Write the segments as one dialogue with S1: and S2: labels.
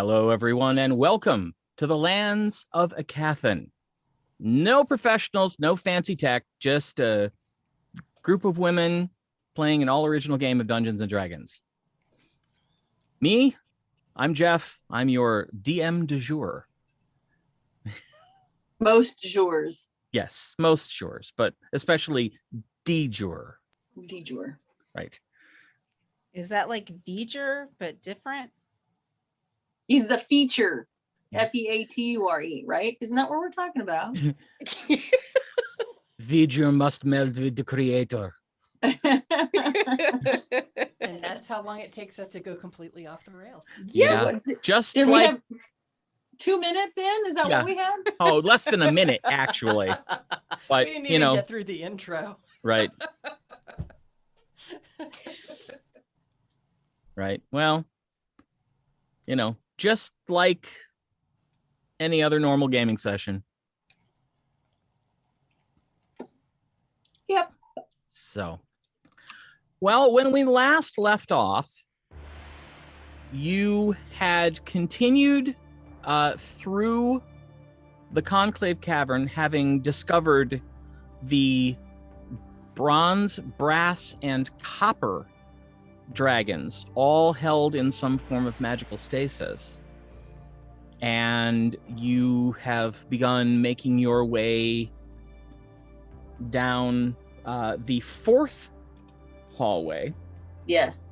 S1: Hello, everyone, and welcome to the lands of Aecathan. No professionals, no fancy tech, just a group of women playing an all-original game of Dungeons and Dragons. Me, I'm Jeff. I'm your DM du jour.
S2: Most jours.
S1: Yes, most jours, but especially de jour.
S2: De jour.
S1: Right.
S3: Is that like feature, but different?
S2: He's the feature. Feature, right? Isn't that what we're talking about?
S1: Vidur must meld with the creator.
S4: And that's how long it takes us to go completely off the rails.
S1: Yeah. Just
S2: Did
S1: like...
S2: we have 2 minutes in? Is that what we had?
S1: Oh, less than a minute, actually. But,
S4: we didn't even get through the intro.
S1: Right. Right. Well, just like any other normal gaming session.
S2: Yep.
S1: So, well, when we last left off, you had continued through the Conclave Cavern, having discovered the bronze, brass, and copper dragons, all held in some form of magical stasis. And you have begun making your way down the fourth hallway.
S2: Yes.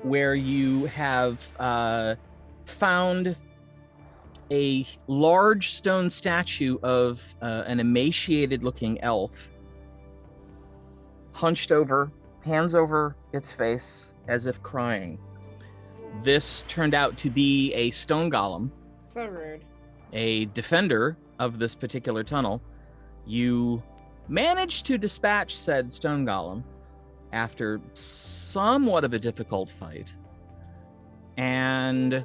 S1: Where you have found a large stone statue of an emaciated-looking elf, hunched over, hands over its face, as if crying. This turned out to be a stone golem.
S3: So rude.
S1: A defender of this particular tunnel. You managed to dispatch said stone golem after somewhat of a difficult fight. And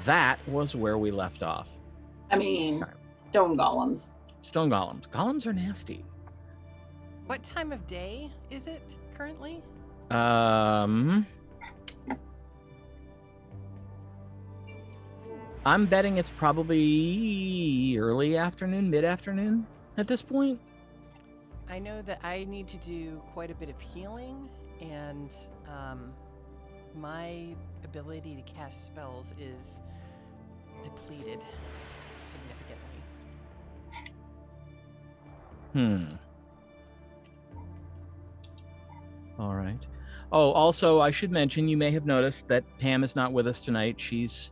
S1: that was where we left off.
S2: I mean, stone golems.
S1: Stone golems. Golems are nasty.
S4: What time of day is it currently?
S1: I'm betting it's probably early afternoon, mid-afternoon at this point.
S4: I know that I need to do quite a bit of healing, and my ability to cast spells is depleted significantly.
S1: All right. Oh, also, I should mention, you may have noticed that Pam is not with us tonight. She's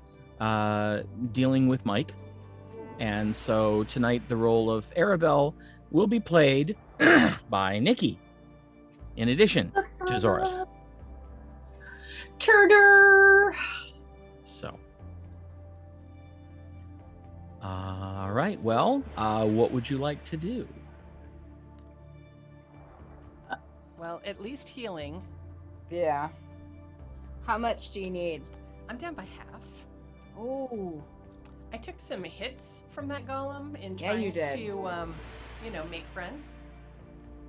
S1: dealing with Mike. And so tonight, the role of Aribell will be played by Nikki, in addition to Zorith.
S2: Turder.
S1: So. All right. Well, what would you like to do?
S4: Well, at least healing.
S3: Yeah. How much do you need?
S4: I'm down by half.
S3: Oh.
S4: I took some hits from that golem in
S3: Yeah, you
S4: trying
S3: did.
S4: to, make friends.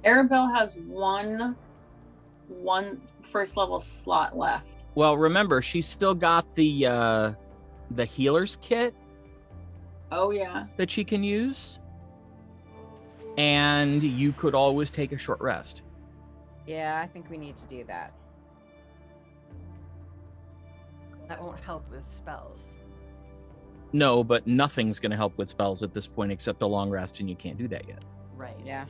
S2: Aribell has one first level slot left.
S1: Well, remember, she's still got the healer's kit
S2: Oh yeah.
S1: that she can use. And you could always take a short rest.
S3: Yeah, I think we need to do that.
S4: That won't help with spells.
S1: No, but nothing's going to help with spells at this point except a long rest, and you can't do that yet.
S4: Right.
S3: Yeah.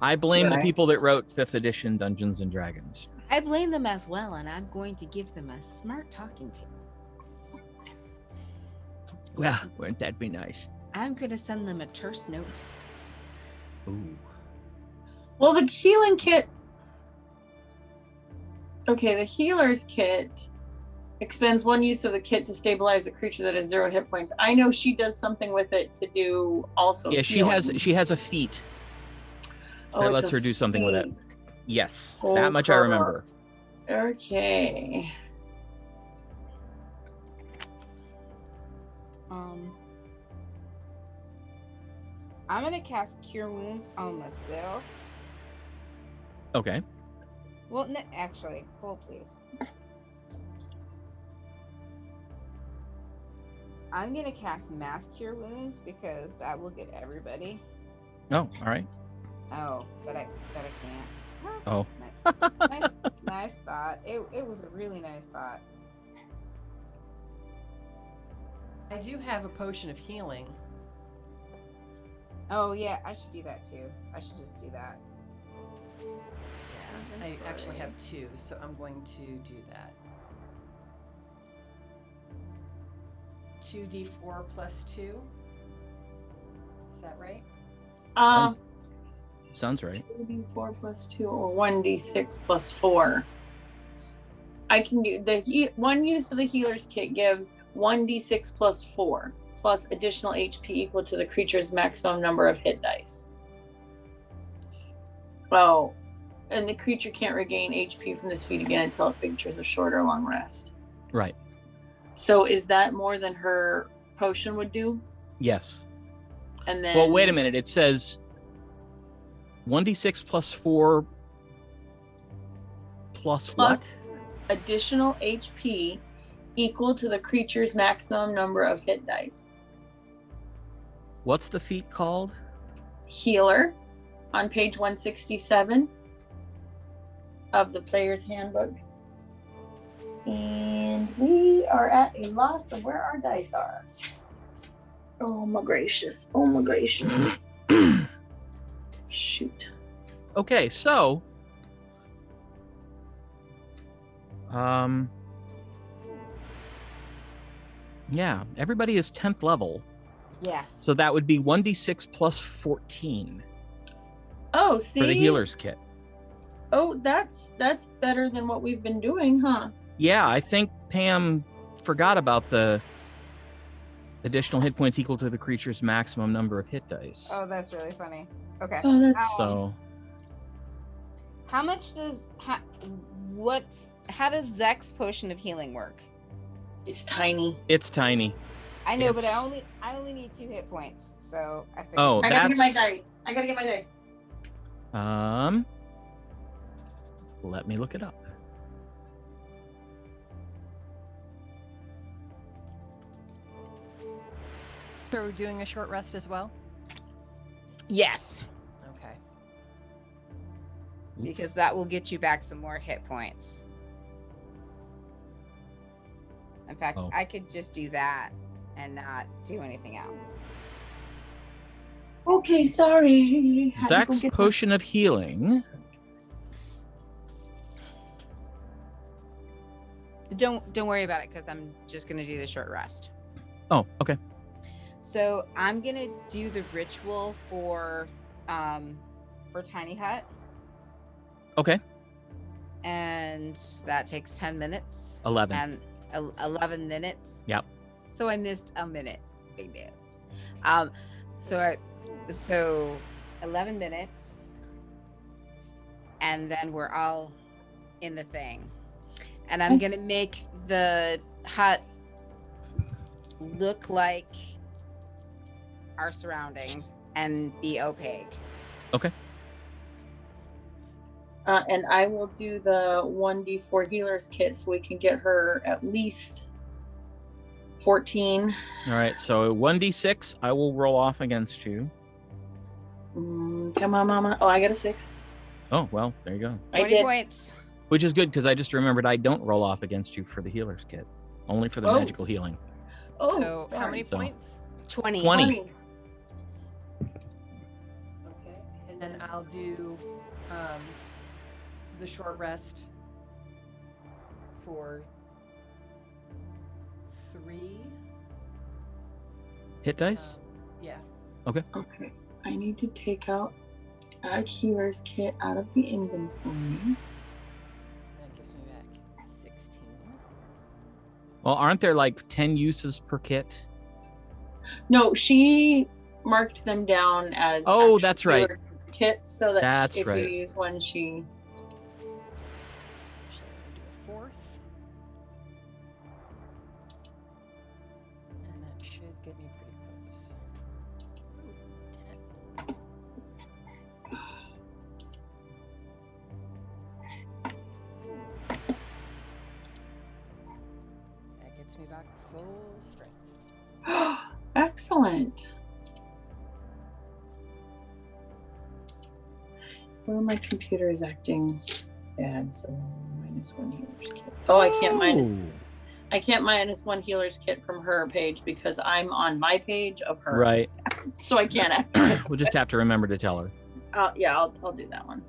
S1: I blame the
S2: Right.
S1: people that wrote 5th edition Dungeons and Dragons.
S3: I blame them as well, and I'm going to give them a smart talking to.
S1: Well, wouldn't that be nice?
S3: I'm going to send them a terse note.
S1: Ooh.
S2: Well, the healing kit. Okay, the healer's kit expends one use of the kit to stabilize a creature that has 0 hit points. I know she does something with it to do also.
S1: Yeah, she has a feat that lets her do something with it. Yes, that much I remember.
S2: Okay.
S3: I'm gonna cast Cure Wounds on myself.
S1: Okay.
S5: Well, no, actually, hold please. I'm gonna cast Mass Cure Wounds because that will get everybody.
S1: Oh, all right.
S5: Oh, but I can't.
S1: Oh.
S5: Nice thought. It was a really nice thought.
S4: I do have a potion of healing.
S5: Oh yeah, I should do that too. I should just do that.
S4: Yeah, I actually have 2, so I'm going to do that. 2d4 plus 2. Is that right?
S1: Sounds right.
S2: 2d4 plus 2 or 1d6 plus 4. I can do one use of the healer's kit gives 1d6 plus 4 plus additional HP equal to the creature's maximum number of hit dice. Oh, and the creature can't regain HP from this feat again until it features a short or long rest.
S1: Right.
S2: So is that more than her potion would do?
S1: Yes.
S2: And then
S1: Well, wait a minute. It says 1d6 plus 4 plus what?
S2: Additional HP equal to the creature's maximum number of hit dice.
S1: What's the feat called?
S2: Healer on page 167 of the player's handbook. And we are at a loss of where our dice are. Oh my gracious. Oh my gracious. Shoot.
S1: Okay, so yeah, everybody is 10th level.
S5: Yes.
S1: So that would be 1d6 plus 14
S2: Oh, see?
S1: for the healer's kit.
S2: Oh, that's better than what we've been doing, huh?
S1: Yeah, I think Pam forgot about the additional hit points equal to the creature's maximum number of hit dice.
S5: Oh, that's really funny. Okay.
S2: Oh, that's
S1: So
S5: How much does how does Zek's potion of healing work?
S2: it's tiny.
S1: it's tiny.
S5: I know, but
S1: It's-
S5: I only need 2 hit points, so I figured.
S1: Oh,
S2: I gotta get my
S1: that's
S2: dice. I gotta get my dice.
S1: let me look it up.
S4: So we're doing a short rest as well?
S5: Yes,
S4: Okay.
S5: because that will get you back some more hit points. In fact,
S1: Oh.
S5: I could just do that and not do anything else.
S2: Okay, sorry. Had to go
S1: Zach's
S2: get
S1: potion of healing.
S5: Don't worry about it because I'm just gonna do the short rest.
S1: Oh, okay.
S5: So I'm gonna do the ritual for Tiny Hut,
S1: Okay.
S5: and that takes 10 minutes
S1: 11.
S5: and 11 minutes.
S1: Yep.
S5: So I missed a minute. Big deal. So 11 minutes, and then we're all in the thing, and I'm gonna make the hut look like our surroundings and be opaque.
S1: Okay.
S2: and I will do the 1d4 healer's kit so we can get her at least 14.
S1: All right. So 1d6, I will roll off against you.
S2: Come on, mama. Oh, I got a 6.
S1: Oh, well, there you go.
S5: 20
S2: I did.
S5: points.
S1: Which is good because I just remembered I don't roll off against you for the healer's kit, only for the
S2: Oh.
S1: magical healing.
S2: Oh,
S4: So how many
S1: So-
S4: points?
S5: 20.
S1: 20.
S4: Okay. And then I'll do the short rest for 3.
S1: Hit dice?
S4: Yeah.
S2: Okay. I need to take out a healer's kit out of the inventory.
S4: That gives me back 16.
S1: Well, aren't there like 10 uses per kit?
S2: No, she marked them down as
S1: Oh,
S2: actual
S1: that's right.
S2: healer kits so that
S1: That's
S2: if
S1: right.
S2: you use one, she
S4: Actually, I'm gonna do a 4th. And that should get me pretty close. Ooh, 10. gets me back full strength.
S2: Excellent. Well, my computer is acting bad, so -1 healer's kit. Oh, I can't minus 1 healer's kit from her page because I'm on my page of her.
S1: Right.
S2: So I can't act.
S1: We'll just have to remember to tell her.
S2: I'll do that one.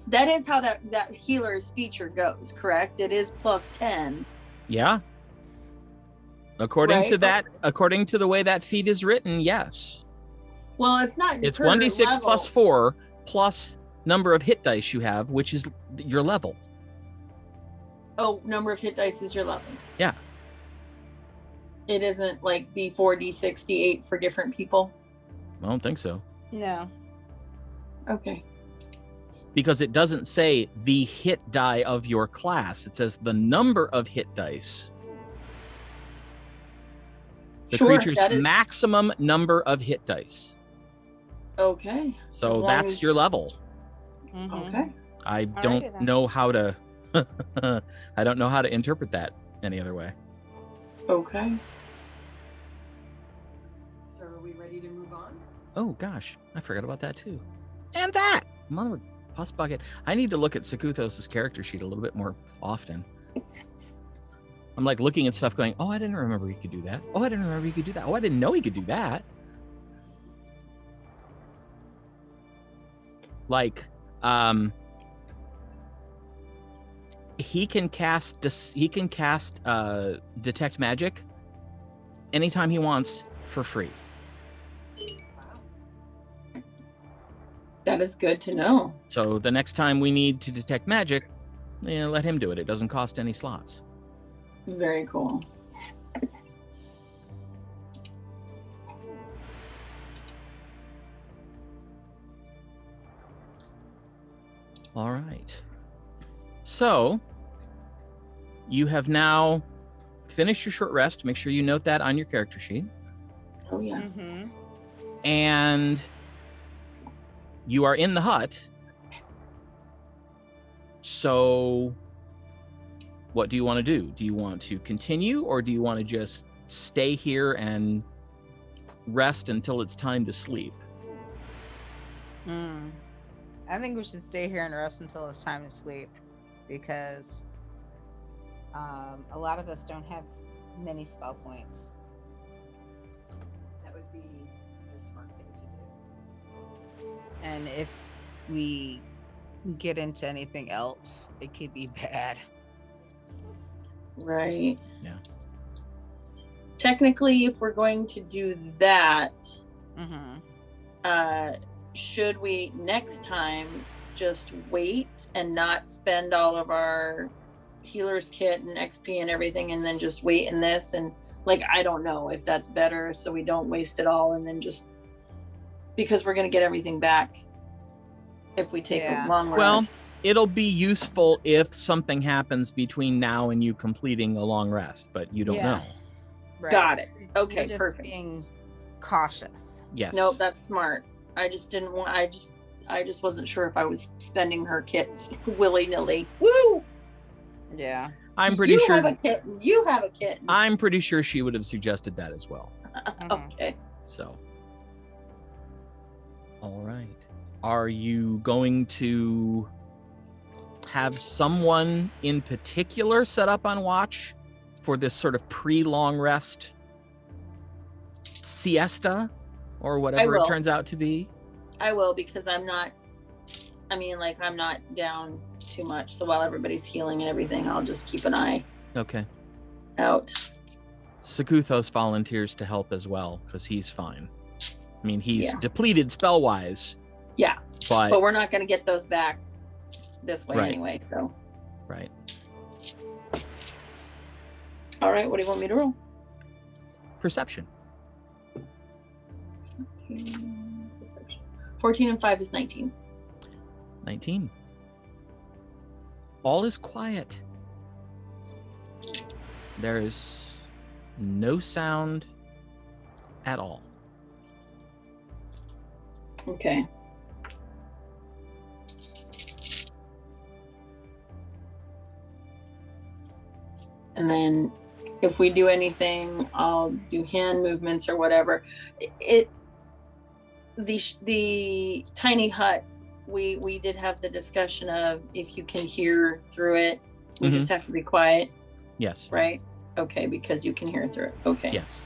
S2: That is how that healer's feature goes, correct? It is +10.
S1: Yeah. According to that, according to the way that feat is written, yes.
S2: Well, it's not.
S1: It's
S2: per
S1: 1d6
S2: level.
S1: plus 4 plus number of hit dice you have, which is your level.
S2: Oh, number of hit dice is your level.
S1: Yeah.
S2: It isn't like D4, D6, D8 for different people.
S1: I don't think so.
S5: No.
S2: Okay.
S1: Because it doesn't say the hit die of your class. It says the number of hit dice. The creature's maximum number of hit dice.
S2: Okay.
S1: So that's your level.
S5: Mm-hmm.
S2: Okay.
S1: I don't know how to I don't know how to interpret that any other way.
S2: Okay.
S6: So are we ready to move on?
S1: Oh gosh, I forgot about that too. And that mother pus bucket. I need to look at Sakuthos' character sheet a little bit more often. I'm like looking at stuff going, oh, I didn't remember he could do that. Oh, I didn't remember he could do that. Oh, I didn't know he could do that. Like, he can cast detect magic anytime he wants for free.
S2: That is good to know.
S1: So the next time we need to detect magic, let him do it. It doesn't cost any slots.
S2: Very cool.
S1: All right. So you have now finished your short rest. Make sure you note that on your character sheet.
S2: Oh, yeah.
S5: Mm-hmm.
S1: And you are in the hut. So what do you want to do? Do you want to continue, or do you want to just stay here and rest until it's time to sleep?
S5: I think we should stay here and rest until it's time to sleep, because a lot of us don't have many spell points.
S6: That would be the smart thing to do.
S5: And if we get into anything else, it could be bad.
S2: Right.
S1: Yeah.
S2: Technically, if we're going to do that,
S5: Mm-hmm.
S2: should we next time just wait and not spend all of our healer's kit and XP and everything, and then just wait in this? And like, I don't know if that's better, so we don't waste it all, and then just, because we're going to get everything back if we take a long rest.
S1: Well, it'll be useful if something happens between now and you completing a long rest, but you don't know.
S5: Right.
S2: Got it. Okay,
S5: We're just
S2: perfect.
S5: being cautious.
S1: Yes.
S2: Nope, that's smart. I just didn't want. I just wasn't sure if I was spending her kits willy nilly. Woo!
S5: Yeah.
S1: I'm pretty
S2: you
S1: sure.
S2: Have a kitten. You have a kitten.
S1: I'm pretty sure she would have suggested that as well.
S2: Okay.
S1: So. All right. Are you going to have someone in particular set up on watch for this sort of pre-long rest siesta, or whatever it turns out to be?
S2: I will, because I'm not down too much. So while everybody's healing and everything, I'll just keep an eye
S1: Okay.
S2: out.
S1: Sakuthos volunteers to help as well, because he's fine. I mean, he's depleted spell-wise.
S2: Yeah.
S1: But
S2: we're not going to get those back this way anyway, so.
S1: Right.
S2: All right, what do you want me to roll?
S1: Perception.
S2: 14 and 5 is 19.
S1: 19. All is quiet. There is no sound at all.
S2: Okay. And then if we do anything, I'll do hand movements or whatever. The tiny hut, we did have the discussion of if you can hear through it, we just have to be quiet,
S1: Yes.
S2: right? Okay, because you can hear through it. Okay.
S1: Yes.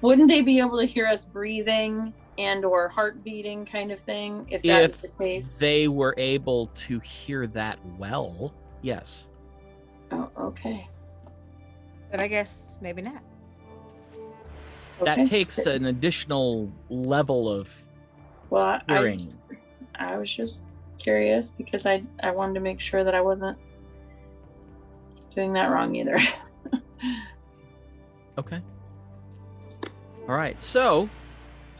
S2: Wouldn't they be able to hear us breathing and or heart beating kind of thing if that is the case?
S1: They were able to hear that well, yes.
S2: Oh, okay.
S5: But I guess maybe not.
S1: That
S2: Okay.
S1: takes an additional level of
S2: Well,
S1: hearing.
S2: I was just curious because I wanted to make sure that I wasn't doing that wrong either.
S1: Okay. All right. So,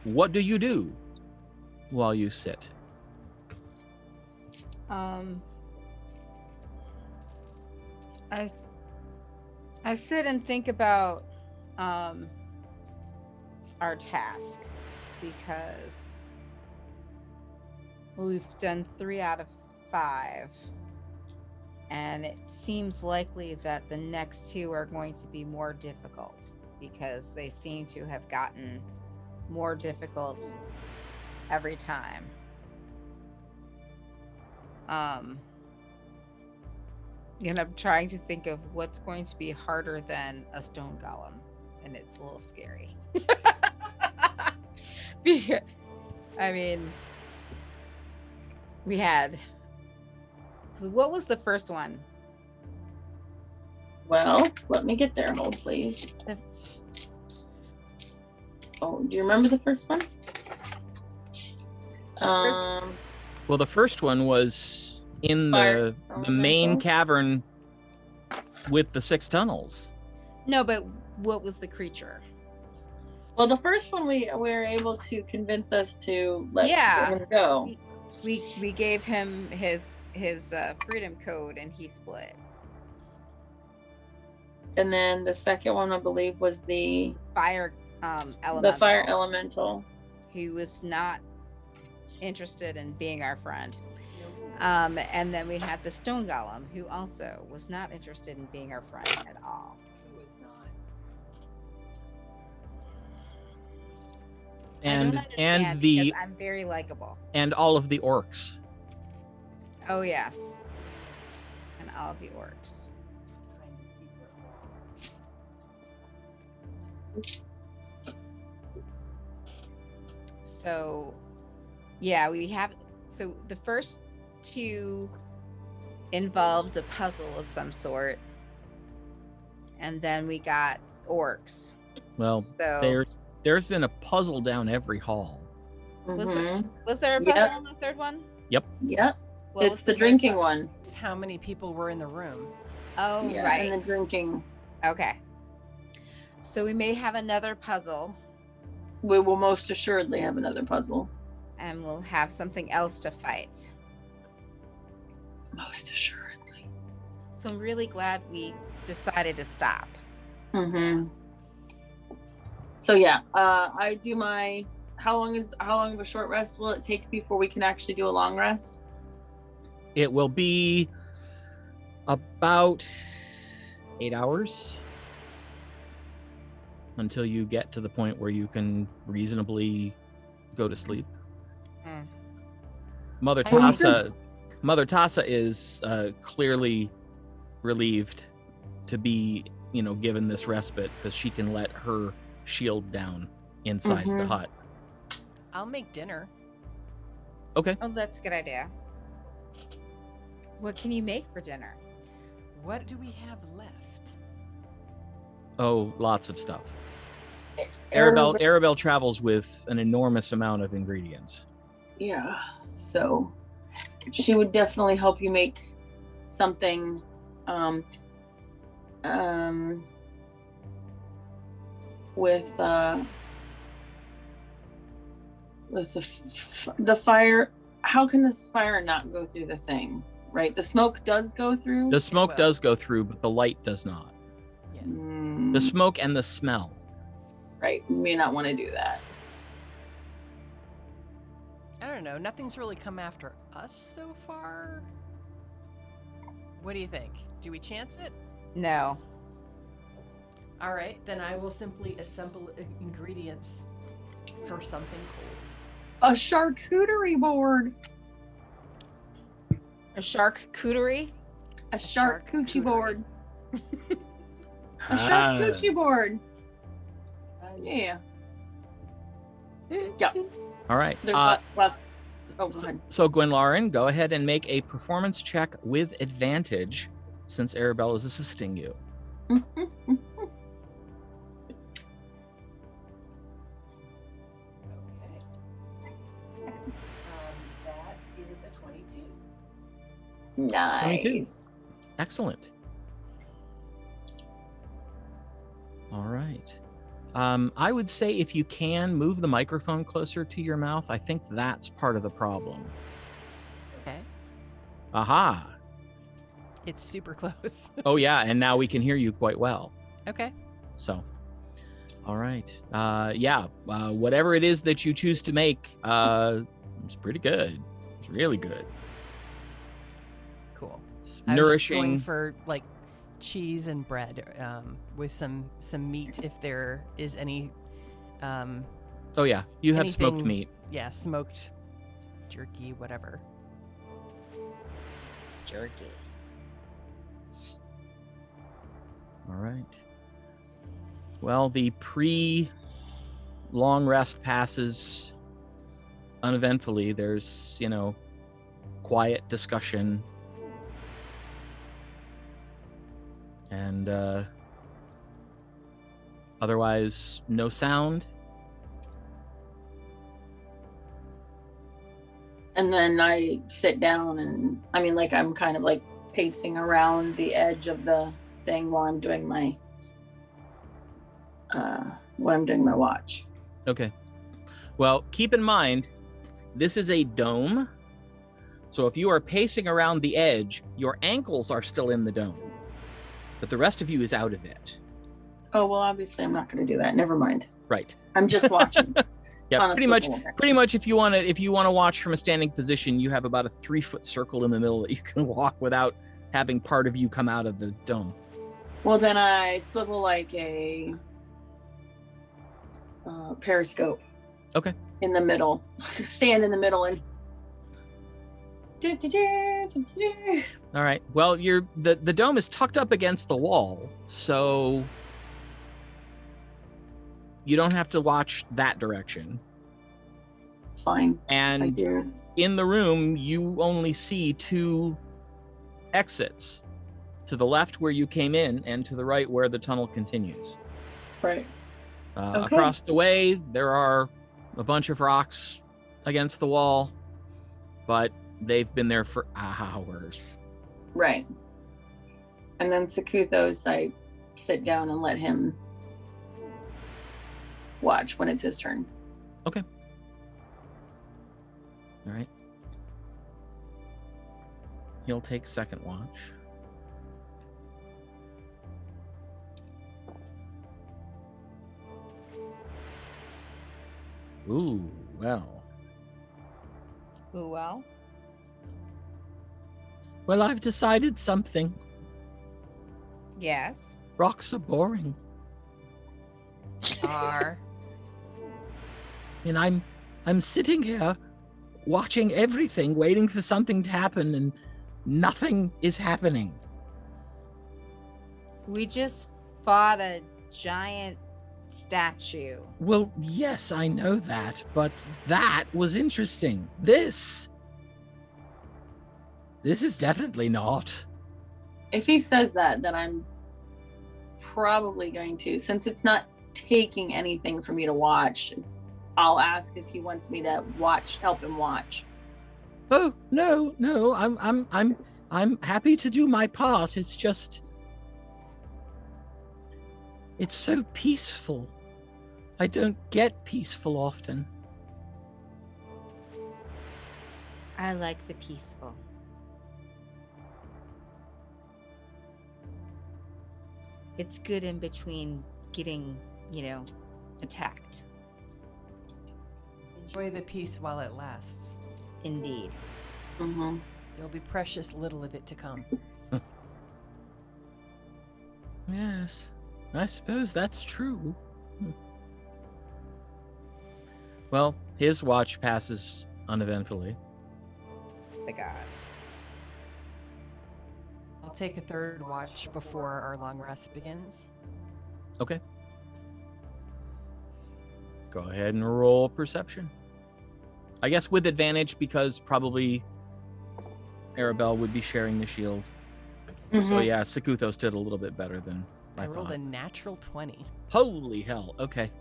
S1: what do you do while you sit?
S5: I sit and think about our task, because we've done 3 out of 5, and it seems likely that the next 2 are going to be more difficult, because they seem to have gotten more difficult every time. And I'm trying to think of what's going to be harder than a stone golem, and it's a little scary. I mean, we had. So what was the first one?
S2: Well, let me get there. Hold, please. Oh, do you remember the first one?
S1: Well, the first one was in
S2: Fire
S1: the main
S2: elemental?
S1: cavern with the 6 tunnels.
S5: No, but what was the creature?
S2: Well, the first one we were able to convince us to let him go.
S5: We gave him his freedom code, and he split.
S2: And then the second one, I believe, was the
S5: Fire elemental.
S2: the fire elemental.
S5: He was not interested in being our friend. And then we had the stone golem, who also was not interested in being our friend at all.
S6: Who is not?
S5: I don't understand
S1: And the
S5: because I'm very likable.
S1: and all of the orcs.
S5: Oh yes, and all of the orcs.
S6: Kind of secret hole.
S5: So, yeah, we have. So the first 2 involved a puzzle of some sort, and then we got orcs.
S1: Well,
S5: So
S1: there's been a puzzle down every hall.
S5: was
S2: Mhm.
S5: there a
S2: Yep.
S5: puzzle in the third one?
S2: Yep.
S5: What
S2: It's
S5: was
S2: the
S5: third
S2: drinking
S5: puzzle?
S2: one.
S4: It's how many people were in the room.
S5: Oh,
S2: Yeah,
S5: right.
S2: and the drinking.
S5: Okay. So we may have another puzzle,
S2: We will most assuredly have another puzzle.
S5: and we'll have something else to fight.
S2: Most assuredly.
S5: So I'm really glad we decided to stop.
S2: Mm-hmm. So yeah, I do my. How long of a short rest will it take before we can actually do a long rest?
S1: It will be about 8 hours until you get to the point where you can reasonably go to sleep.
S5: Mm.
S1: Mother
S4: I mean,
S1: Tassa is clearly relieved to be, given this respite, because she can let her shield down inside the
S2: Mhm.
S1: hut.
S4: I'll make dinner.
S1: Okay.
S5: Oh, that's a good idea. What can you make for dinner?
S4: What do we have left?
S1: Oh, lots of stuff. Aribell travels with an enormous amount of ingredients.
S2: Yeah. So she would definitely help you make something. With the fire. How can this fire not go through the thing? Right. The smoke does go through.
S1: The smoke
S4: will.
S1: does go through, but the light does not.
S2: Mm,
S1: The smoke and the smell.
S2: right. We may not want to do that.
S4: I don't know. Nothing's really come after us so far. What do you think? Do we chance it?
S5: No.
S4: All right, then I will simply assemble ingredients for something cold.
S2: A charcuterie board.
S5: A charcuterie?
S2: A charcuterie board. A
S1: Ah.
S2: charcuterie board. Yeah. Yeah.
S1: All right.
S2: There's oh, go ahead.
S1: So Gwenlaryn, go ahead and make a performance check with advantage, since Aribell is assisting you.
S6: That is a 22.
S2: Nice.
S1: 22. Excellent. All right. I would say if you can move the microphone closer to your mouth, I think that's part of the problem.
S4: Okay.
S1: Aha.
S4: It's super close.
S1: Oh yeah, and now we can hear you quite well.
S4: Okay.
S1: So, all right. Whatever it is that you choose to make, it's pretty good. It's really good.
S4: Cool.
S1: It's
S4: I was just
S1: nourishing.
S4: going for like cheese and bread with some meat if there is any.
S1: Oh yeah, you have smoked
S4: anything-
S1: meat.
S4: Yeah, smoked jerky, whatever.
S5: Jerky.
S1: All right. Well, the pre-long rest passes uneventfully. There's, quiet discussion. And otherwise, no sound.
S2: And then I sit down and I'm kind of like pacing around the edge of the thing while I'm doing my watch.
S1: Okay. Well, keep in mind, this is a dome. So if you are pacing around the edge, your ankles are still in the dome, but the rest of you is out of it.
S2: Oh well, obviously I'm not going to do that. Never mind.
S1: Right.
S2: I'm just watching.
S1: Yeah,
S2: on a
S1: pretty much.
S2: swivel there.
S1: Pretty much, if you want to watch from a standing position, you have about a 3-foot circle in the middle that you can walk without having part of you come out of the dome.
S2: Well, then I swivel like a periscope.
S1: Okay.
S2: In the middle, stand in the middle and.
S1: All right. Well, the dome is tucked up against the wall, so you don't have to watch that direction.
S2: It's fine. I
S1: And
S2: do.
S1: in the room, you only see 2 exits. To the left where you came in, and to the right where the tunnel continues.
S2: Right. Okay.
S1: Across the way, there are a bunch of rocks against the wall, but they've been there for hours.
S2: Right. And then Sakuthos, I sit down and let him watch when it's his turn.
S1: Okay. All right. He'll take second watch. Ooh, well.
S5: Ooh, well.
S1: Well, I've decided something.
S5: Yes.
S1: Rocks are boring.
S4: Are.
S1: And I'm sitting here watching everything, waiting for something to happen, and nothing is happening.
S5: We just fought a giant statue.
S1: Well, yes, I know that, but that was interesting. This is definitely not.
S2: If he says that, then I'm probably going to, since it's not taking anything for me to watch, I'll ask if he wants me to help him watch.
S1: Oh, no, I'm happy to do my part. It's just, it's so peaceful. I don't get peaceful often.
S5: I like the peaceful. It's good in between getting, attacked.
S4: Enjoy the peace while it lasts.
S5: Indeed.
S2: Mm-hmm.
S4: There'll be precious little of it to come.
S1: Yes. I suppose that's true. Well, his watch passes uneventfully.
S5: The gods.
S4: I'll take a third watch before our long rest begins.
S1: Okay. Go ahead and roll perception. I guess with advantage because probably Aribell would be sharing the shield. So yeah, Sakuthos did a little bit better than I
S4: rolled
S1: thought.
S4: a natural 20.
S1: Holy hell. Okay.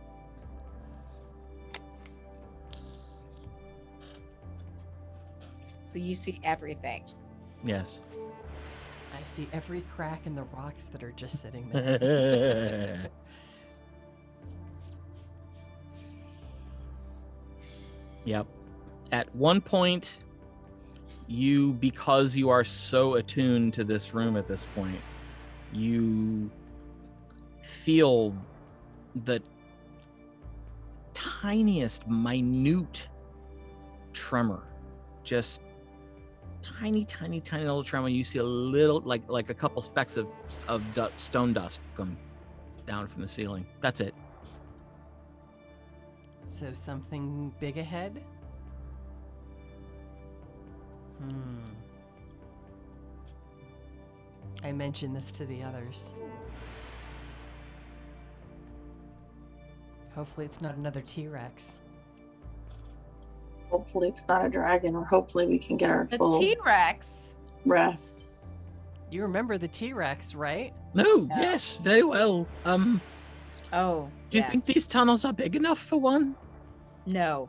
S5: So you see everything.
S1: Yes.
S4: I see every crack in the rocks that are just sitting there.
S1: Yep. At one point, because you are so attuned to this room at this point, you feel the tiniest, minute tremor. Just tiny little tremor. You see a little, like a couple specks of stone dust come down from the ceiling. That's it.
S4: So something big ahead? I mentioned this to the others. Hopefully it's not another T-Rex.
S2: Hopefully it's not a dragon, or hopefully we can get our
S5: The
S2: full
S5: T-Rex.
S2: rest.
S4: You remember the T-Rex, right?
S1: No, yes, very well.
S5: Oh.
S1: Do you think these tunnels are big enough for one?
S5: No.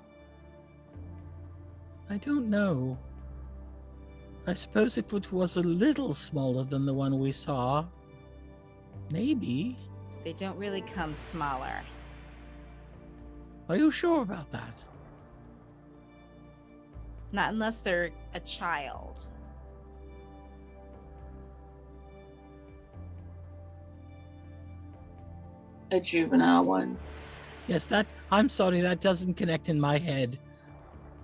S1: I don't know. I suppose if it was a little smaller than the one we saw, maybe.
S5: They don't really come smaller.
S1: Are you sure about that?
S5: Not unless they're a child.
S2: A juvenile one.
S1: Yes, I'm sorry, that doesn't connect in my head.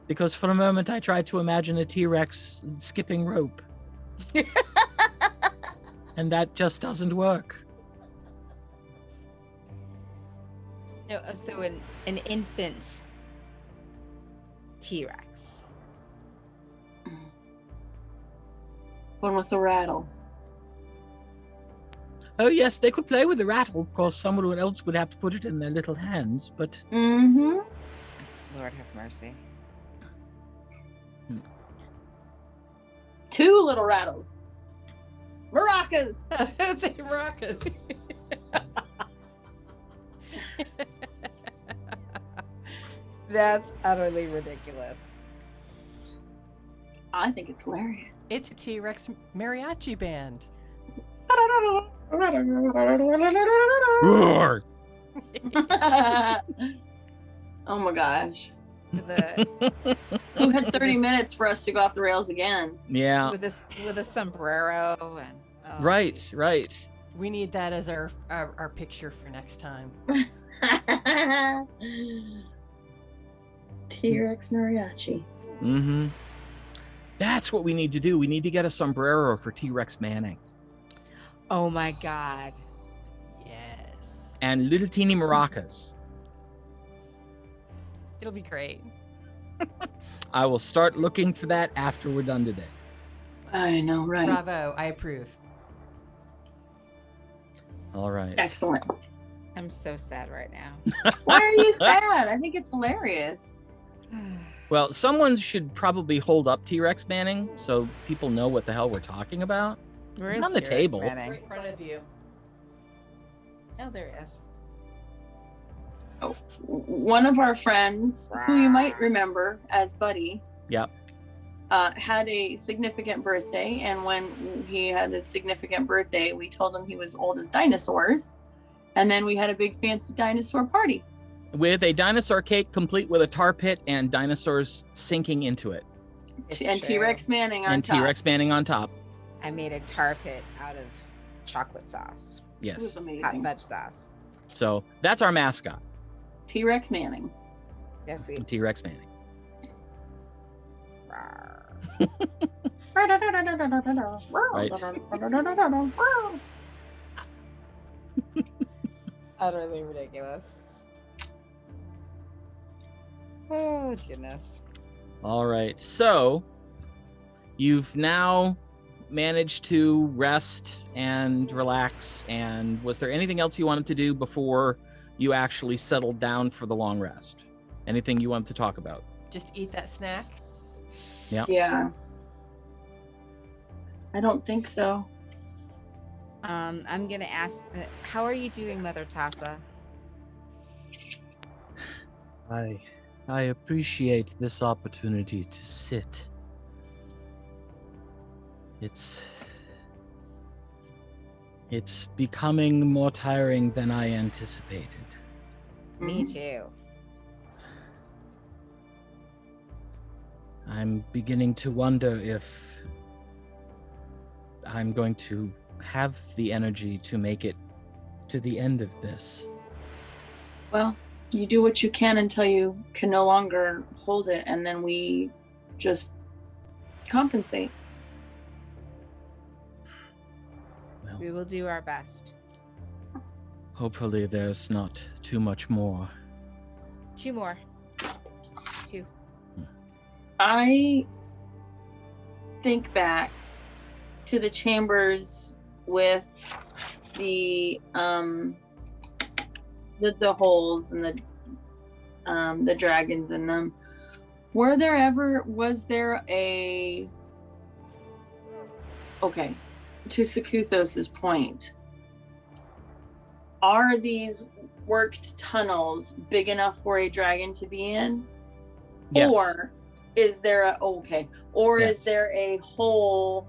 S1: Because for a moment I tried to imagine a T-Rex skipping rope. And that just doesn't work.
S5: No, so an infant T-Rex.
S2: One with a rattle.
S1: Oh yes, they could play with the rattle. Of course, someone else would have to put it in their little hands, but...
S2: Mm-hmm.
S5: Lord have mercy.
S2: 2 little rattles. Maracas!
S4: That's a maracas.
S5: That's utterly ridiculous.
S2: I think it's hilarious.
S4: It's a T-Rex mariachi band.
S1: Roar!
S2: Oh my gosh.
S5: With
S2: Who had 30 minutes for us to go off the rails again?
S1: Yeah.
S5: with a sombrero and
S1: Right.
S4: We need that as our picture for next time.
S2: T-Rex mariachi.
S1: Mm-hmm. That's what we need to do. We need to get a sombrero for T-Rex Manning.
S5: Oh my god.
S4: Yes.
S1: And little teeny maracas.
S4: It'll be great.
S1: I will start looking for that after we're done today.
S2: I know, right?
S4: Bravo. I approve.
S1: All right.
S2: Excellent.
S5: I'm so sad right now.
S2: Why are you sad? I think it's hilarious.
S1: Well, someone should probably hold up T-Rex Manning so people know what the hell we're talking about.
S5: Where
S1: It's
S5: is
S1: on the
S5: T-Rex
S1: table.
S5: Manning?
S4: Right in front of you.
S5: Oh, there it is.
S2: One of our friends, who you might remember as Buddy,
S1: Yep.
S2: had a significant birthday. And when he had a significant birthday, we told him he was old as dinosaurs. And then we had a big fancy dinosaur party.
S1: With a dinosaur cake complete with a tar pit and dinosaurs sinking into it.
S5: It's
S2: And
S5: true.
S2: T-Rex Manning on
S1: And
S2: top.
S1: T-Rex Manning on top.
S5: I made a tar pit out of chocolate sauce.
S2: It was
S1: Yes.
S5: Hot
S2: amazing.
S5: fudge sauce.
S1: So that's our mascot,
S2: T-Rex Manning.
S5: Yes, we.
S1: T-Rex Manning.
S2: Right.
S5: Utterly ridiculous. Oh, goodness.
S1: All right. So you've now managed to rest and relax. And was there anything else you wanted to do before you actually settled down for the long rest? Anything you wanted to talk about?
S4: Just eat that snack.
S2: Yeah. I don't think so.
S5: I'm gonna ask, how are you doing, Mother Tassa?
S1: I appreciate this opportunity to sit. It's becoming more tiring than I anticipated.
S5: Me too.
S1: I'm beginning to wonder if I'm going to have the energy to make it to the end of this.
S2: Well, you do what you can until you can no longer hold it, and then we just compensate.
S1: Well,
S5: We will do our best.
S1: hopefully there's not too much more.
S5: 2 more. 2.
S2: I think back to the chambers with the holes and the dragons in them. Was there a okay, to Sakuthos's point, are these worked tunnels big enough for a dragon to be in?
S1: Yes.
S2: Or is there
S1: Yes.
S2: is there a hole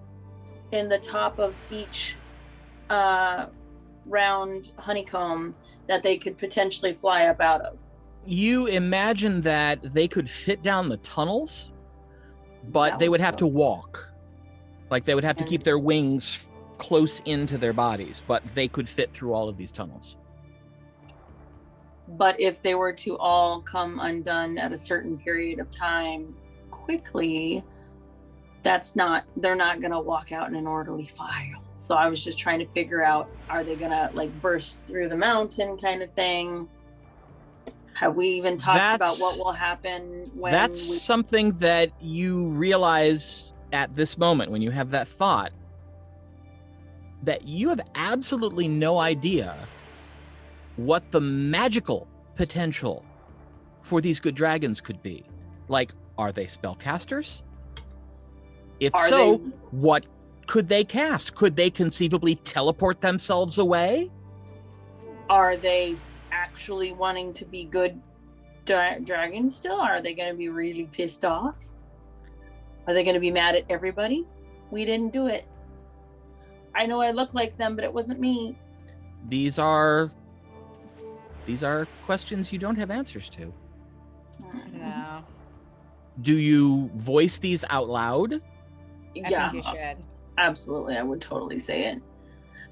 S2: in the top of each round honeycomb that they could potentially fly up out of?
S1: You imagine that they could fit down the tunnels, but
S2: That
S1: they
S2: would
S1: would have to
S2: suck.
S1: walk. Like they would have to
S2: And-
S1: keep their wings close into their bodies, but they could fit through all of these tunnels.
S2: But if they were to all come undone at a certain period of time quickly, they're not going to walk out in an orderly file. So I was just trying to figure out, are they going to like burst through the mountain kind of thing? Have we even talked about what will happen when
S1: That's
S2: we...
S1: something that you realize at this moment when you have that thought, that you have absolutely no idea what the magical potential for these good dragons could be. Like, are they spellcasters? If
S2: Are
S1: so,
S2: they-
S1: what could they cast? Could they conceivably teleport themselves away?
S2: Are they actually wanting to be good dragons still? Are they going to be really pissed off? Are they going to be mad at everybody? We didn't do it. I know I look like them, but it wasn't me.
S1: These are questions you don't have answers to.
S5: No.
S1: Do you voice these out loud?
S2: Yeah,
S5: I think you should.
S2: absolutely. I would totally say it.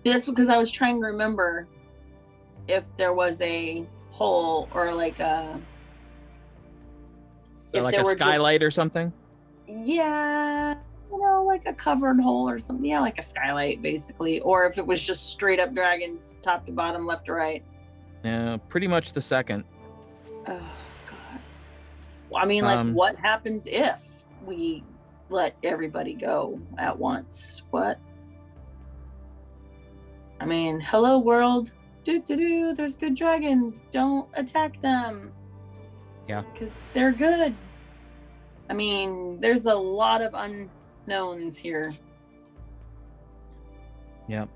S2: That's because I was trying to remember if there was a hole or like a...
S1: Or like a skylight or something?
S2: Yeah, like a covered hole or something. Yeah, like a skylight, basically. Or if it was just straight up dragons, top to bottom, left to right.
S1: Yeah, pretty much the second.
S2: Oh, God. Well, I mean, like, what happens if we let everybody go at once? What? I mean, hello, world. There's good dragons. Don't attack them.
S1: Yeah.
S2: Because they're good. I mean, there's a lot of unknowns here.
S1: Yeah.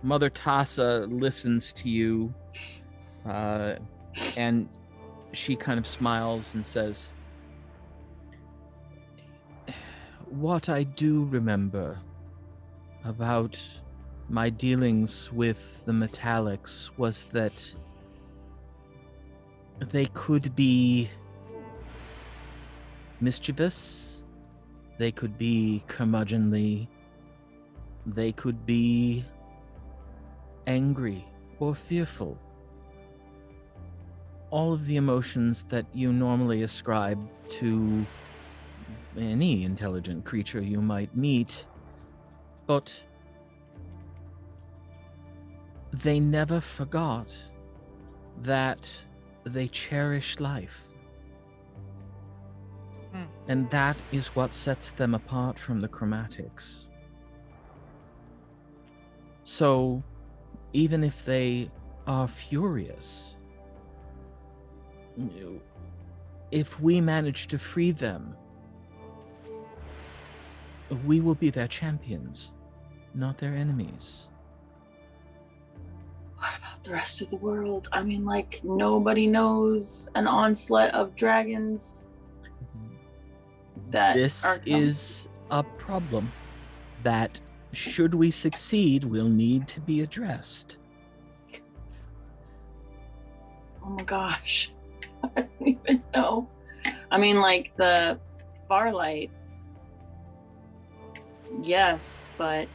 S1: Mother Tassa listens to you, and she kind of smiles and says, "What I do remember about my dealings with the metallics was that they could be mischievous, they could be curmudgeonly, they could be angry or fearful. All of the emotions that you normally ascribe to any intelligent creature you might meet, but they never forgot that they cherish life. And that is what sets them apart from the chromatics. So, even if they are furious, if we manage to free them, we will be their champions, not their enemies.
S2: What about the rest of the world? I mean, like, nobody knows an onslaught of dragons that
S1: This
S2: are coming.
S1: is a problem that, should we succeed, will need to be addressed.
S2: Oh my gosh. I don't even know. I mean, like, the Farlights, yes, but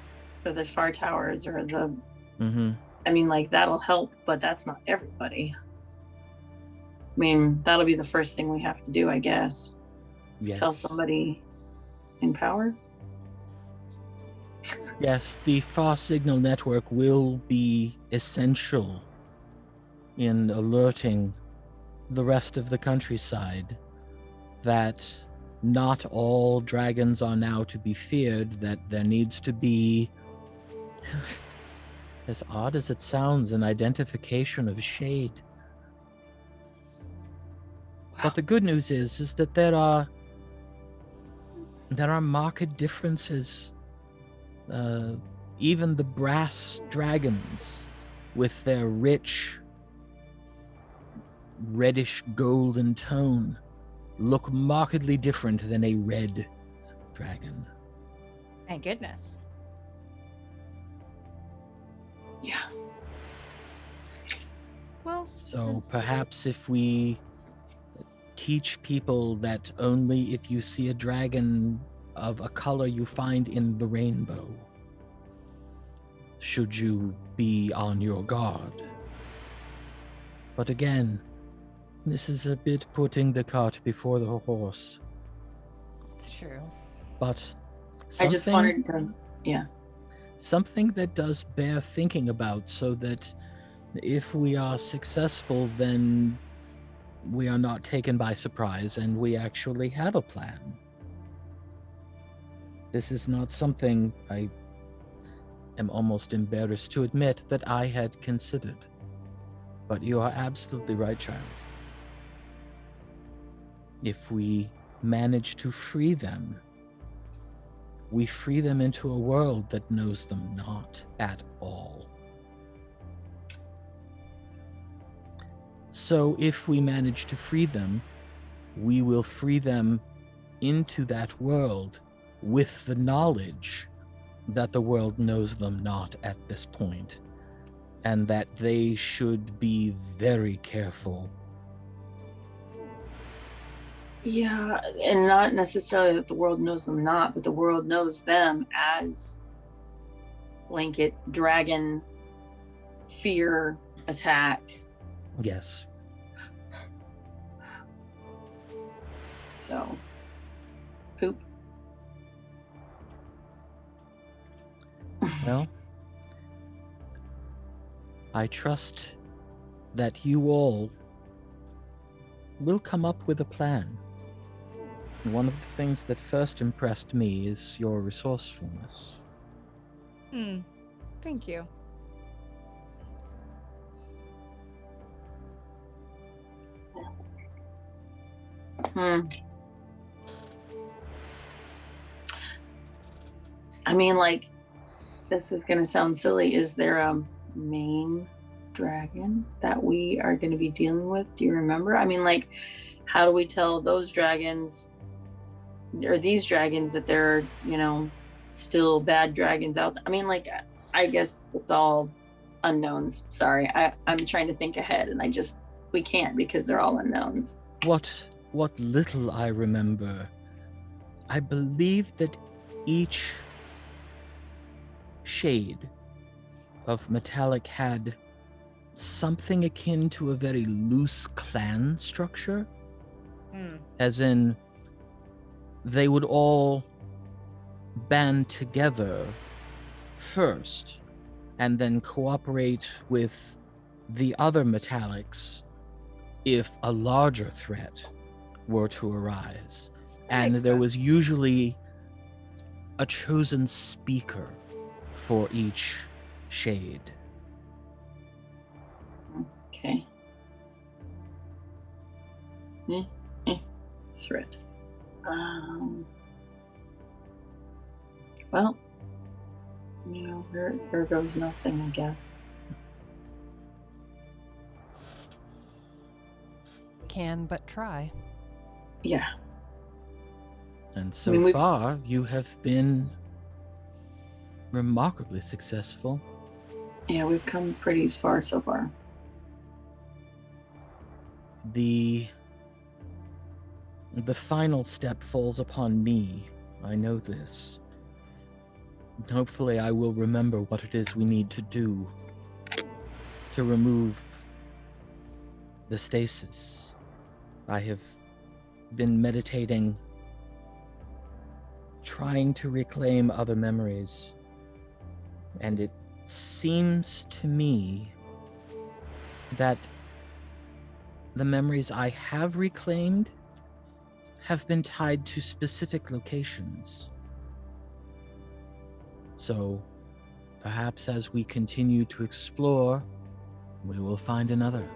S2: for the Far Towers or the...
S1: Mm-hmm.
S2: I mean, like, that'll help, but that's not everybody. I mean, that'll be the first thing we have to do, I guess.
S1: Yes.
S2: Tell somebody in power.
S1: Yes, the Far Signal Network will be essential in alerting the rest of the countryside that not all dragons are now to be feared, that there needs to be, as odd as it sounds, an identification of shade. But the good news is that there are marked differences. Even the brass dragons, with their rich reddish golden tone, look markedly different than a red dragon.
S5: Thank goodness.
S2: Yeah.
S5: Well,
S1: So perhaps if we teach people that only if you see a dragon of a color you find in the rainbow should you be on your guard. But again, this is a bit putting the cart before the horse.
S4: It's true.
S1: But
S2: I just wanted to, yeah.
S1: something that does bear thinking about, so that if we are successful, then we are not taken by surprise and we actually have a plan. This is not something I am almost embarrassed to admit that I had considered. But you are absolutely right, child. If we manage to free them, we free them into a world that knows them not at all. So if we manage to free them, we will free them into that world with the knowledge that the world knows them not at this point, and that they should be very careful.
S2: Yeah, and not necessarily that the world knows them not, but the world knows them as blanket dragon fear attack.
S1: Yes.
S2: So, poop.
S1: Well, I trust that you all will come up with a plan. One of the things that first impressed me is your resourcefulness.
S5: Thank you.
S2: I mean, like, this is going to sound silly. Is there a main dragon that we are going to be dealing with? Do you remember? I mean, like, how do we tell those dragons or these dragons that they're, you know, still bad dragons out there? I mean, like, I guess it's all unknowns. Sorry, I'm trying to think ahead, and we can't because they're all unknowns.
S1: What little I remember, I believe that each shade of metallic had something akin to a very loose clan structure. As in, they would all band together first, and then cooperate with the other metallics if a larger threat were to arise. And
S5: makes
S1: there was
S5: sense.
S1: usually a chosen speaker for each shade.
S2: Okay. Threat. Well, here goes nothing, I guess.
S4: Can but try.
S2: Yeah.
S1: And so
S2: I mean,
S1: far, you have been remarkably successful.
S2: Yeah, we've come pretty far so far.
S1: The final step falls upon me. I know this. Hopefully I will remember what it is we need to do to remove the stasis. I have been meditating, trying to reclaim other memories, and it seems to me that the memories I have reclaimed have been tied to specific locations. So, perhaps as we continue to explore, we will find another.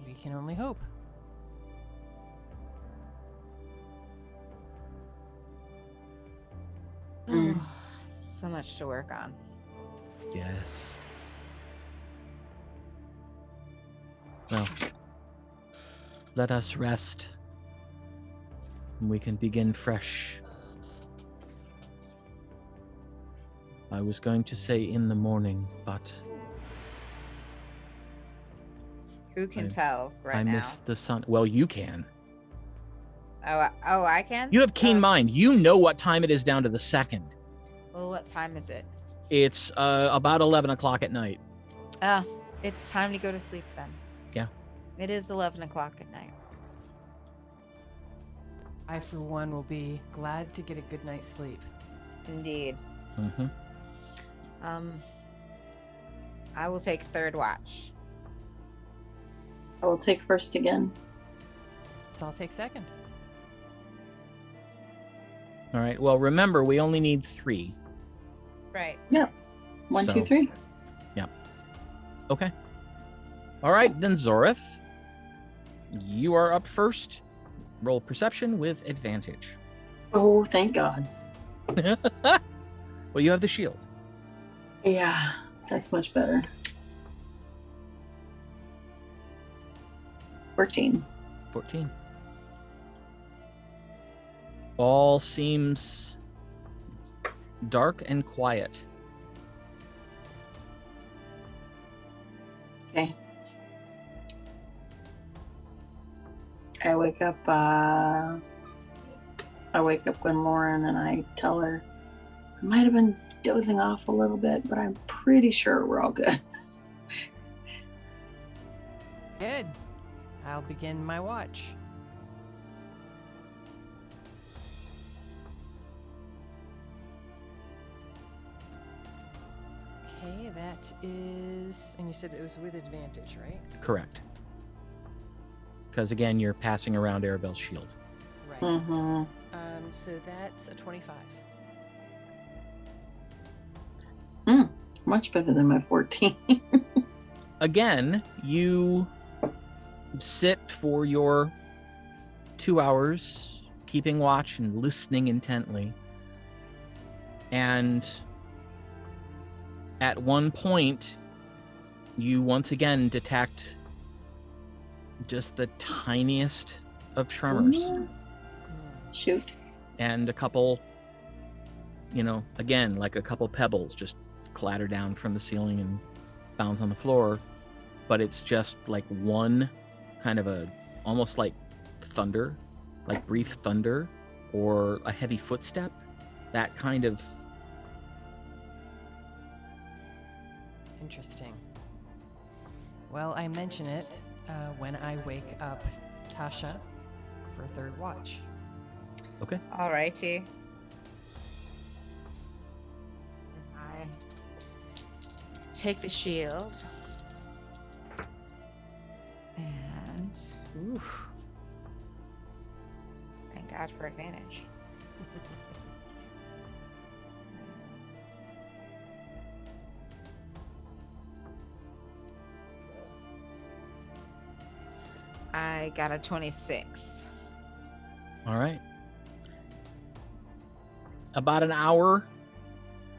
S4: We can only hope.
S5: So much to work on.
S1: Yes. Well, let us rest. We can begin fresh. I was going to say in the morning, but
S5: Who can tell right
S1: I
S5: now?
S1: missed the sun. Well, you can.
S5: Oh, I can?
S1: You have keen
S5: Oh.
S1: mind. You know what time it is down to the second.
S5: Well, what time is it?
S1: It's about 11 o'clock at night.
S5: It's time to go to sleep then.
S1: Yeah.
S5: It is 11 o'clock at night.
S4: I, for one, will be glad to get a good night's sleep.
S5: Indeed.
S1: Mm-hmm.
S5: I will take third watch.
S2: I will take first again.
S4: So I'll take second.
S1: All right. Well, remember, we only need 3.
S5: Right.
S2: One,
S1: So-
S2: 2, 3.
S1: Okay. All right, then Zorith. You are up first. Roll perception with advantage.
S2: Oh, thank God.
S1: Well, you have the shield.
S2: Yeah, that's much better. 14.
S1: 14. All seems dark and quiet.
S2: Okay. I wake up Gwenlaryn and I tell her I might have been dozing off a little bit, but I'm pretty sure we're all good.
S4: Good. I'll begin my watch. Okay, that is... And you said it was with advantage, right?
S1: Correct. Because again, you're passing around Aribell's shield.
S4: Right.
S2: Mm-hmm.
S4: So that's a 25.
S2: Much better than my 14.
S1: Again, you sit for your 2 hours, keeping watch and listening intently. And at one point, you once again detect just the tiniest of tremors.
S2: Shoot.
S1: And a couple, again, like a couple pebbles just clatter down from the ceiling and bounce on the floor. But it's just like one kind of almost like thunder, like brief thunder or a heavy footstep. That kind of.
S4: Interesting. Well, I mention it when I wake up Tasha for third watch.
S1: Okay.
S5: Alrighty. take the shield. And ooh. Thank God for advantage. I got a 26.
S1: All right. About an hour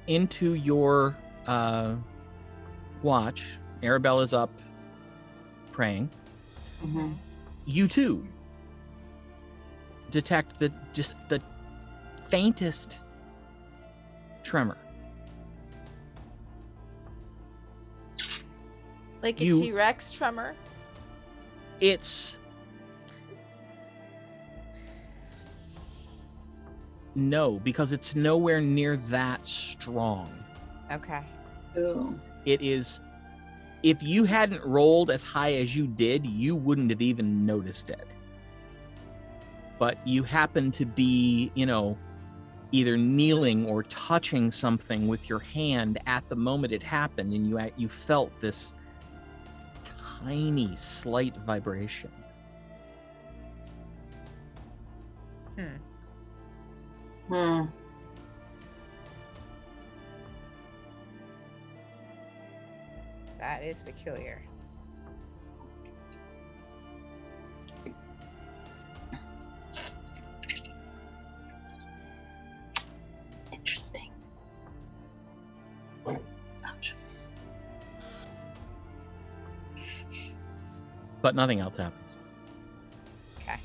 S1: into your watch, Aribell is up praying.
S2: Mm-hmm.
S1: You too detect the faintest tremor.
S5: Like a
S1: You-
S5: T-Rex tremor?
S1: It's no, because it's nowhere near that strong.
S5: Okay.
S2: Ooh.
S1: It is, if you hadn't rolled as high as you did, you wouldn't have even noticed it. But you happen to be, either kneeling or touching something with your hand at the moment it happened, and you felt this tiny, slight vibration.
S2: Hmm.
S5: That is peculiar.
S2: Interesting. Ouch.
S1: But nothing else happens.
S5: Okay.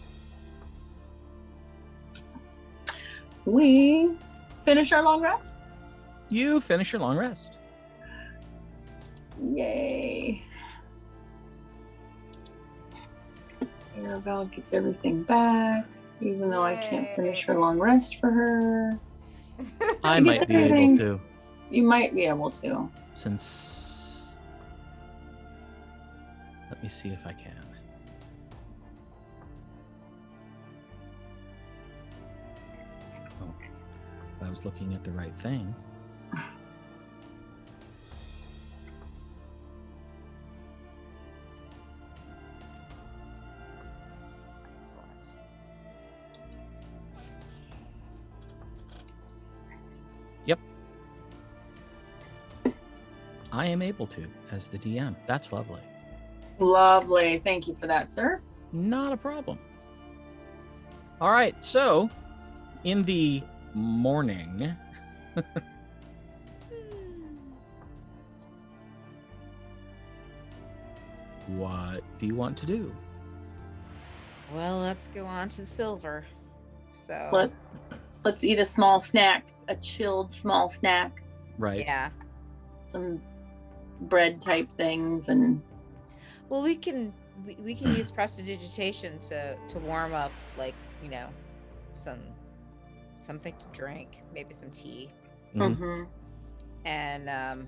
S2: We finish our long rest.
S1: You finish your long rest.
S2: Yay. Aribell gets everything back, even though I can't finish her long rest for her.
S1: I
S2: She
S1: might
S2: gets
S1: be able
S2: everything.
S1: to,
S2: You might be able to.
S1: since... Let me see if I can. Oh, if I was looking at the right thing. Yep. I am able to, as the DM. That's lovely.
S2: Lovely. Thank you for that, sir.
S1: Not a problem. All right, so in the morning, what do you want to do?
S5: Well, let's go on to silver. So
S2: Let's eat a small snack, a chilled small snack,
S1: Right.
S5: yeah.
S2: some bread type things, and
S5: Well, we can use prestidigitation to warm up, like, something to drink, maybe some tea.
S1: Mhm.
S2: Mhm.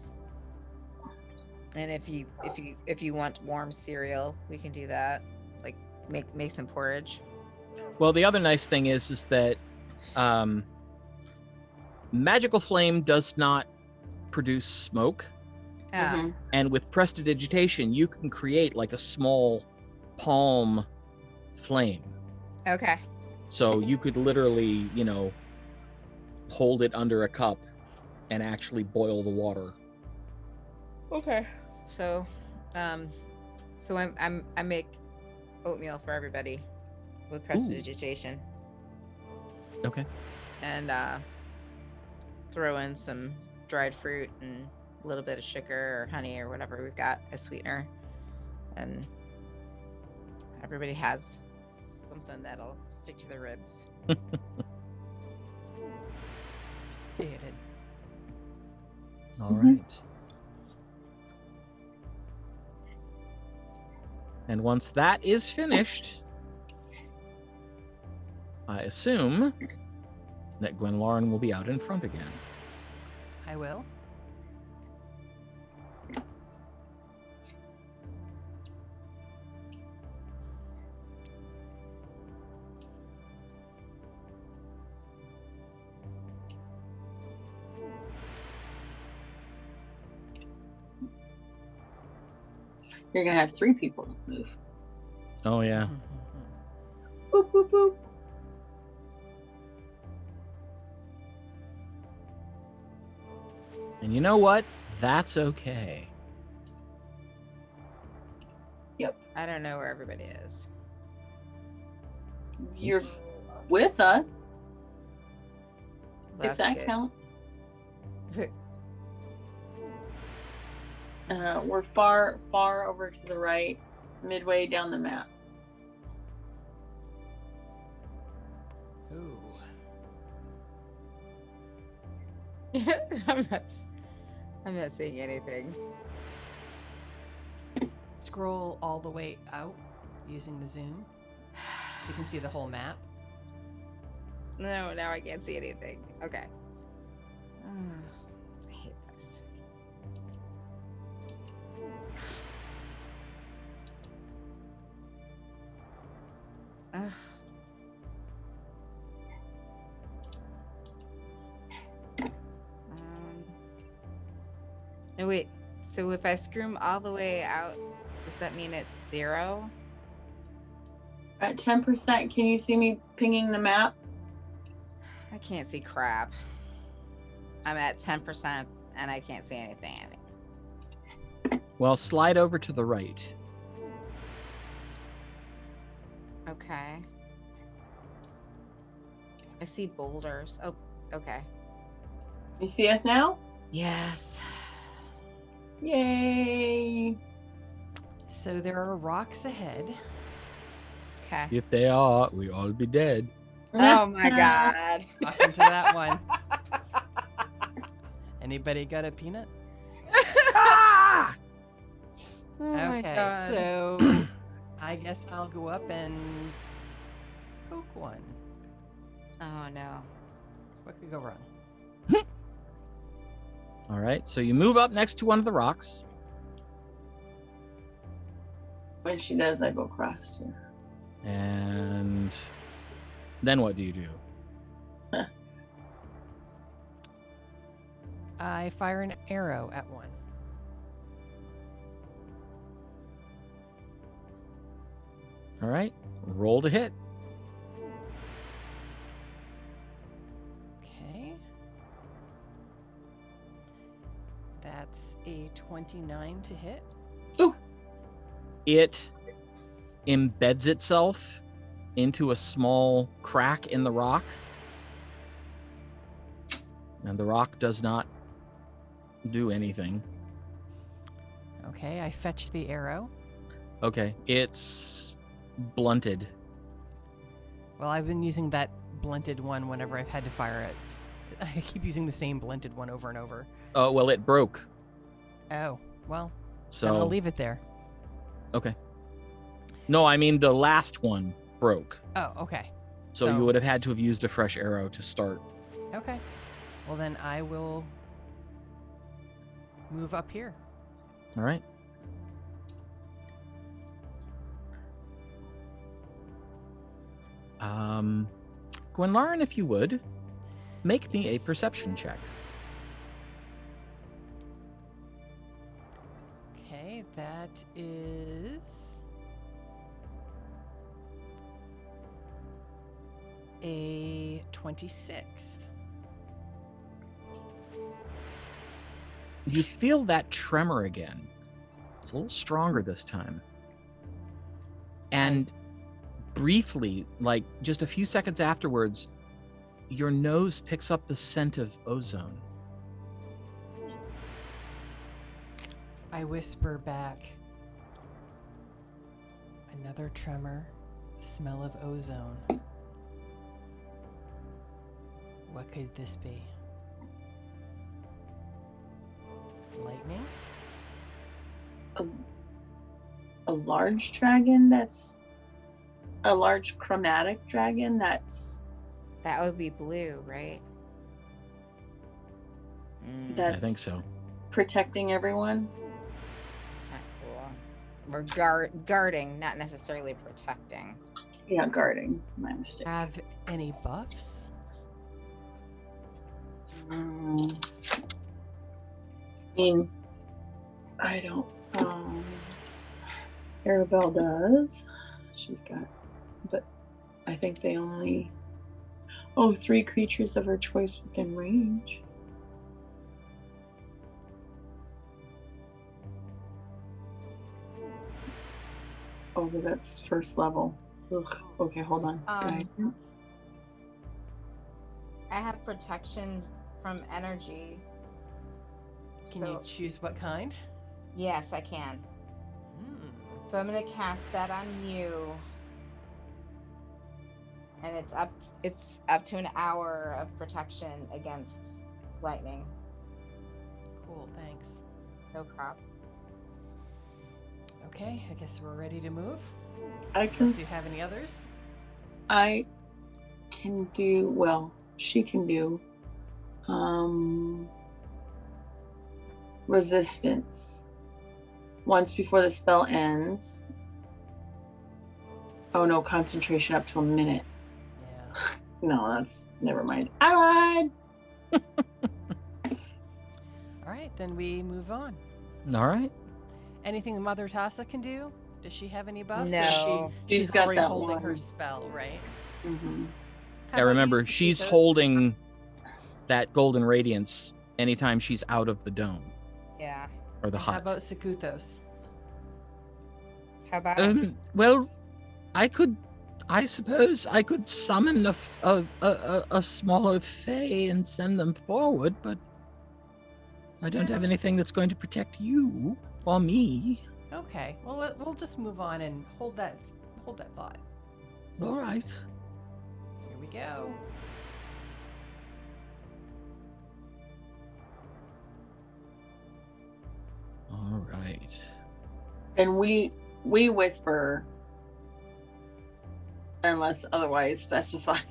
S5: And if you want warm cereal, we can do that. Like make some porridge.
S1: Well, the other nice thing is that magical flame does not produce smoke,
S5: Ah,
S2: Mhm.
S1: and with prestidigitation, you can create like a small palm flame.
S5: okay.
S1: So you could literally, hold it under a cup and actually boil the water.
S5: Okay. So I make oatmeal for everybody with prestidigitation.
S1: Okay.
S5: And throw in some dried fruit and a little bit of sugar or honey or whatever we've got as sweetener, and everybody has something that'll stick to their ribs.
S4: Dated.
S1: All
S2: Mhm.
S1: right. And once that is finished, I assume that Gwenlaryn will be out in front again.
S4: I will.
S2: You're gonna have 3 people to move.
S1: Oh yeah.
S2: Boop, boop, boop.
S1: And you know what? That's okay.
S5: I don't know where everybody is.
S2: You're with us, if
S5: That's
S2: that
S5: good.
S2: counts. We're far over to the right, midway down the map.
S4: Ooh.
S5: I'm not seeing anything.
S4: Scroll all the way out using the zoom so you can see the whole map.
S5: No, now I can't see anything. Okay. I hate this. Ugh. No, wait. So if I screw them all the way out, does that mean it's 0?
S2: At 10%, can you see me pinging the map?
S5: I can't see crap. I'm at 10% and I can't see anything.
S1: Well, slide over to the right.
S5: Okay. I see boulders. Oh, okay.
S2: You see us now?
S5: Yes.
S2: Yay!
S4: So there are rocks ahead.
S5: Okay.
S1: If they are, we all be dead.
S5: Oh my god.
S4: Walk into that one. Anybody got a peanut?
S5: Oh my
S4: Okay,
S5: god.
S4: so I guess I'll go up and poke one.
S5: Oh no.
S4: What could go wrong?
S1: All right, so you move up next to one of the rocks.
S2: When she does, I go across to her.
S1: And then what do you do?
S4: I fire an arrow at one.
S1: All right, roll to hit.
S4: Okay. That's a 29 to hit.
S1: It embeds itself into a small crack in the rock. And the rock does not do anything.
S4: Okay, I fetch the arrow.
S1: Okay, it's blunted.
S4: Well, I've been using that blunted one whenever I've had to fire it. I keep using the same blunted one over and over.
S1: Oh, well, it broke.
S4: Oh, well,
S1: So
S4: then I'll leave it there.
S1: Okay. No, I mean the last one broke.
S4: Oh, okay.
S1: So you would have had to have used a fresh arrow to start.
S4: Okay. Well, then I will move up here.
S1: All right. Gwenlaryn, if you would, make me a
S4: Yes.
S1: perception check.
S4: Okay, that is a 26.
S1: You feel that tremor again. It's a little stronger this time. And briefly, like just a few seconds afterwards, your nose picks up the scent of ozone.
S4: I whisper back. Another tremor, smell of ozone. What could this be? Lightning?
S2: A large dragon that's a large chromatic dragon that's
S5: That would be blue, right?
S2: That's
S1: I think so.
S2: protecting everyone.
S5: That's not cool. We're guarding, not necessarily protecting.
S2: Yeah, guarding. My mistake.
S4: Have any buffs?
S2: I mean, I don't. Aribell does. She's got, but I think they only. Oh, 3 creatures of her choice within range. Oh, but that's first level. Ugh. Okay, hold on. Guidance.
S5: I have protection from energy.
S4: Can
S5: So-
S4: you choose what kind?
S5: Yes, I can.
S4: Hmm.
S5: So I'm gonna cast that on you. And it's up to an hour of protection against lightning.
S4: Cool, thanks.
S5: No problem.
S4: Okay, I guess we're ready to move.
S2: I can.
S4: Unless you have any others.
S2: I can do. Well, she can do. Resistance. Once before the spell ends. Oh no, concentration up to a minute.
S4: Yeah.
S2: No, that's never mind. I lied.
S4: All right, then we move on.
S1: All right.
S4: Anything Mother Tassa can do? Does she have any buffs?
S5: No.
S4: Or she's
S2: She's got
S4: already
S2: that
S4: holding
S2: one.
S4: her spell, right?
S2: Mm-hmm.
S4: How
S1: Yeah,
S4: about you,
S1: remember, she's
S4: Sakitos?
S1: holding that golden radiance anytime she's out of the dome
S5: Yeah.
S1: or the
S4: And how
S1: hut.
S4: about Sakuthos?
S5: How about
S1: Well, I suppose I could summon a smaller fae and send them forward, but I don't have anything that's going to protect you or me.
S4: Okay, well we'll just move on and hold that thought.
S1: All right.
S4: Here we go.
S1: All right.
S2: And we whisper unless otherwise specified.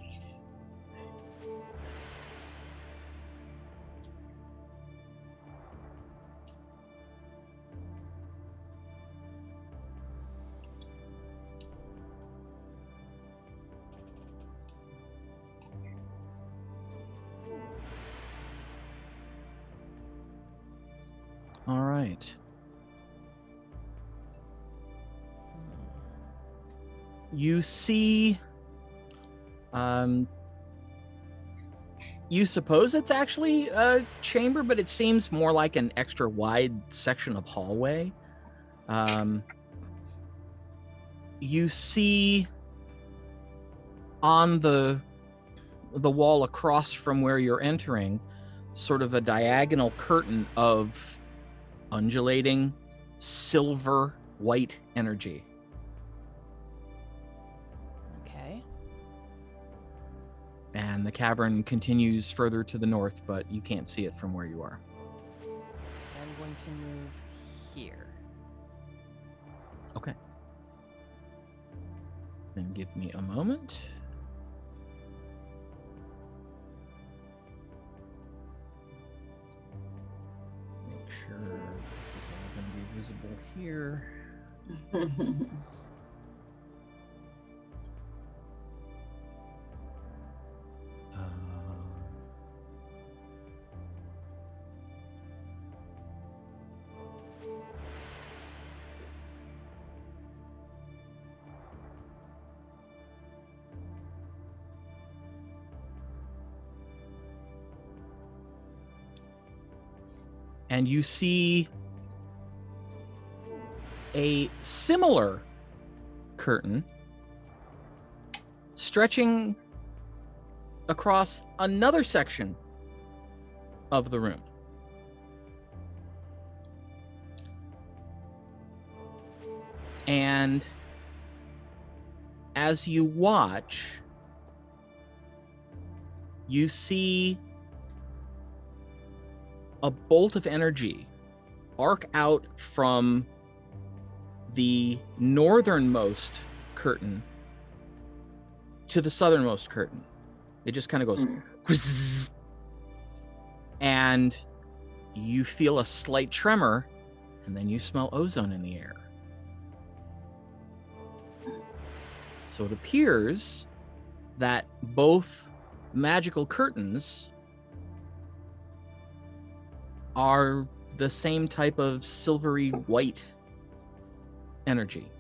S1: All right. You see, you suppose it's actually a chamber, but it seems more like an extra wide section of hallway. You see on the wall across from where you're entering, sort of a diagonal curtain of undulating silver white energy.
S4: Okay.
S1: And the cavern continues further to the north, but you can't see it from where you are.
S4: I'm going to move here.
S1: Okay. Then give me a moment. Make sure this is all going to be visible here. And you see a similar curtain stretching across another section of the room. And as you watch, you see a bolt of energy arc out from the northernmost curtain to the southernmost curtain. It just kind of goes whizzz, and you feel a slight tremor, and then you smell ozone in the air. So it appears that both magical curtains are the same type of silvery white energy.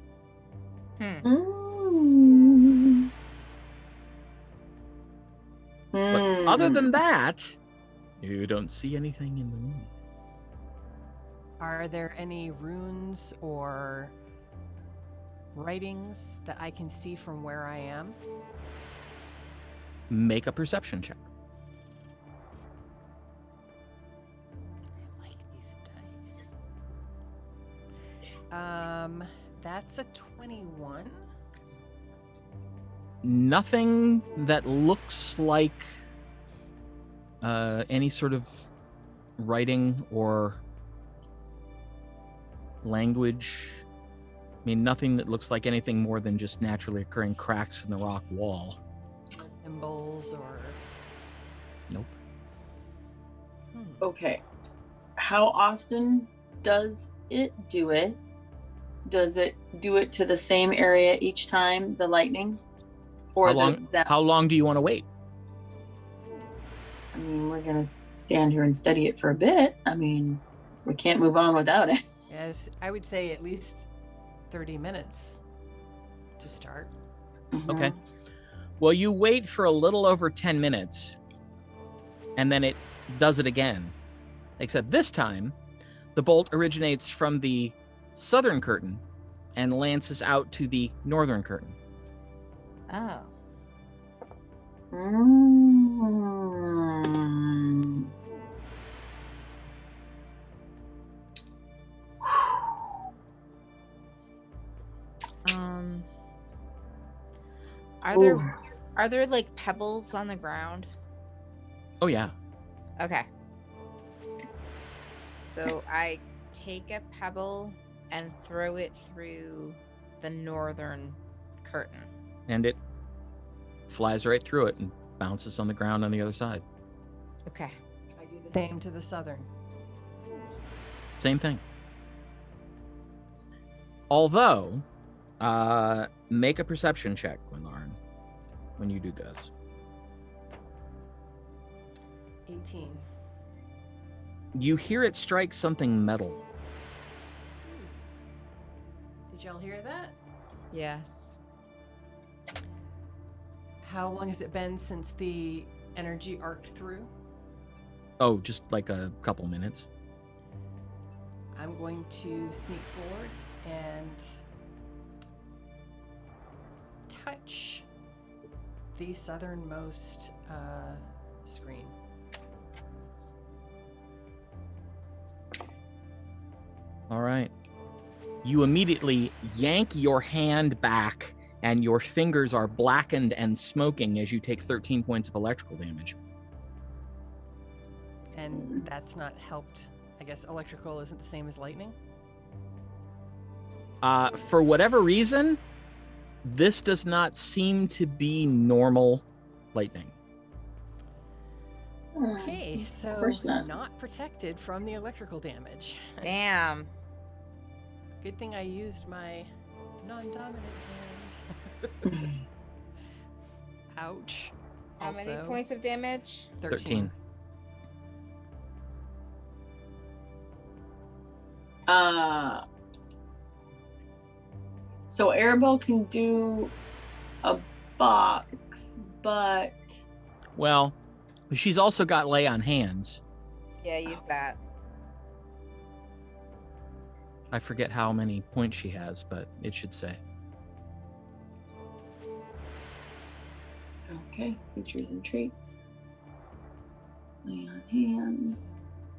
S2: Mm.
S1: But other than that, you don't see anything in the room.
S4: Are there any runes or writings that I can see from where I am?
S1: Make a perception check.
S4: I like these dice. That's a 21.
S1: Nothing that looks like any sort of writing or language. I mean, nothing that looks like anything more than just naturally occurring cracks in the rock wall.
S4: Symbols or...
S1: Nope.
S2: Okay. How often does it do it? Does it do it to the same area each time, the lightning? Or
S1: How long do you want to wait?
S2: I mean, we're going to stand here and study it for a bit. I mean, we can't move on without it.
S4: Yes, I would say at least 30 minutes to start.
S1: Okay. Well, you wait for a little over 10 minutes, and then it does it again. Except this time, the bolt originates from the southern curtain and lances out to the northern curtain.
S5: Oh.
S2: Mm.
S5: Are there like pebbles on the ground?
S1: Oh, yeah.
S5: Okay. So I take a pebble and throw it through the northern curtain.
S1: And it flies right through it and bounces on the ground on the other side.
S5: Okay.
S6: I do the
S4: Same to the southern.
S1: Same thing. Although, make a perception check, Gwenlaryn, when you do this.
S4: 18.
S1: You hear it strike something metal.
S4: Did y'all hear that?
S5: Yes.
S4: How long has it been since the energy arced through?
S1: Oh, just like a couple minutes.
S4: I'm going to sneak forward and touch the southernmost screen.
S1: All right. You immediately yank your hand back, and your fingers are blackened and smoking as you take 13 points of electrical damage.
S4: And that's not helped. I guess electrical isn't the same as lightning.
S1: For whatever reason, this does not seem to be normal lightning.
S4: Okay, so
S2: course not.
S4: not protected from the electrical damage.
S5: Damn.
S4: Good thing I used my non-dominant hand. Ouch.
S5: How many
S4: Also,
S5: points of damage?
S1: 13.
S2: So Aribell can do a box, but
S1: Well, she's also got lay on hands.
S5: Yeah, use that.
S1: I forget how many points she has, but it should say.
S2: okay, features and traits. Lay on hands.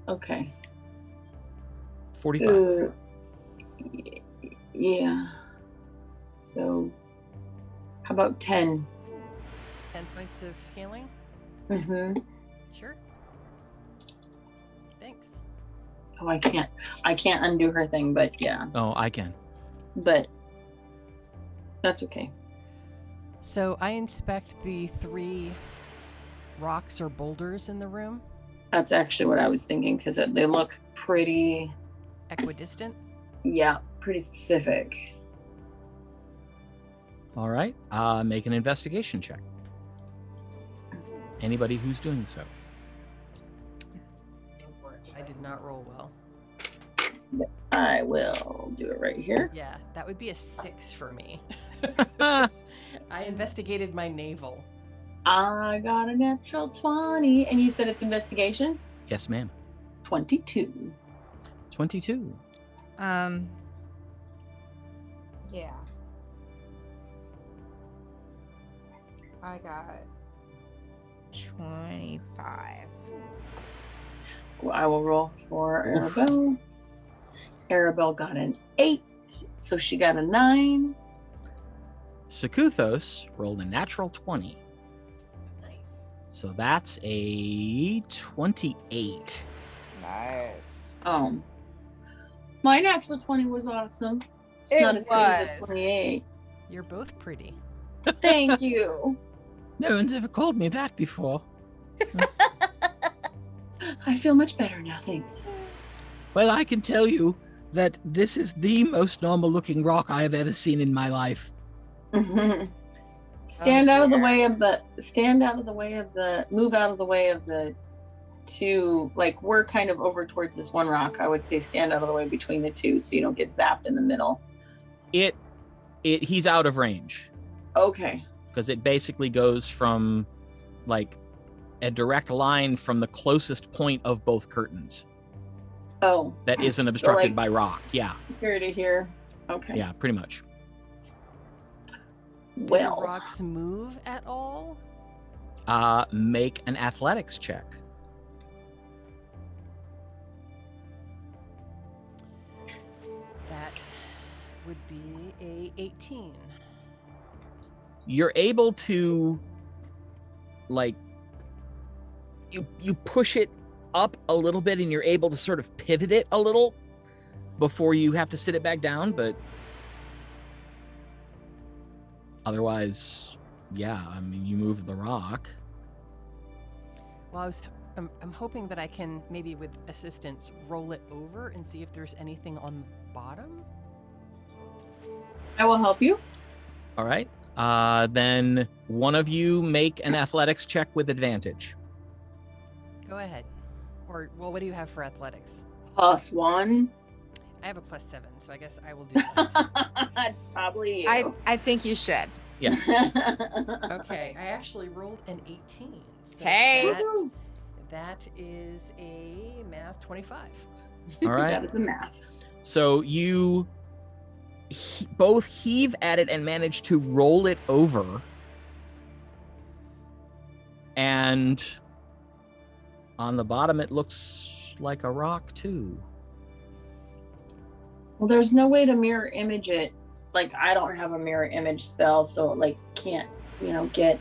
S2: Okay.
S1: 45.
S2: Yeah. So, how about 10?
S4: 10 points of healing?
S2: Mm-hmm.
S4: Sure. Thanks.
S2: Oh, I can't undo her thing, but yeah.
S1: Oh, I can.
S2: But that's okay.
S4: So I inspect the 3 rocks or boulders in the room.
S2: That's actually what I was thinking, because they look pretty,
S4: Equidistant.
S2: yeah, pretty specific.
S1: All right. Make an investigation check. Anybody who's doing so.
S6: Go for it.
S4: I did not roll well.
S2: I will do it right here.
S4: Yeah, that would be a 6 for me. I investigated my navel.
S2: I got a natural 20. And you said it's investigation?
S1: Yes, ma'am.
S2: 22.
S1: 22.
S5: Yeah. I got 25.
S2: Well, I will roll for Aribell. Aribell got an 8, so she got a 9.
S1: Sakuthos rolled a natural 20.
S2: Nice.
S1: So that's a 28.
S5: Nice.
S2: My natural 20 was awesome. It's not as good as a 28.
S4: You're both pretty.
S2: Thank you.
S1: No one's ever called me that before.
S2: I feel much better now, thanks.
S1: Well, I can tell you that this is the most normal looking rock I have ever seen in my life.
S2: Stand out of the
S5: dear.
S2: way of the move out of the way of the two, like we're kind of over towards this one rock. I would say stand out of the way between the two so you don't get zapped in the middle.
S1: He's out of range
S2: Okay.
S1: because it basically goes from like a direct line from the closest point of both curtains
S2: Oh,
S1: that isn't obstructed
S2: like-
S1: by rock. Yeah,
S2: here to here. Okay.
S1: yeah, pretty much.
S4: Do the
S2: Well,
S4: rocks move at all?
S1: Make an athletics check.
S4: That would be a 18.
S1: You're able to like you push it up a little bit and you're able to sort of pivot it a little before you have to sit it back down, but otherwise, yeah, I mean, you move the rock.
S4: Well, I'm hoping that I can maybe with assistance roll it over and see if there's anything on the bottom.
S2: I will help you.
S1: All right. Then one of you make an athletics check with advantage.
S4: Go ahead. Or, well, what do you have for athletics?
S2: +1.
S4: I have a +7, so I guess I will do that.
S2: That's probably you.
S5: I think you should.
S1: Yes.
S4: Okay, I actually rolled an 18. So
S5: Hey.
S4: that is a math 25.
S1: All right.
S2: That is the math.
S1: So you both heave at it and manage to roll it over. And on the bottom, it looks like a rock, too.
S2: Well, there's no way to mirror image it. Like, I don't have a mirror image spell, so it, like, can't, get...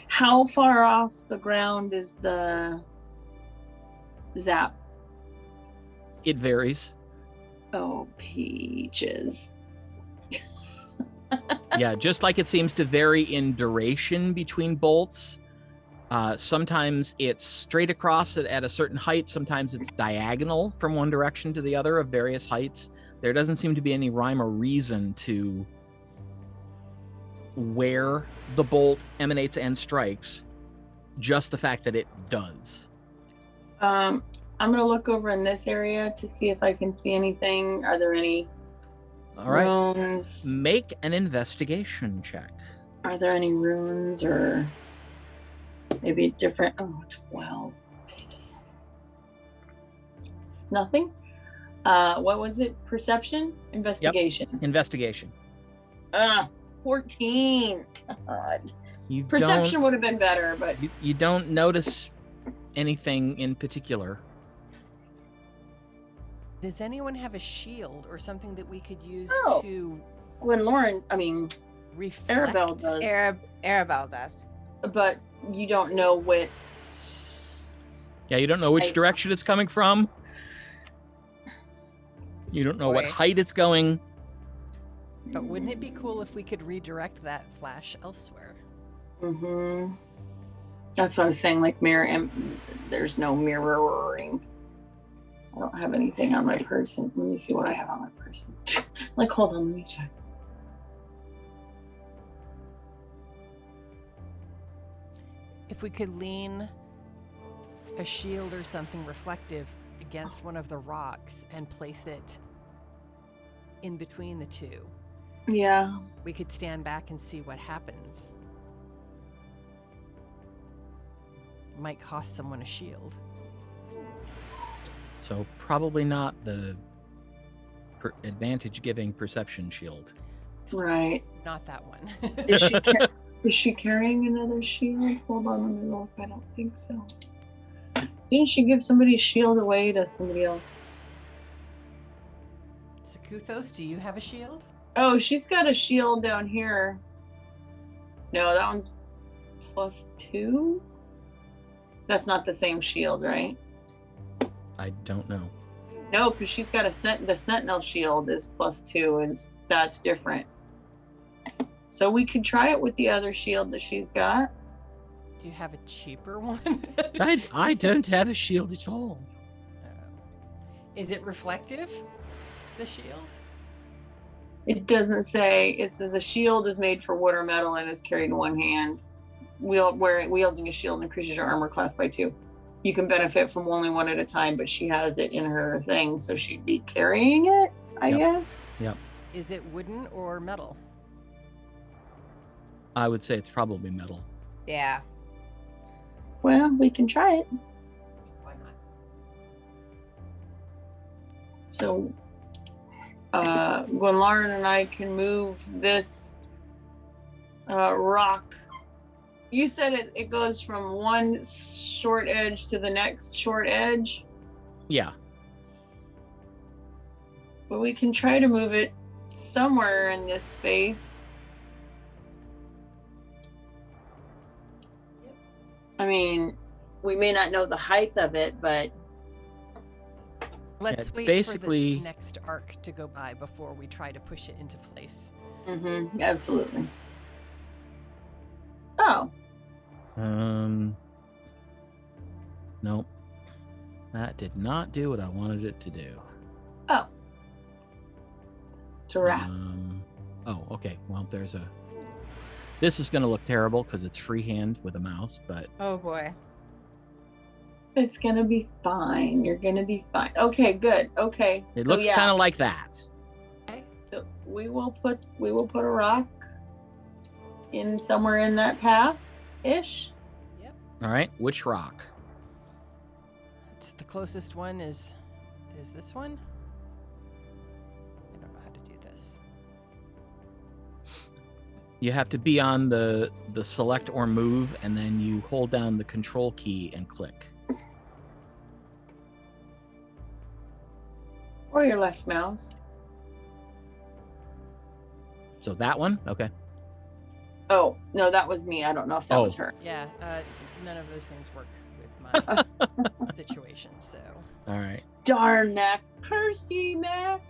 S2: How far off the ground is the zap?
S1: It varies.
S2: Oh, peaches.
S1: Yeah, just like it seems to vary in duration between bolts. Sometimes it's straight across at a certain height. Sometimes it's diagonal from one direction to the other of various heights. There doesn't seem to be any rhyme or reason to where the bolt emanates and strikes. Just the fact that it does.
S2: I'm going to look over in this area to see if I can see anything. Are there any
S1: All right.
S2: runes?
S1: Make an investigation check.
S2: Are there any runes or maybe different? Oh, 12. Okay, nothing. What was it? Perception? Investigation.
S1: Investigation.
S2: 14. God.
S1: You
S2: Perception would have been better, but
S1: you don't notice anything in particular.
S4: Does anyone have a shield or something that we could use
S2: Oh.
S4: to reflect?
S2: Aribell does.
S5: Aribell does.
S2: But you don't know what.
S1: Yeah, you don't know which direction it's coming from. You don't know what
S5: Boy.
S1: height it's going.
S4: But wouldn't it be cool if we could redirect that flash elsewhere?
S2: Mm-hmm. That's what I was saying, like there's no mirroring. I don't have anything on my person. Let me see what I have on my person. Like, hold on, let me check.
S4: If we could lean a shield or something reflective against one of the rocks and place it in between the two.
S2: Yeah.
S4: We could stand back and see what happens. It might cost someone a shield.
S1: So probably not the advantage-giving perception shield.
S2: Right.
S4: Not that one.
S2: Is she carrying another shield? Hold on, let me look. I don't think so. Didn't she give somebody's shield away to somebody else?
S4: Sakuthos, do you have a shield?
S2: Oh, she's got a shield down here. No, that one's +2. That's not the same shield, right?
S1: I don't know.
S2: No, because she's got the sentinel shield is +2, that's different. So we could try it with the other shield that she's got.
S4: Do you have a cheaper one?
S1: I don't have a shield at all.
S4: Is it reflective, the shield?
S2: It doesn't say. It says a shield is made for wood or metal and is carried in one hand. Wielding a shield increases your armor class by 2. You can benefit from only one at a time, but she has it in her thing, so she'd be carrying it, I guess.
S1: Yep.
S4: Is it wooden or metal?
S1: I would say it's probably metal.
S5: Yeah.
S2: Well, we can try it.
S6: Why not?
S2: So, Gwenlaryn and I can move this rock. You said it goes from one short edge to the next short edge,
S1: Yeah.
S2: but we can try to move it somewhere in this space. I mean, we may not know the height of it, but
S4: Let's
S1: Yeah,
S4: wait
S1: basically-
S4: for the next arc to go by before we try to push it into place.
S2: absolutely. Oh,
S1: Nope. That did not do what I wanted it to do.
S2: giraffes.
S1: Oh, okay. Well, there's a. This is going to look terrible because it's freehand with a mouse, but
S5: Oh boy.
S2: It's gonna be fine. You're gonna be fine. Okay, good. Okay.
S1: it
S2: so
S1: looks
S2: yeah,
S1: kind of like that.
S2: so we will put a rock in somewhere in that path ish.
S1: All right. Which rock?
S4: It's the closest one is this one? I don't know how to do this.
S1: You have to be on the select or move, and then you hold down the control key and click.
S2: Or your left mouse.
S1: So that one? Okay.
S2: Oh, no, that was me. I don't know if that was
S1: Oh.
S2: her.
S4: Yeah, none of those things work with my situation, so.
S1: All right.
S2: Darn Mac. Percy Mac.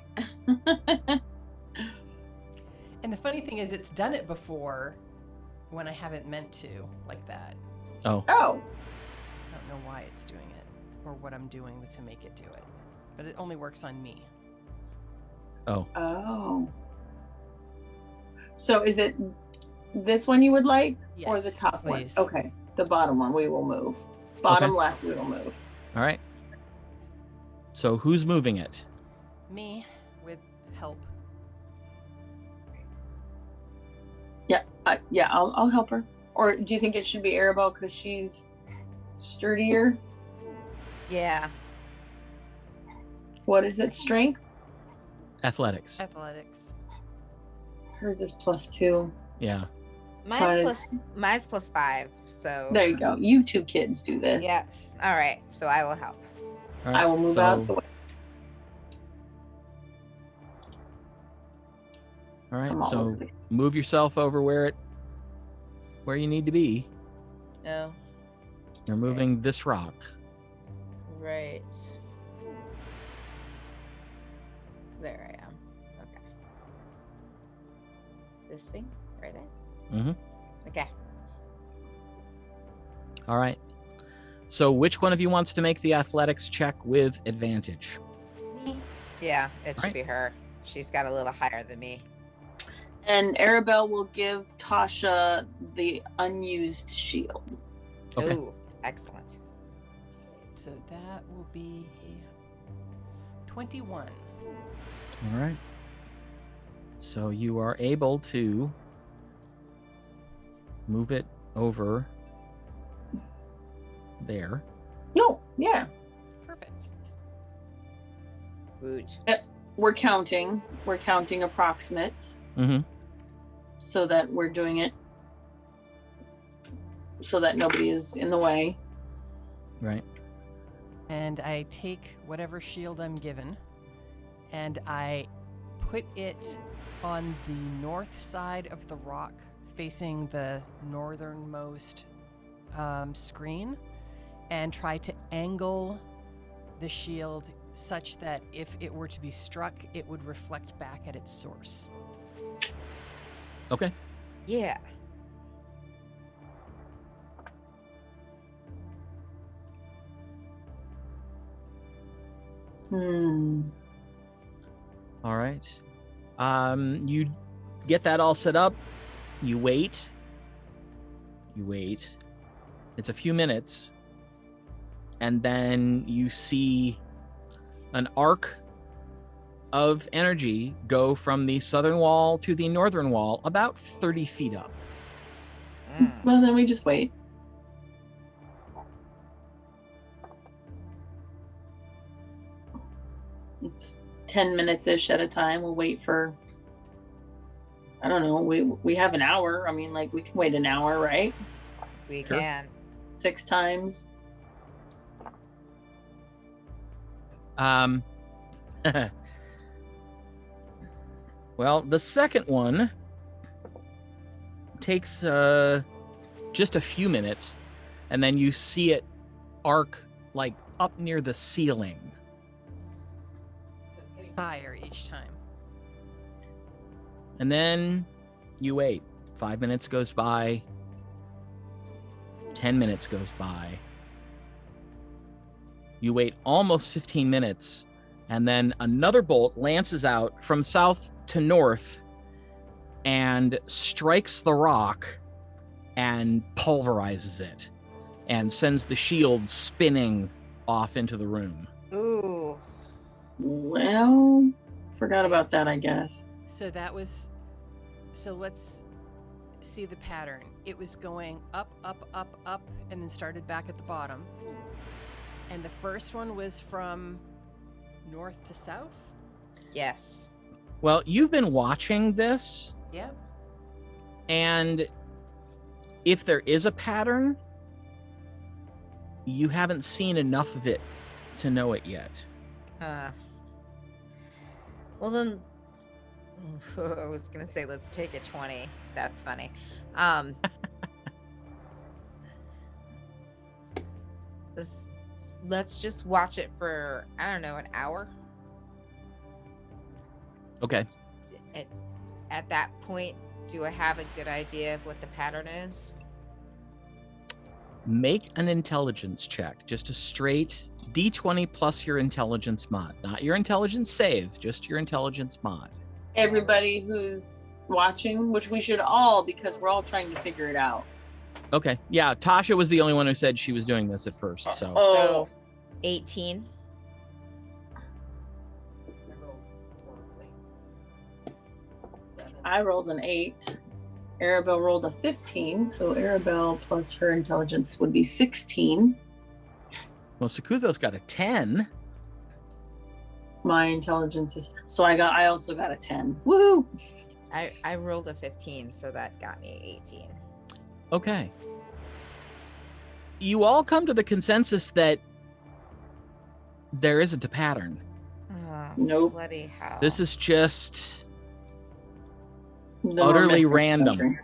S4: And the funny thing is, it's done it before when I haven't meant to, like that.
S1: Oh.
S2: Oh.
S4: I don't know why it's doing it or what I'm doing to make it do it, but it only works on me.
S1: Oh.
S2: Oh. So is it this one you would like, or the
S4: Yes,
S2: top
S4: please.
S2: one? Okay, the bottom one we will move. Bottom
S1: Okay.
S2: left we will move.
S1: All right. So who's moving it?
S4: Me, with help.
S2: Yeah, I'll help her. Or do you think it should be Aribell because she's sturdier?
S5: Yeah.
S2: What is it? Strength?
S1: Athletics.
S4: Athletics.
S2: Hers is +2.
S1: Yeah.
S5: Mine's +5. So
S2: There you go. You two kids do this.
S5: yeah. All right. So I will help.
S1: All right.
S2: I will move
S1: so,
S2: out the way.
S1: All right.
S2: I'm all
S1: So
S2: over it.
S1: move yourself over where you need to be.
S5: Oh,
S1: You're moving this rock.
S5: right. There I am. Okay. This thing right there.
S1: Mm-hmm.
S5: Okay.
S1: All right. So which one of you wants to make the athletics check with advantage?
S5: Yeah, it should
S1: Right.
S5: be her. She's got a little higher than me.
S2: And Aribell will give Tasha the unused shield.
S1: Okay.
S5: Ooh, excellent.
S4: So that will be 21.
S1: All right. So you are able to move it over there.
S2: No, yeah.
S4: Perfect.
S5: Woot.
S2: We're counting approximates
S1: Mm-hmm.
S2: so that we're doing it so that nobody is in the way.
S1: Right.
S4: And I take whatever shield I'm given, and I put it on the north side of the rock, facing the northernmost screen, and try to angle the shield such that if it were to be struck, it would reflect back at its source.
S1: Okay.
S5: Yeah.
S1: All right. You get that all set up. You wait. It's a few minutes. And then you see an arc of energy go from the southern wall to the northern wall about 30 feet up.
S2: Well, then we just wait. It's 10 minutes-ish at a time. We'll wait for, I don't know, we have an hour. I mean, like, we can wait an hour, right?
S5: We
S1: Sure.
S5: can.
S2: 6 times.
S1: Well, the second one takes just a few minutes, and then you see it arc like up near the ceiling.
S4: So it's getting higher each time.
S1: And then you wait. 5 minutes goes by. 10 minutes goes by. You wait almost 15 minutes, and then another bolt lances out from south to north and strikes the rock and pulverizes it and sends the shield spinning off into the room.
S5: Ooh.
S2: Well, forgot about that, I guess.
S4: So that was, so let's see the pattern. It was going up, up, up, up, and then started back at the bottom. And the first one was from north to south?
S5: Yes.
S1: Well, you've been watching this,
S4: Yep.
S1: and if there is a pattern, you haven't seen enough of it to know it yet.
S5: Well then, I was gonna say let's take a 20. That's funny. Let's just watch it for, I don't know, an hour.
S1: Okay.
S5: At that point, do I have a good idea of what the pattern is?
S1: Make an intelligence check. Just a straight D20 plus your intelligence mod. Not your intelligence save, just your intelligence mod.
S2: Everybody who's watching, which we should all, because we're all trying to figure it out.
S1: Okay. Yeah, Tasha was the only one who said she was doing this at first. So
S2: Oh.
S5: So, 18.
S6: I rolled horribly. 7.
S2: I rolled an 8. Aribell rolled a 15, so Aribell plus her intelligence would be 16.
S1: well, Sakutho's got a 10.
S2: My intelligence is I also got a 10. Woohoo!
S5: I rolled a 15, so that got me 18.
S1: Okay. You all come to the consensus that there isn't a pattern.
S5: Oh,
S2: Nope.
S5: bloody hell.
S1: This is just
S2: Then we're
S1: utterly
S2: missing
S1: random.
S2: something.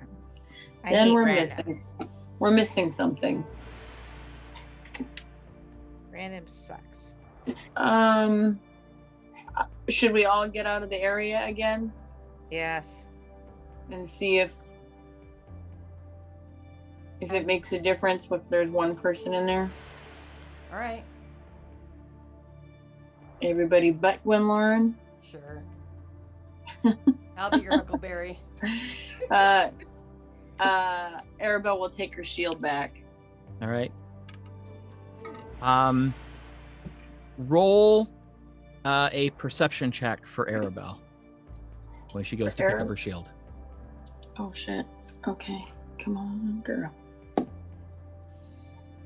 S5: I
S2: Then
S5: hate
S2: we're
S5: random.
S2: missing something.
S5: Random sucks.
S2: Should we all get out of the area again
S5: Yes.
S2: and see if it makes a difference if there's one person in there?
S4: All right.
S2: Everybody but Gwenlaryn.
S4: Sure. I'll be your Huckleberry.
S2: Aribell will take her shield back.
S1: All right. Roll a perception check for Aribell. when she goes
S2: For
S1: to pick
S2: arrow?
S1: up her shield.
S2: Oh shit. Okay. Come on, girl.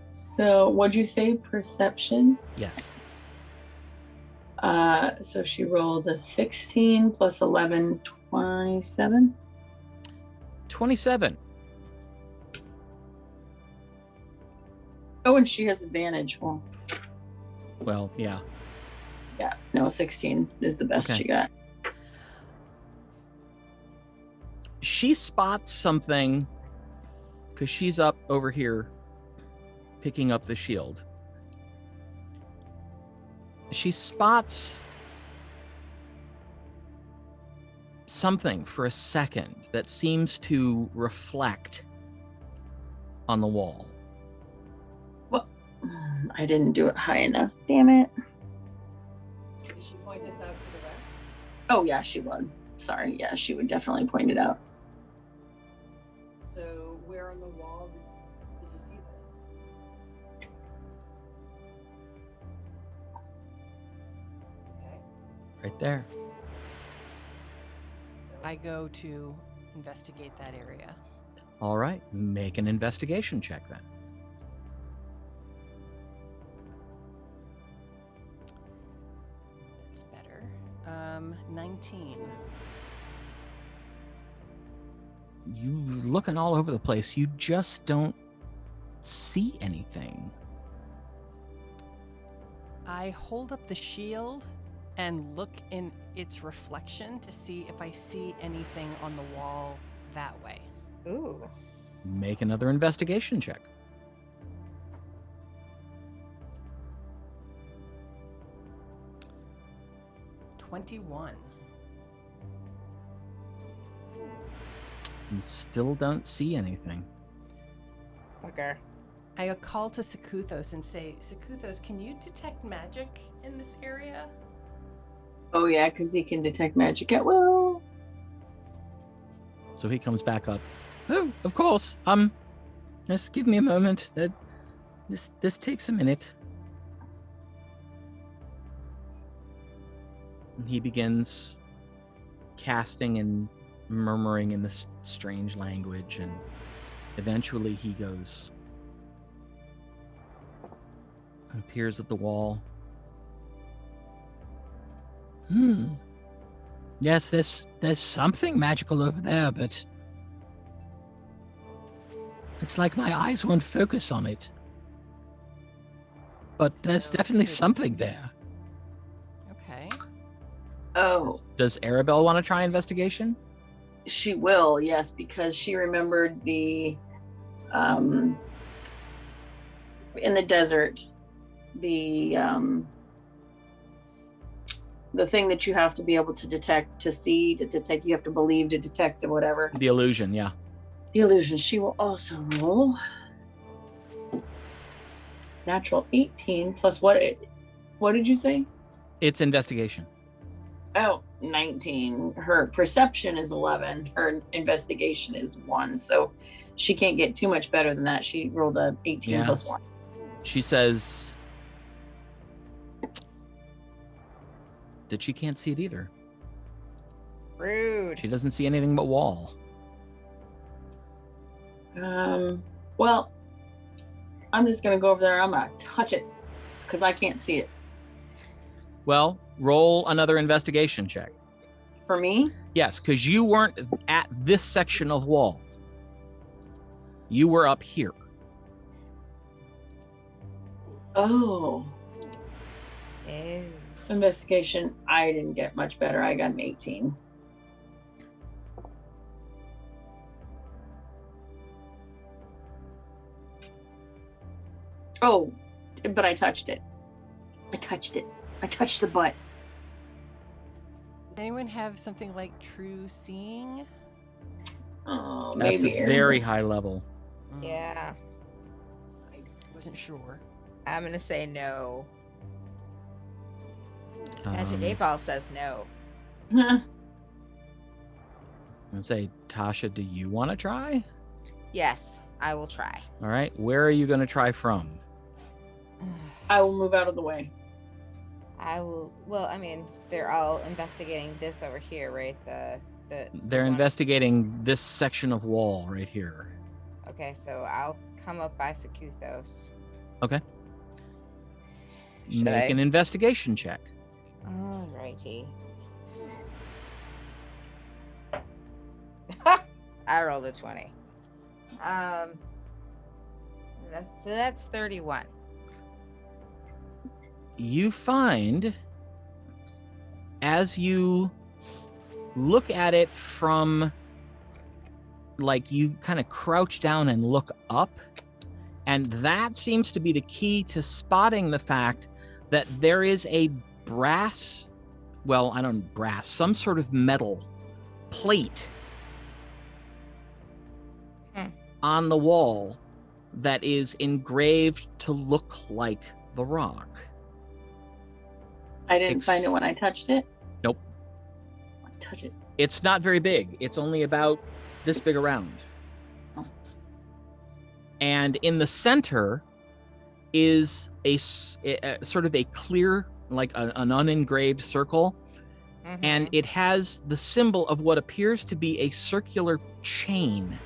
S2: So what'd you say? Perception?
S1: Yes.
S2: So she rolled a 16 plus 11, 27.
S1: 27.
S2: Oh, and she has advantage.
S1: Well, yeah.
S2: Yeah, no, 16 is the best
S1: Okay.
S2: she got.
S1: She spots something because she's up over here picking up the shield. She spots something for a second that seems to reflect on the wall.
S2: I didn't do it high enough. Damn it.
S6: Did she point this out to the rest?
S2: Oh, yeah, she would. Sorry. Yeah, she would definitely point it out.
S6: So where on the wall did you see this? Okay.
S1: Right there.
S6: So
S4: I go to investigate that area.
S1: All right. Make an investigation check then.
S4: That's better. 19.
S1: You looking all over the place. You just don't see anything.
S4: I hold up the shield and look in its reflection to see if I see anything on the wall that way.
S5: Ooh.
S1: Make another investigation check.
S4: $21.
S1: You still don't see anything.
S5: Okay.
S4: I call to Sekuthos and say, Sekuthos, can you detect magic in this area?
S2: Oh, yeah, because he can detect magic at will.
S1: So he comes back up. Oh, of course. Just give me a moment. This takes a minute. And he begins casting and murmuring in this strange language, and eventually he goes, appears at the wall. Yes, there's something magical over there, but it's like my eyes won't focus on it. But there's
S4: So
S1: definitely
S4: it's
S1: something there.
S4: Okay.
S2: Oh,
S1: Does Aribell want to try investigation?
S2: she will, yes, because she remembered the in the desert, the thing that you have to be able to detect, to see, to detect, you have to believe to detect or whatever.
S1: The illusion, yeah.
S2: The illusion. She will also roll natural 18 plus what did you say?
S1: It's investigation.
S2: Oh, 19. Her perception is 11. Her investigation is 1. So she can't get too much better than that. She rolled a 18
S1: Yeah.
S2: plus 1.
S1: She says that she can't see it either.
S5: Rude.
S1: She doesn't see anything but wall.
S2: Well, I'm just gonna go over there. I'm gonna touch it because I can't see it.
S1: Well, roll another investigation check.
S2: For me,
S1: Yes, because you weren't at this section of wall. You were up here.
S2: oh,
S5: Ew.
S2: investigation. I didn't get much better. I got an 18. Oh, but I touched it. I touched it. I touched the butt.
S4: Does anyone have something like true seeing?
S2: Oh,
S1: That's
S2: maybe
S1: a very high level.
S5: Yeah.
S4: I wasn't sure.
S5: I'm gonna say no. Magic
S1: Um,
S5: 8-Ball says no.
S1: I'm gonna say, Tasha, do you want to try?
S5: Yes, I will try.
S1: All right. Where are you going to try from?
S2: I will move out of the way.
S5: I will. Well, I mean, they're all investigating this over here, right? The
S1: They're
S5: one-
S1: investigating this section of wall right here.
S5: Okay, so I'll come up by Sakuthos.
S1: Okay.
S5: Should
S1: Make
S5: I?
S1: an investigation check.
S5: Alrighty. I rolled a 20. That's 31.
S1: You find, as you look at it from, like, you kind of crouch down and look up, and that seems to be the key to spotting the fact that there is a some sort of metal plate on the wall that is engraved to look like the rock.
S2: I didn't find it when I touched it.
S1: Nope.
S2: Touch it.
S1: It's not very big. It's only about this big around.
S2: Oh.
S1: And in the center is a sort of a clear, like an unengraved circle. And it has the symbol of what appears to be a circular chain.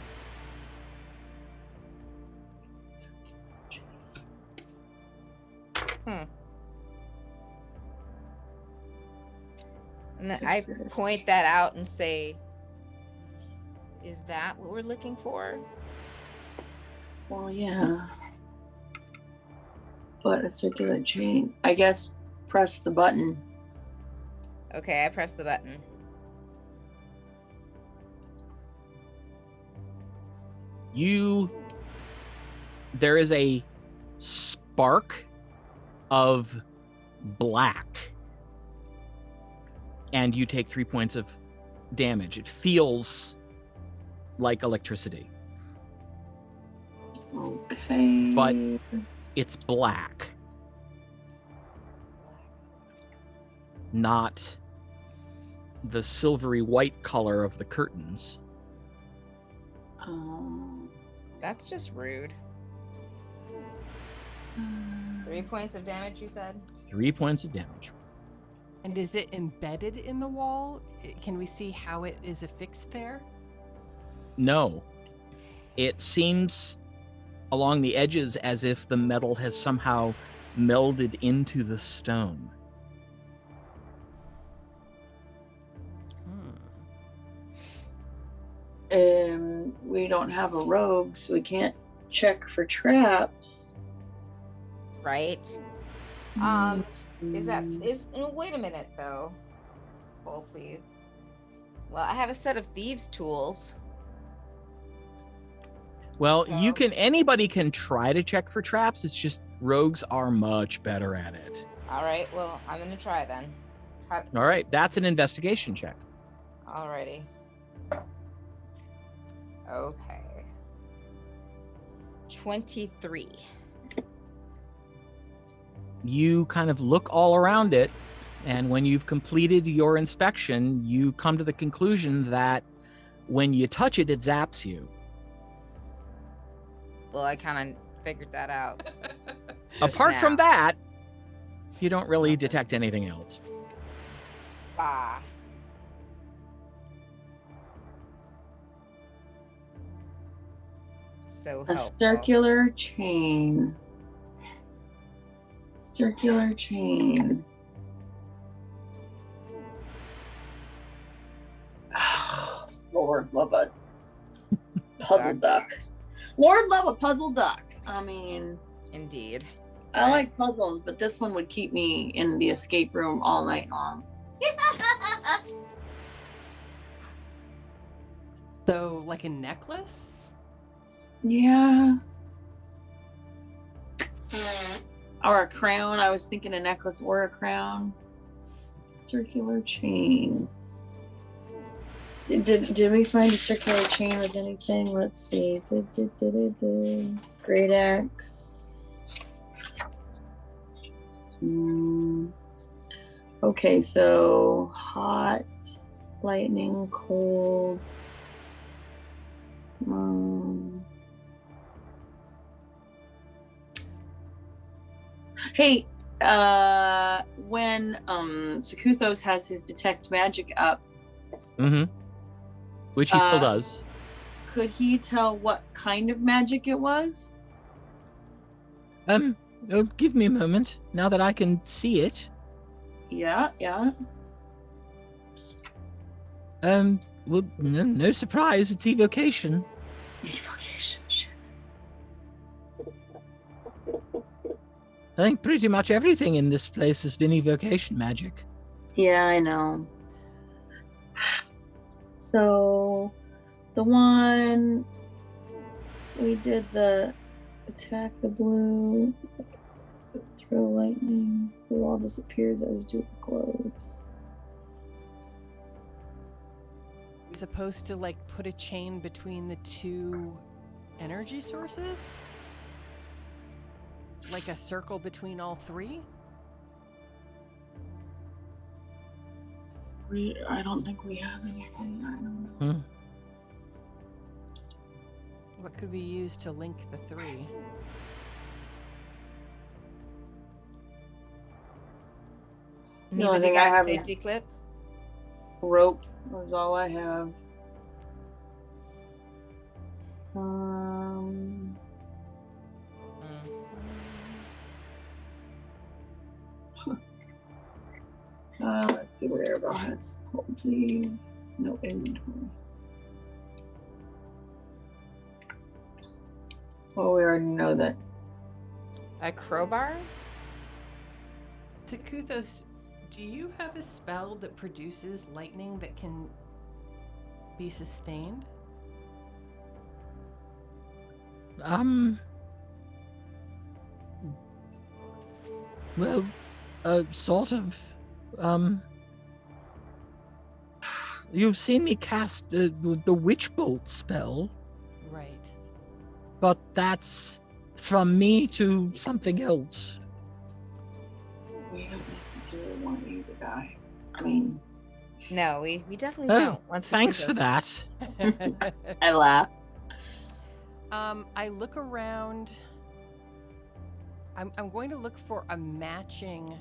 S5: And I point that out and say, is that what we're looking for?
S2: Well, yeah. But a circular chain. I guess press the button.
S5: Okay, I press the button.
S1: There is a spark of black, and you take 3 points of damage. It feels like electricity.
S2: Okay.
S1: But it's black, not the silvery white color of the curtains.
S5: That's just rude. 3 points of damage, you said?
S1: 3 points of damage.
S4: And is it embedded in the wall? Can we see how it is affixed there?
S1: No. It seems along the edges as if the metal has somehow melded into the stone.
S2: We don't have a rogue, so we can't check for traps.
S5: Right. Wait a minute though. Hold, please. Well, I have a set of thieves' tools.
S1: Well,
S5: So-
S1: anybody can try to check for traps. It's just rogues are much better at it.
S5: All right. Well, I'm gonna try then.
S1: All right, that's an investigation check.
S5: Alrighty. Okay. 23.
S1: You kind of look all around it, and when you've completed your inspection, you come to the conclusion that when you touch it, it zaps you.
S5: Well, I kind of figured that out.
S1: Apart from
S5: now.
S1: that, you don't really detect anything else.
S5: Ah. So
S2: A
S5: helpful.
S2: circular chain. Circular chain. Lord, love a puzzle duck. Lord, love a puzzle duck. I mean,
S5: Indeed.
S2: I like puzzles, but this one would keep me in the escape room all night long.
S4: So, like a necklace?
S2: Yeah. Or a crown. I was thinking a necklace or a crown. Circular chain. Did we find a circular chain with anything? Let's see. Great axe. Okay, so hot, lightning, cold. Hey, when Sakuthos has his detect magic up,
S1: Mm-hmm. which he still does.
S2: Could he tell what kind of magic it was?
S1: Oh, give me a moment. Now that I can see it.
S2: Yeah.
S1: Well, no surprise. It's evocation.
S2: Evocation, shit.
S1: I think pretty much everything in this place has been evocation magic.
S2: Yeah, I know. So, the one we did the attack the blue, throw lightning, the wall disappears as do the globes.
S4: We're supposed to like put a chain between the two energy sources? Like a circle between all three?
S2: I don't think we have anything. I don't know.
S4: What could we use to link the three?
S2: The only
S5: Anybody
S2: thing I
S5: got
S2: have
S5: a safety clip?
S2: Rope was all I have. Let's see what Aribell has. Hold, please. No inventory. Well, we already know that.
S5: A crowbar?
S4: Zakuthos, do you have a spell that produces lightning that can be sustained?
S1: Well, sort of. You've seen me cast the witch bolt spell,
S4: Right.
S1: but that's from me to something else.
S2: We don't necessarily want you to die. I mean,
S5: No, we definitely don't. Once
S1: Thanks for that.
S2: I laugh.
S4: I look around. I'm going to look for a matching,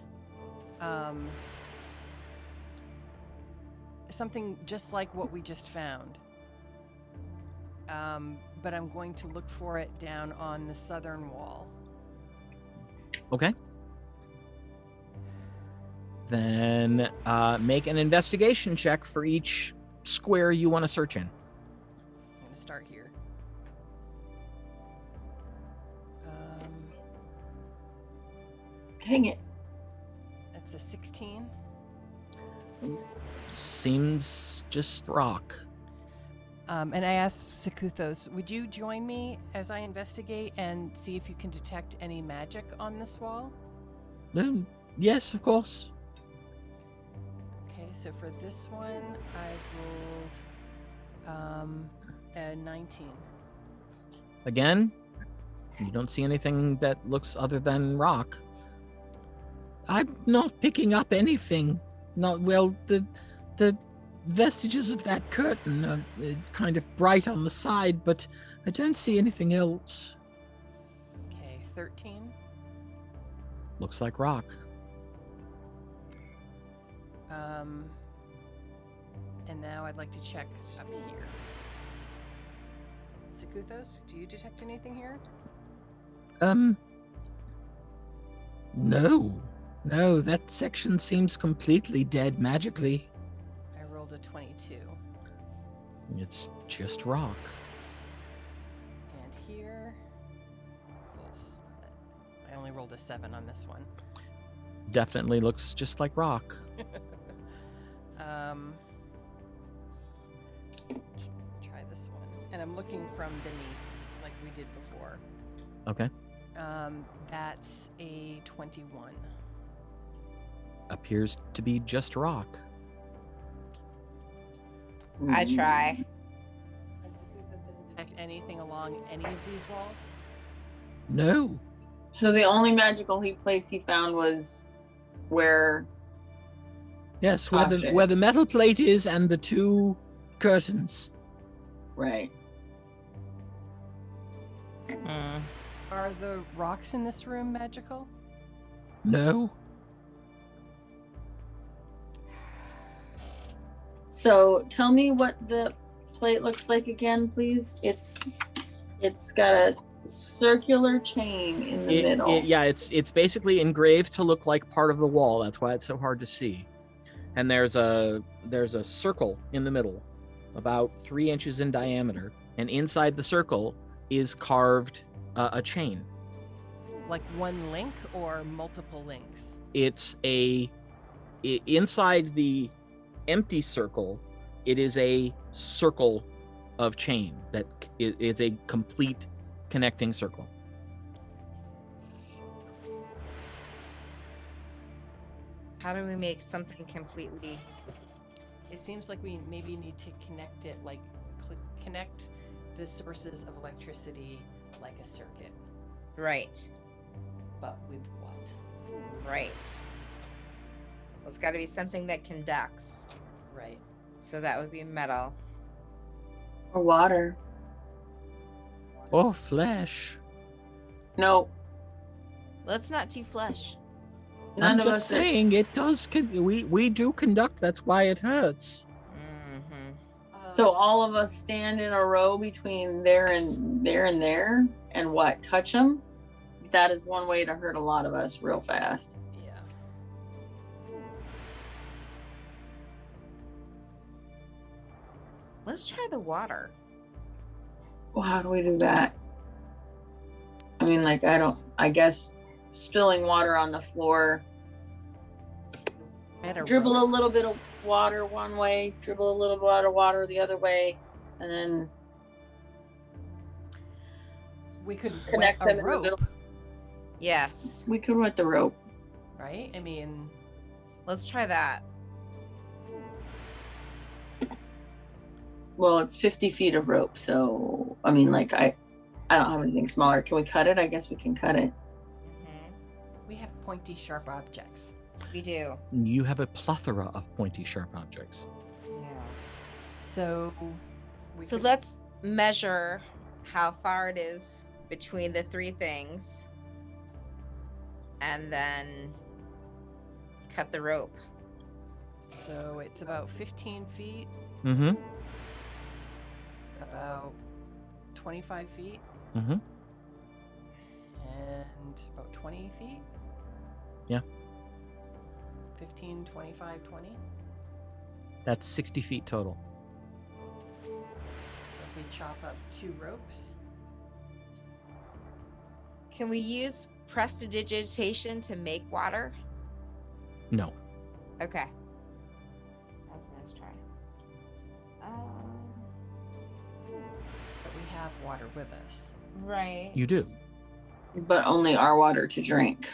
S4: something just like what we just found. But I'm going to look for it down on the southern wall.
S1: Okay. Then make an investigation check for each square you want to search in.
S4: I'm going to start here.
S2: Dang it.
S4: That's a 16.
S1: Seems just rock.
S4: And I asked Zakuthos, would you join me as I investigate and see if you can detect any magic on this wall?
S1: Yes, of course.
S4: Okay, so for this one, I've rolled a 19.
S1: Again, you don't see anything that looks other than rock. I'm not picking up anything. Not well. The vestiges of that curtain are kind of bright on the side, but I don't see anything else.
S4: Okay, 13.
S1: Looks like rock.
S4: And now I'd like to check up here. Zakuthos, do you detect anything here?
S1: No, that section seems completely dead magically.
S4: I rolled a 22.
S1: It's just rock.
S4: And here... I only rolled a 7 on this one.
S1: Definitely looks just like rock.
S4: Try this one. And I'm looking from beneath, like we did before.
S1: Okay.
S4: That's a 21.
S1: Appears to be just rock.
S5: I try.
S4: And Zakuthos doesn't detect anything along any of these walls?
S1: No.
S2: So the only magical place he found was where...
S1: Yes,
S2: Tasha.
S1: where the metal plate is and the two curtains.
S2: Right.
S4: Are the rocks in this room magical?
S1: No.
S2: So tell me what the plate looks like again, please? It's got a circular chain in the middle.
S1: Yeah, it's basically engraved to look like part of the wall. That's why it's so hard to see. And there's a circle in the middle, about 3 inches in diameter, and inside the circle is carved a chain.
S4: Like one link or multiple links?
S1: It's inside the empty circle, it is a circle of chain that is a complete connecting circle.
S5: How do we make something completely?
S4: It seems like we maybe need to connect it, like connect the sources of electricity like a circuit.
S5: Right.
S4: But with what?
S5: Right. Well, it's got to be something that conducts.
S4: Right.
S5: So that would be metal.
S2: Or water.
S1: Or flesh.
S2: No,
S5: Let's not do flesh.
S2: none
S1: I'm
S2: of
S1: just
S2: us.
S1: saying it does. We do conduct. That's why it hurts.
S5: Mm-hmm.
S2: So all of us stand in a row between there and there, and what? Touch them? That is one way to hurt a lot of us real fast.
S4: Yeah.
S5: Let's try the water.
S2: Well, how do we do that? I mean, like, I guess spilling water on the floor,
S4: I had a
S2: dribble
S4: rope.
S2: a little bit of water one way, dribble a little bit of water the other way, and then
S4: We could
S2: connect
S4: wet
S2: them
S4: a
S2: in the
S4: rope,
S2: middle.
S5: Yes.
S2: we could wet the rope.
S4: right? I mean,
S5: Let's try that.
S2: Well, it's 50 feet of rope, so I mean, like, I don't have anything smaller. Can we cut it? I guess we can cut it.
S4: we have pointy, sharp objects.
S5: We do.
S1: You have a plethora of pointy, sharp objects.
S5: Yeah.
S4: So
S5: So let's measure how far it is between the three things and then cut the rope.
S4: So it's about 15 feet,
S1: Mm-hmm.
S4: about 25 feet,
S1: Mm-hmm.
S4: and about 20 feet.
S1: Yeah.
S4: 15, 25, 20.
S1: That's 60 feet total.
S4: So if we chop up 2 ropes,
S5: Can we use prestidigitation to make water?
S1: No.
S5: Okay. That was a nice try.
S4: but we have water with us.
S5: Right.
S1: You do.
S2: But only our water to drink.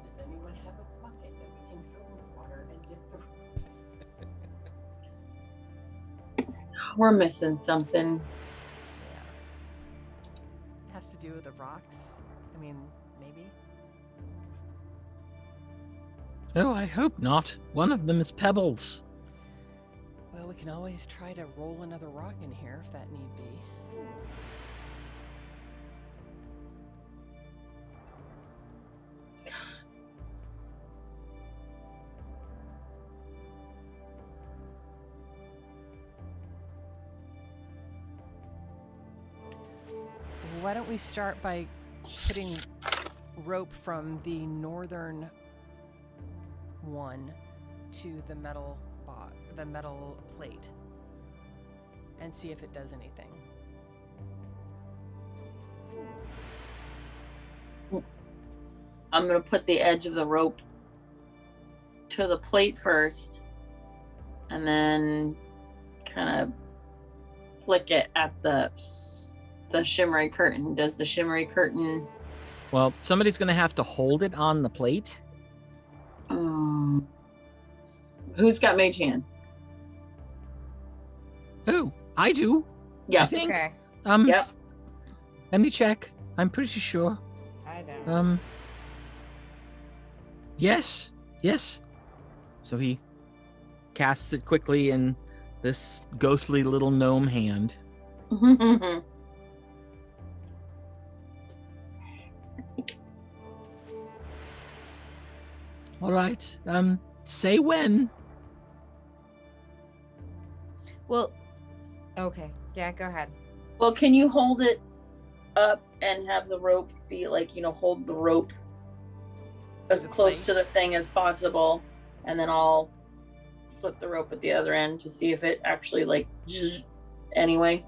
S6: Does anyone have a bucket that we can fill with water and dip the
S2: We're missing something.
S4: Yeah. It has to do with the rocks. I mean, maybe.
S1: Oh, I hope not. One of them is pebbles.
S4: Well, we can always try to roll another rock in here if that need be. Why don't we start by putting rope from the northern one to the metal plate and see if it does anything.
S2: I'm gonna put the edge of the rope to the plate first, and then kind of flick it at the shimmery curtain. Does the shimmery curtain?
S1: Well, somebody's going to have to hold it on the plate.
S2: Who's got mage hand?
S1: Oh, I do.
S2: Yeah.
S1: I think.
S5: Okay.
S2: Yep.
S1: Let me check. I'm pretty sure.
S5: I don't.
S1: Yes. Yes. So he casts it quickly in this ghostly little gnome hand. All right. Say when.
S5: Well, okay. Yeah, go ahead.
S2: Well, can you hold it up and have the rope be like, hold the rope as
S4: the
S2: close
S4: plate?
S2: to the thing as possible, and then I'll flip the rope at the other end to see if it actually like anyway.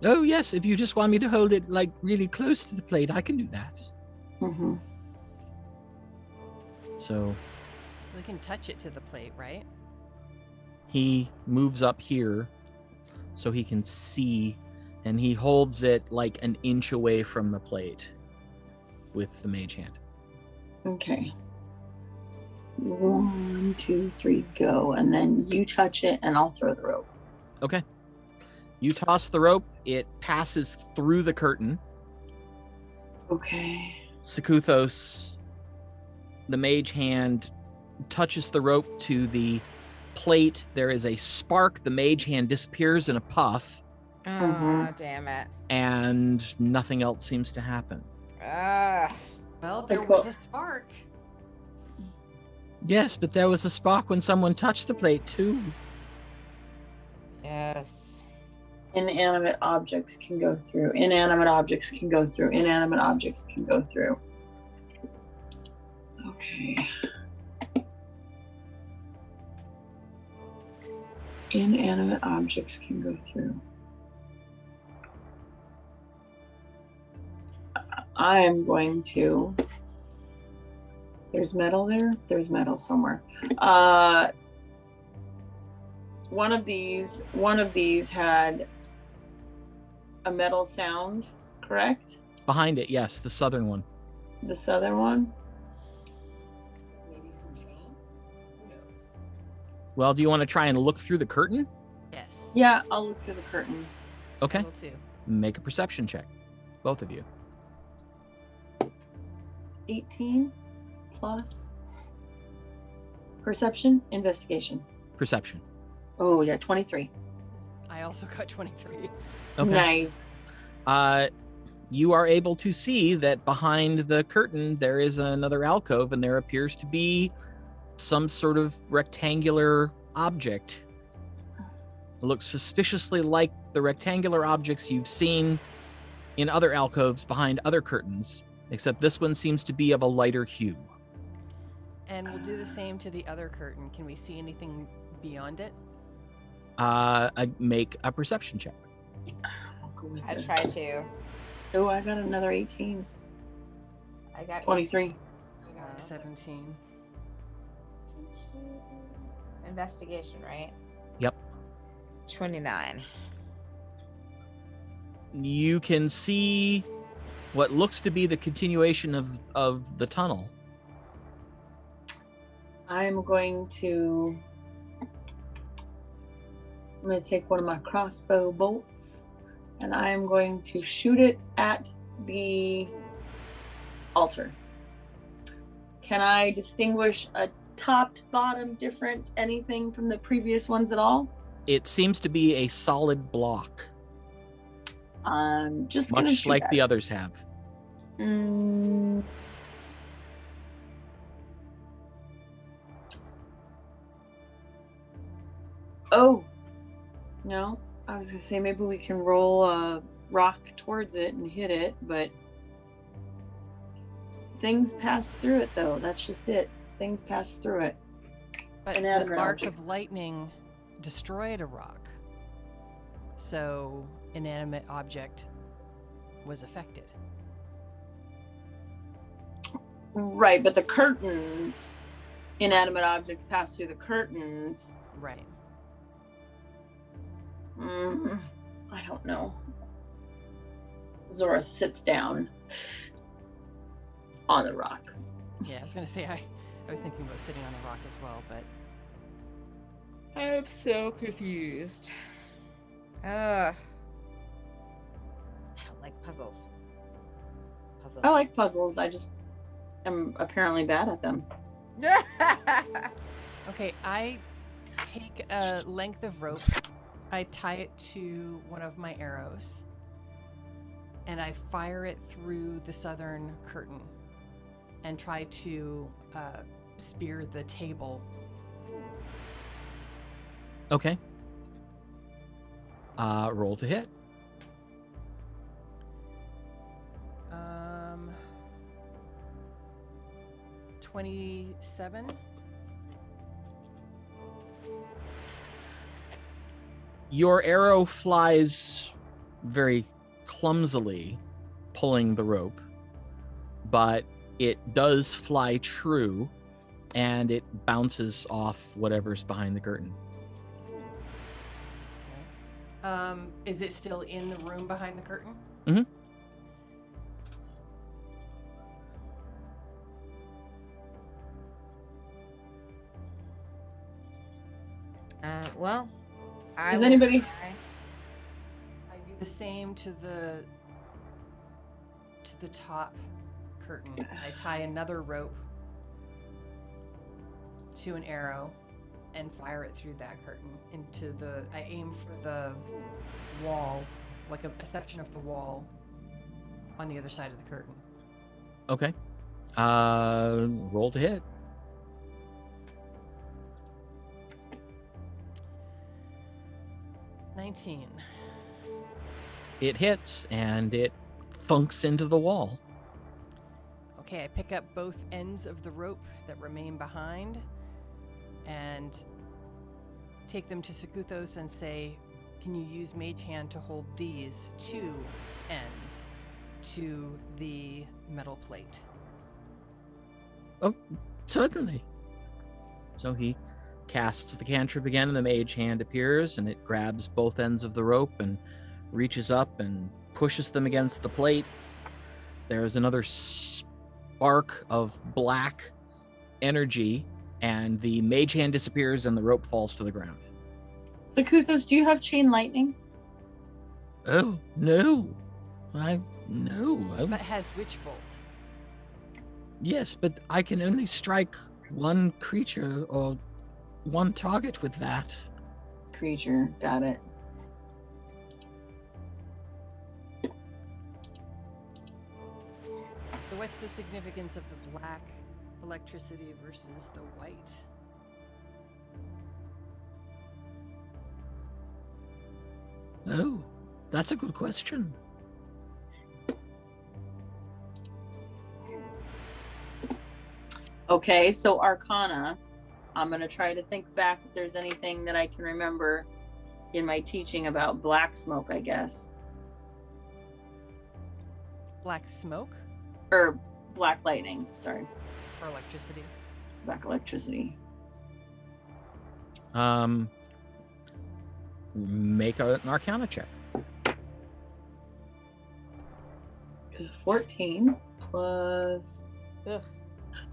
S1: Oh, yes. If you just want me to hold it like really close to the plate, I can do that.
S2: Mm-hmm.
S1: So
S4: We can touch it to the plate, right?
S1: he moves up here so he can see, and he holds it like an inch away from the plate with the mage hand.
S2: Okay. 1, 2, 3, go, and then you touch it, and I'll throw the rope.
S1: Okay. You toss the rope. It passes through the curtain.
S2: Okay.
S1: Sekuthos, the mage hand, touches the rope to the plate. There is a spark. The mage hand disappears in a puff,
S5: Oh,
S2: Mhm.
S5: damn it.
S1: and nothing else seems to happen.
S5: Ugh.
S4: Well, there
S2: Like
S4: was
S2: what?
S4: a spark.
S1: Yes, but there was a spark when someone touched the plate, too.
S5: Yes.
S2: Inanimate objects can go through. Inanimate objects can go through. Inanimate objects can go through. Okay. Inanimate objects can go through. I am going to. There's metal there. There's metal somewhere. One of these had a metal sound, correct?
S1: Behind it, yes, the southern one.
S2: The southern one.
S6: Maybe some chain? Who knows?
S1: Well, do you want to try and look through the curtain?
S4: Yes.
S2: Yeah, I'll look through the curtain.
S4: I
S1: Okay.
S4: will too.
S1: Make a perception check. Both of you.
S2: 18 plus perception, investigation.
S1: Perception.
S2: Oh yeah, 23.
S4: I also got 23.
S1: Okay.
S2: Nice.
S1: You are able to see that behind the curtain there is another alcove, and there appears to be some sort of rectangular object. It looks suspiciously like the rectangular objects you've seen in other alcoves behind other curtains, except this one seems to be of a lighter hue.
S4: And we'll do the same to the other curtain. Can we see anything beyond it?
S1: Make a perception check.
S2: I'll go with
S5: I
S2: it.
S5: try to.
S2: Oh, I got another 18.
S5: I got
S2: 23.
S4: 17.
S5: investigation, right?
S1: Yep.
S5: 29.
S1: You can see what looks to be the continuation of the tunnel.
S2: I'm going to take one of my crossbow bolts, and I am going to shoot it at the altar. Can I distinguish a top to bottom different anything from the previous ones at all?
S1: It seems to be a solid block,
S2: I'm just gonna
S1: much
S2: shoot
S1: like
S2: at
S1: the
S2: it.
S1: others have.
S2: Mm. Oh, no. I was gonna say maybe we can roll a rock towards it and hit it, but things pass through it though. That's just it. Things pass through it.
S4: But
S2: Inanimate
S4: the arc
S2: object.
S4: of lightning destroyed a rock. So, inanimate object was affected.
S2: Right, but the curtains, inanimate objects pass through the curtains.
S4: Right.
S2: I don't know. Zorith sits down on the rock.
S4: Yeah, I was going to say, I was thinking about sitting on a rock as well, but
S5: I'm so confused. Ugh. I don't like puzzles. Puzzle.
S2: I like puzzles. I just am apparently bad at them.
S4: okay, I take a length of rope, I tie it to one of my arrows, and I fire it through the southern curtain and try to spear the table.
S1: Okay. Roll to hit.
S4: 27.
S1: Your arrow flies very clumsily, pulling the rope, but it does fly true, and it bounces off whatever's behind the curtain.
S4: Okay. Is it still in the room behind the curtain?
S1: Mm-hmm.
S5: Well, I
S2: Does
S5: will
S2: anybody-
S5: try.
S4: I do the same to the top curtain. I tie another rope to an arrow and fire it through that curtain into the. I aim for the wall, like a section of the wall on the other side of the curtain.
S1: Okay. Roll to hit.
S4: 19.
S1: It hits, and it thunks into the wall.
S4: Okay, I pick up both ends of the rope that remain behind and take them to Sekuthos and say, can you use Mage Hand to hold these two ends to the metal plate?
S1: Oh, certainly. So he casts the cantrip again, and the mage hand appears, and it grabs both ends of the rope and reaches up and pushes them against the plate. There's another spark of black energy, and the mage hand disappears, and the rope falls to the ground.
S2: So, Kuthos, do you have chain lightning?
S1: Oh, no. No.
S4: But has Witch Bolt.
S1: Yes, but I can only strike one creature or one target with that.
S2: Creature, got it.
S4: So what's the significance of the black electricity versus the white?
S1: Oh, that's a good question.
S2: Okay, so Arcana. I'm going to try to think back if there's anything that I can remember in my teaching about black smoke, I guess.
S4: Black smoke
S2: Or black lightning, sorry.
S4: or electricity?
S2: Black electricity.
S1: Make an Arcana check.
S2: 14 plus
S5: Ugh.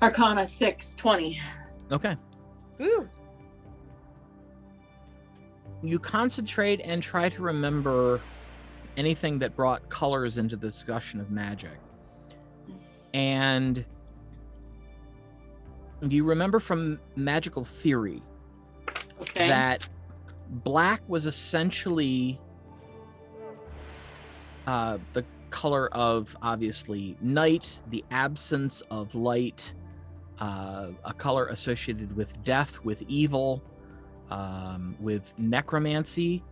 S2: Arcana 6, 20.
S1: Okay.
S5: Ooh.
S1: You concentrate and try to remember anything that brought colors into the discussion of magic. And you remember from magical theory
S2: Okay.
S1: that black was essentially the color of, obviously, night, the absence of light, a color associated with death, with evil, with necromancy,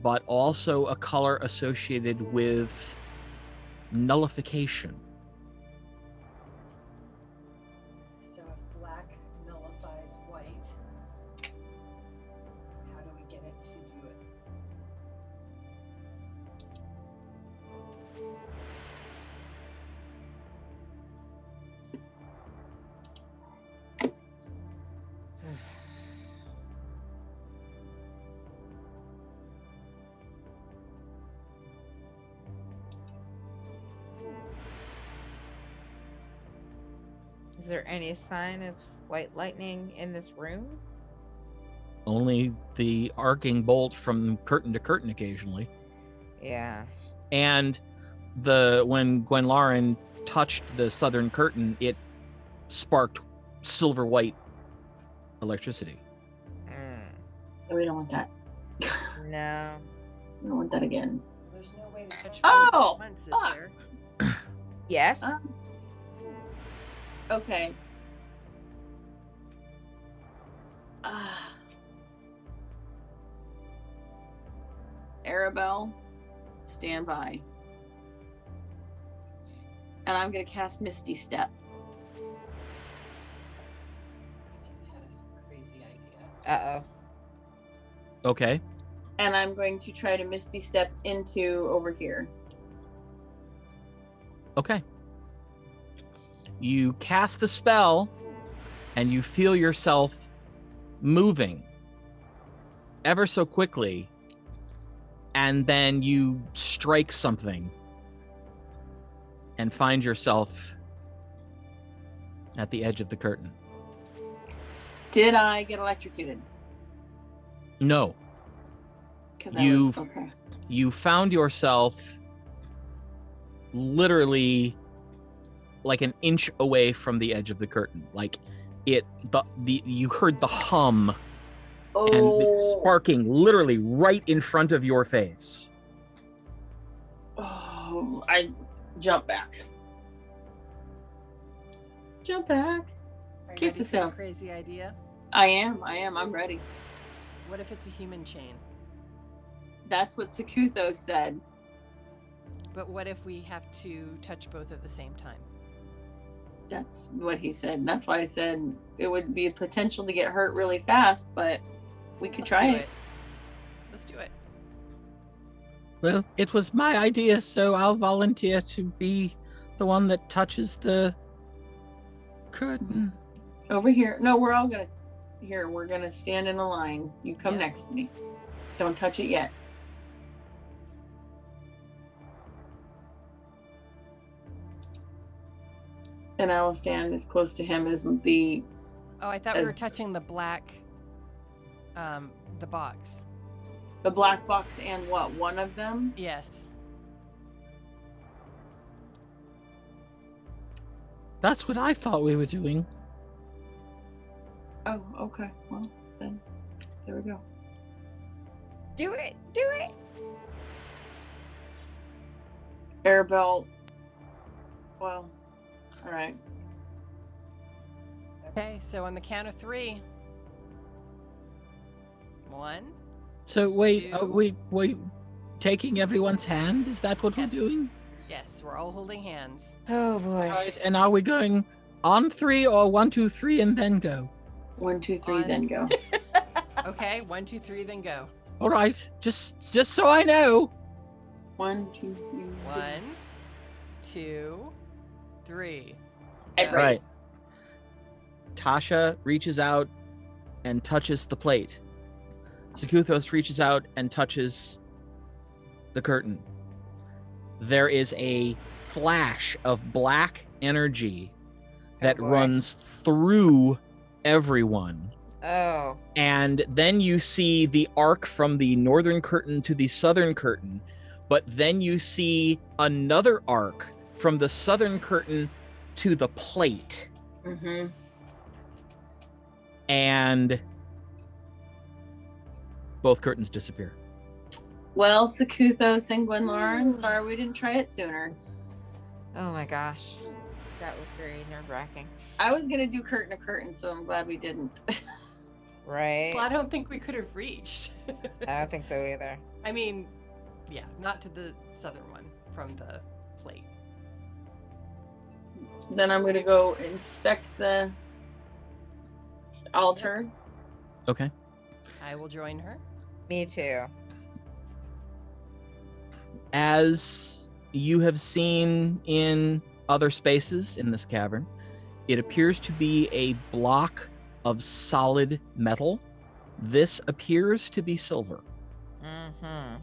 S1: but also a color associated with nullification.
S4: So if black nullifies white, how do we get it to do it?
S5: Is there any sign of white lightning in this room?
S1: Only the arcing bolt from curtain to curtain occasionally.
S5: Yeah.
S1: And when Gwenlaryn touched the southern curtain, it sparked silver white electricity.
S2: We don't want that.
S5: No.
S2: We don't want that again.
S4: There's no way to touch
S2: Oh,
S4: both at once, is
S2: fuck.
S4: there?
S5: Yes.
S2: Okay. Ah. Aribell, stand by. And I'm going to cast Misty Step.
S6: I just had a crazy idea.
S5: Uh-oh.
S1: Okay.
S2: And I'm going to try to Misty Step into over here.
S1: Okay. You cast the spell and you feel yourself moving ever so quickly, and then you strike something and find yourself at the edge of the curtain.
S2: Did I get electrocuted?
S1: No.
S2: Because okay.
S1: You found yourself literally like an inch away from the edge of the curtain. Like you heard the hum and the sparking literally right in front of your face.
S2: Oh, I jump back. Jump back.
S4: Are you
S2: Kiss
S4: ready for the
S2: yourself.
S4: crazy idea?
S2: I am. I'm ready.
S4: What if it's a human chain?
S2: That's what Sakutho said.
S4: But what if we have to touch both at the same time?
S2: That's what he said. And that's why I said it would be a potential to get hurt really fast, but we could try it.
S4: Let's do it.
S1: Well, it was my idea, so I'll volunteer to be the one that touches the curtain.
S2: Over here. No, we're all gonna. Here, we're gonna stand in a line. You come
S4: Yeah.
S2: next to me. Don't touch it yet. And I will stand as close to him as the.
S4: Oh, I thought we were touching the black, the box.
S2: The black box and what? One of them?
S4: Yes.
S1: That's what I thought we were doing.
S2: Oh, okay. Well, then there we go.
S5: Do it. Do it.
S2: Aribell. Well, all right.
S4: Okay, so on the count of 3. 1.
S1: So wait,
S4: Two.
S1: we taking everyone's hand? Is that what
S4: Yes.
S1: we're doing?
S4: Yes, we're all holding hands.
S5: Oh boy.
S1: Right. And are we going on 3 or 1, 2, 3 and then go?
S2: 1, 2, 3,
S4: On-
S2: then go.
S4: Okay, 1, 2, 3, then go.
S1: All right. Just so I know.
S2: 1, 2, 3.
S4: 1, 2, 3.
S2: I
S4: Go.
S2: brace.
S1: Right. Tasha reaches out and touches the plate. Sakuthos reaches out and touches the curtain. There is a flash of black energy that
S5: boy.
S1: runs through everyone.
S5: Oh.
S1: And then you see the arc from the northern curtain to the southern curtain, but then you see another arc from the southern curtain to the plate.
S2: Mm-hmm.
S1: And both curtains disappear.
S2: Well, Sakuthos and Gwenlaryn, sorry we didn't try it sooner.
S5: Oh my gosh. That was very nerve-wracking.
S2: I was gonna do curtain to curtain, so I'm glad we didn't.
S5: Right?
S4: Well, I don't think we could have reached.
S5: I don't think so either.
S4: I mean, yeah, not to the southern one from the plate.
S2: Then I'm gonna go inspect the altar.
S1: Okay.
S4: I will join her.
S5: Me too.
S1: As you have seen in other spaces in this cavern, it appears to be a block of solid metal. This appears to be silver.
S5: Mm-hmm.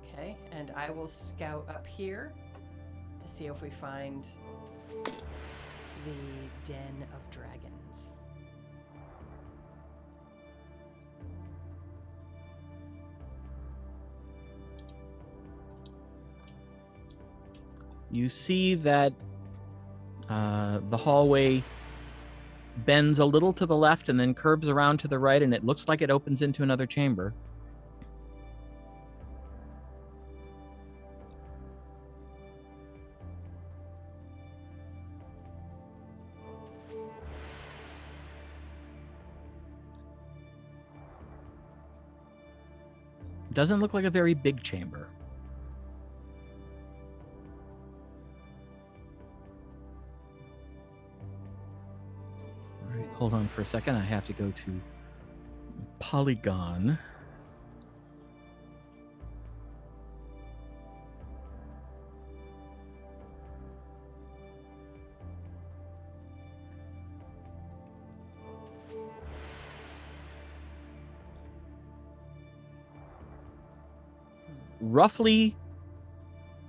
S4: Okay, and I will scout up here to see if we find the Den of Dragons.
S1: You see that the hallway bends a little to the left and then curves around to the right, and it looks like it opens into another chamber. Doesn't look like a very big chamber. All right, hold on for a second. I have to go to Polygon. Roughly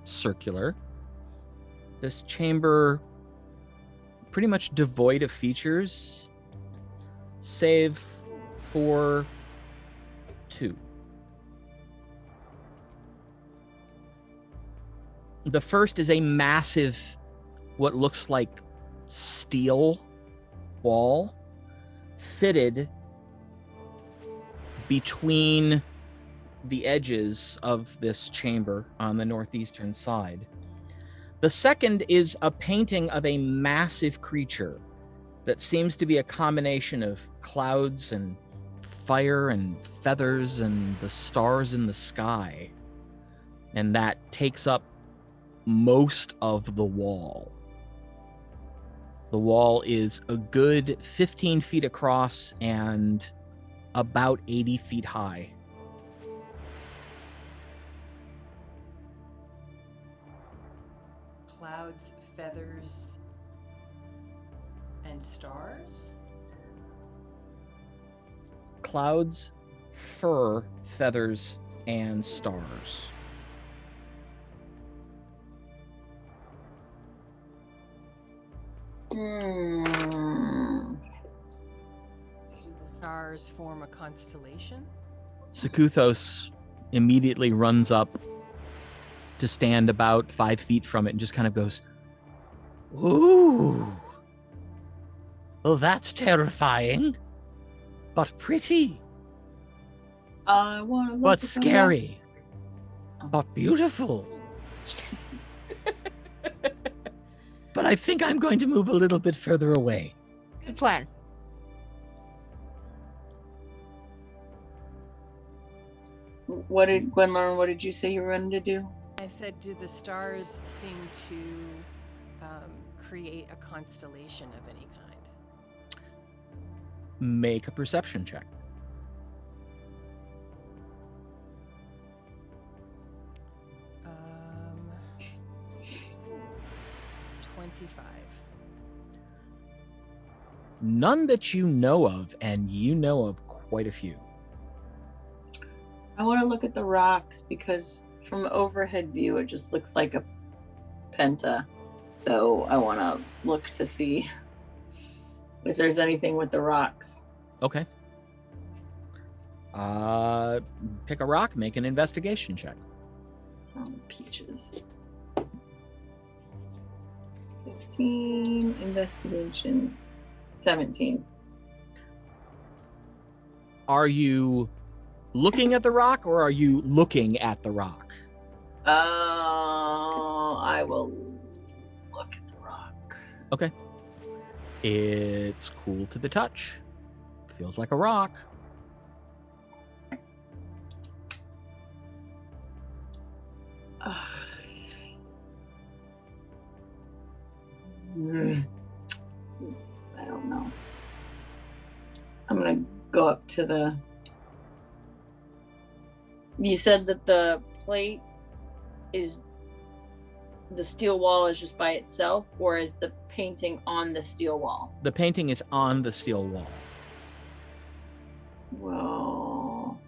S1: circular. This chamber pretty much devoid of features, save for two. The first is a massive, what looks like steel wall fitted between the edges of this chamber on the northeastern side. The second is a painting of a massive creature that seems to be a combination of clouds and fire and feathers and the stars in the sky. And that takes up most of the wall. The wall is a good 15 feet across and about 80 feet high.
S4: Clouds, feathers, and stars?
S1: Clouds, fur, feathers, and stars.
S2: Hmm.
S4: Do the stars form a constellation?
S1: Sekuthos immediately runs up to stand about 5 feet from it and just kind of goes, "Ooh. Well, that's terrifying, but pretty,
S2: I want to look
S1: but
S2: at the
S1: scary, but beautiful." But I think I'm going to move a little bit further away.
S5: Good plan.
S2: map. Gwenlaryn, what did you say you were going to do?
S4: I said, do the stars seem to create a constellation of any kind?
S1: Make a perception check.
S4: Um, 25.
S1: None that you know of, and you know of quite a few.
S2: I want to look at the rocks because from overhead view, it just looks like a penta. So I want to look to see if there's anything with the rocks.
S1: Okay. Pick a rock, make an investigation check.
S2: Oh, peaches. 15, investigation, 17.
S1: Are you looking at the rock or are you looking at the rock?
S2: I will look at the rock.
S1: Okay. It's cool to the touch. Feels like a rock.
S2: I don't know. I'm gonna go up to the. You said that the plate is. The steel wall is just by itself, or is the painting on the steel wall?
S1: The painting is on the steel wall.
S2: Well.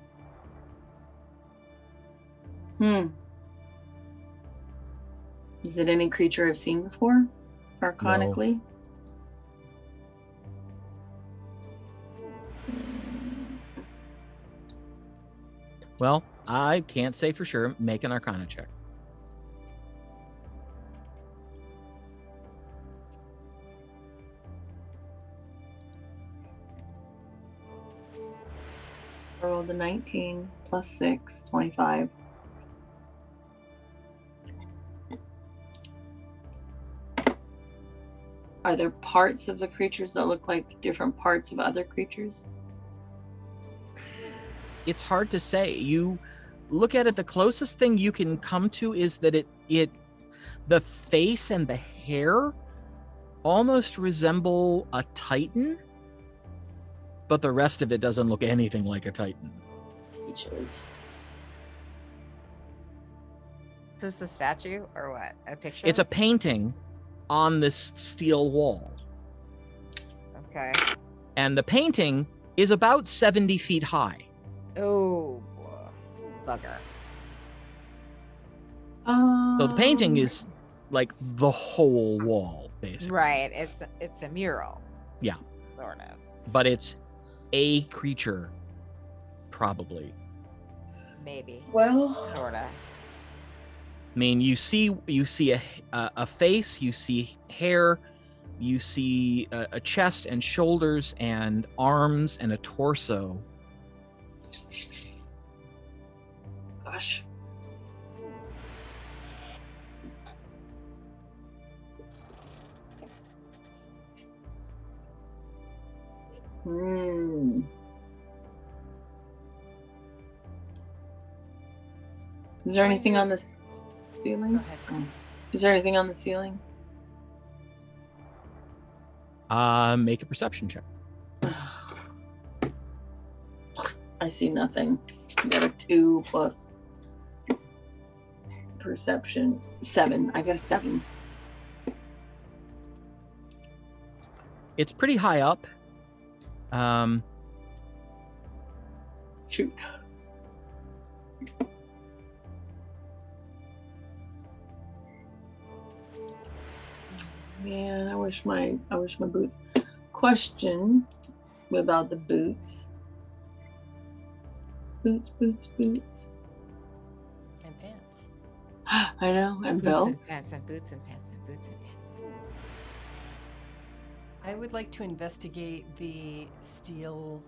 S2: Is it any creature I've seen before? Arcanically?
S1: Well, I can't say for sure. Make an Arcana check.
S2: I rolled a 19 plus 6, 25. Are there parts of the creatures that look like different parts of other creatures?
S1: It's hard to say. You look at it, the closest thing you can come to is that the face and the hair almost resemble a Titan, but the rest of it doesn't look anything like a Titan.
S2: Peaches.
S5: Is this a statue or what? A picture?
S1: It's a painting on this steel wall.
S5: Okay.
S1: And the painting is about 70 feet high.
S5: Oh, bugger.
S1: So the painting is like the whole wall, basically.
S5: Right. It's a mural.
S1: Yeah.
S5: Sort of.
S1: But it's a creature, probably.
S5: Maybe.
S2: Well,
S5: Sorta.
S1: I mean, you see a face, you see hair, you see a chest and shoulders and arms and a torso.
S2: gosh. Hmm. Is there anything on the ceiling?
S4: Go ahead.
S2: Oh. Is there anything on the ceiling?
S1: Make a perception check.
S2: I see nothing. I got a 2 plus perception. 7. I got a 7.
S1: It's pretty high up.
S2: Shoot. Man, I wish my boots. Question about the boots. Boots.
S4: And pants.
S2: I know, and
S5: Boots
S2: belt.
S5: and pants and boots and pants and boots and pants.
S4: I would like to investigate the steel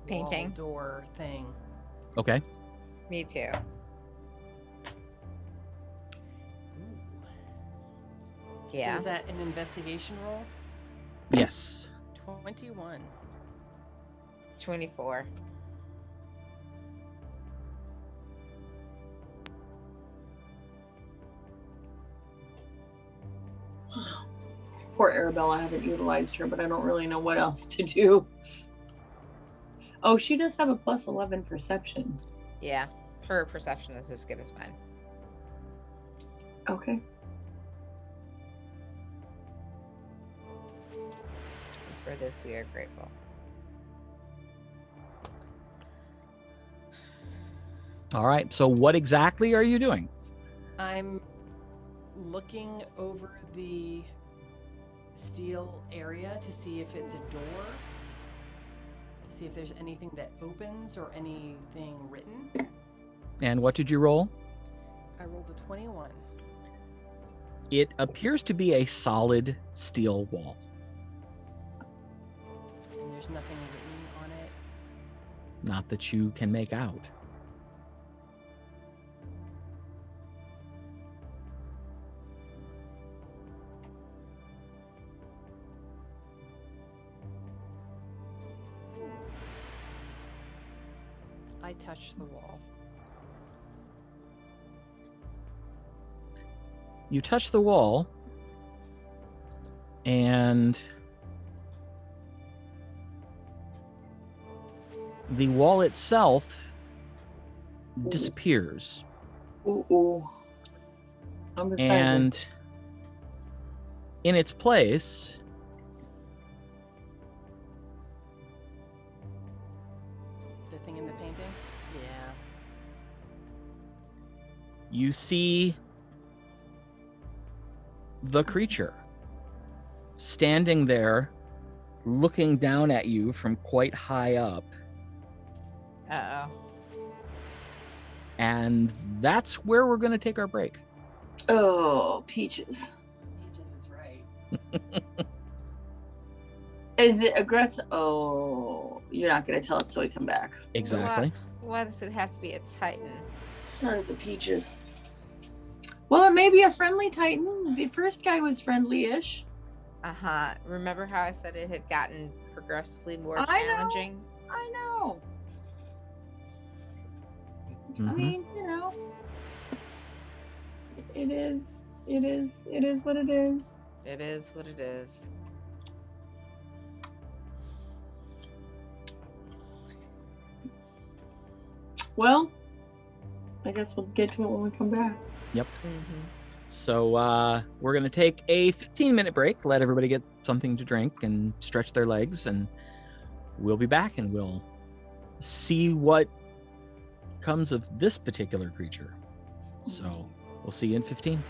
S5: Painting.
S4: wall door thing.
S1: Okay.
S5: Me too.
S4: Ooh.
S5: Yeah.
S4: So is that an investigation roll?
S1: Yes.
S4: 21.
S5: 24.
S2: Poor Aribell, I haven't utilized her, but I don't really know what else to do. Oh, she does have a plus 11 perception.
S5: Yeah. Her perception is as good as mine.
S2: Okay.
S5: And for this, we are grateful.
S1: All right. So what exactly are you doing?
S4: I'm looking over the steel area to see if it's a door, to see if there's anything that opens or anything written.
S1: And what did you roll?
S4: I rolled a 21.
S1: It appears to be a solid steel wall.
S4: And there's nothing written on it.
S1: Not that you can make out.
S4: I touched the wall.
S1: You touch the wall, and the wall itself disappears.
S2: Ooh. I'm excited.
S1: And in its place,
S4: The thing in the painting? Yeah.
S1: you see the creature standing there, looking down at you from quite high up.
S5: Uh-oh.
S1: And that's where we're going to take our break.
S2: Oh, Peaches.
S4: Peaches is right.
S2: Is it aggressive? Oh, you're not going to tell us till we come back.
S1: Exactly.
S5: Why does it have to be a Titan?
S2: Sons of Peaches. Well, it may be a friendly Titan. The first guy was friendly-ish.
S5: Uh-huh. Remember how I said it had gotten progressively more
S2: I know.
S5: challenging?
S2: I know. I
S1: Mhm.
S2: mean, it is what it is.
S5: It is what it is.
S2: Well, I guess we'll get to it when we come back.
S1: Yep.
S5: Mm-hmm.
S1: So we're going to take a 15-minute break, let everybody get something to drink and stretch their legs, and we'll be back and we'll see what comes of this particular creature. So we'll see you in 15.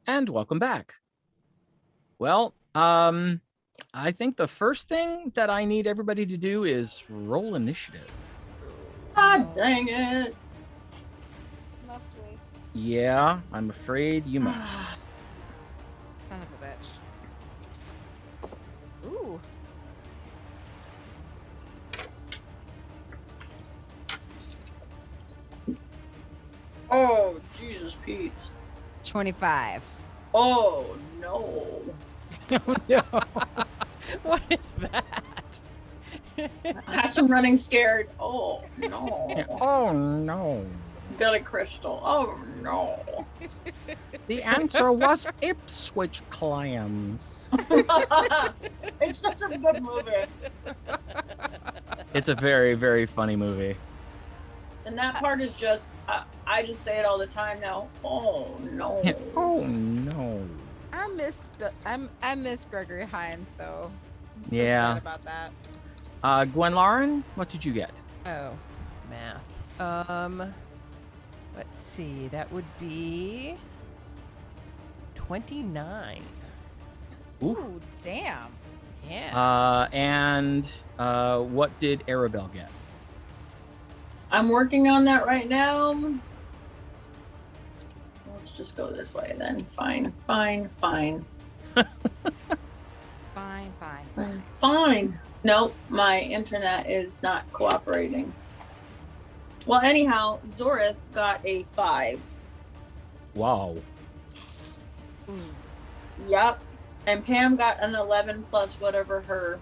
S1: And welcome back. Well, I think the first thing that I need everybody to do is roll initiative.
S2: God dang it.
S5: Must we?
S1: Yeah, I'm afraid you must.
S5: Son of a bitch. Ooh.
S2: Oh, Jesus, Pete.
S5: 25.
S2: Oh, no.
S4: Oh no. What is that?
S2: Hatch, I'm running scared. Oh, no.
S1: Oh no.
S2: Got a crystal. Oh, no.
S1: The answer was Ipswich clams.
S2: It's such a good movie.
S1: It's a very, very funny movie.
S2: And that part is just, I just say it all the time now. Oh, no.
S1: Oh no.
S5: I miss Gregory Hines though. I'm so
S1: Yeah.
S5: sad about that.
S1: Gwenlaryn, what did you get?
S4: Oh, math. Let's see. That would be 29.
S5: Ooh, damn.
S4: Yeah.
S1: And what did Aribell get?
S2: I'm working on that right now. Let's just go this way then. Fine. Fine. Nope, my internet is not cooperating. Well, anyhow, Zorith got a 5.
S1: Wow.
S5: Ooh.
S2: Yep. And Pam got an 11 plus whatever her.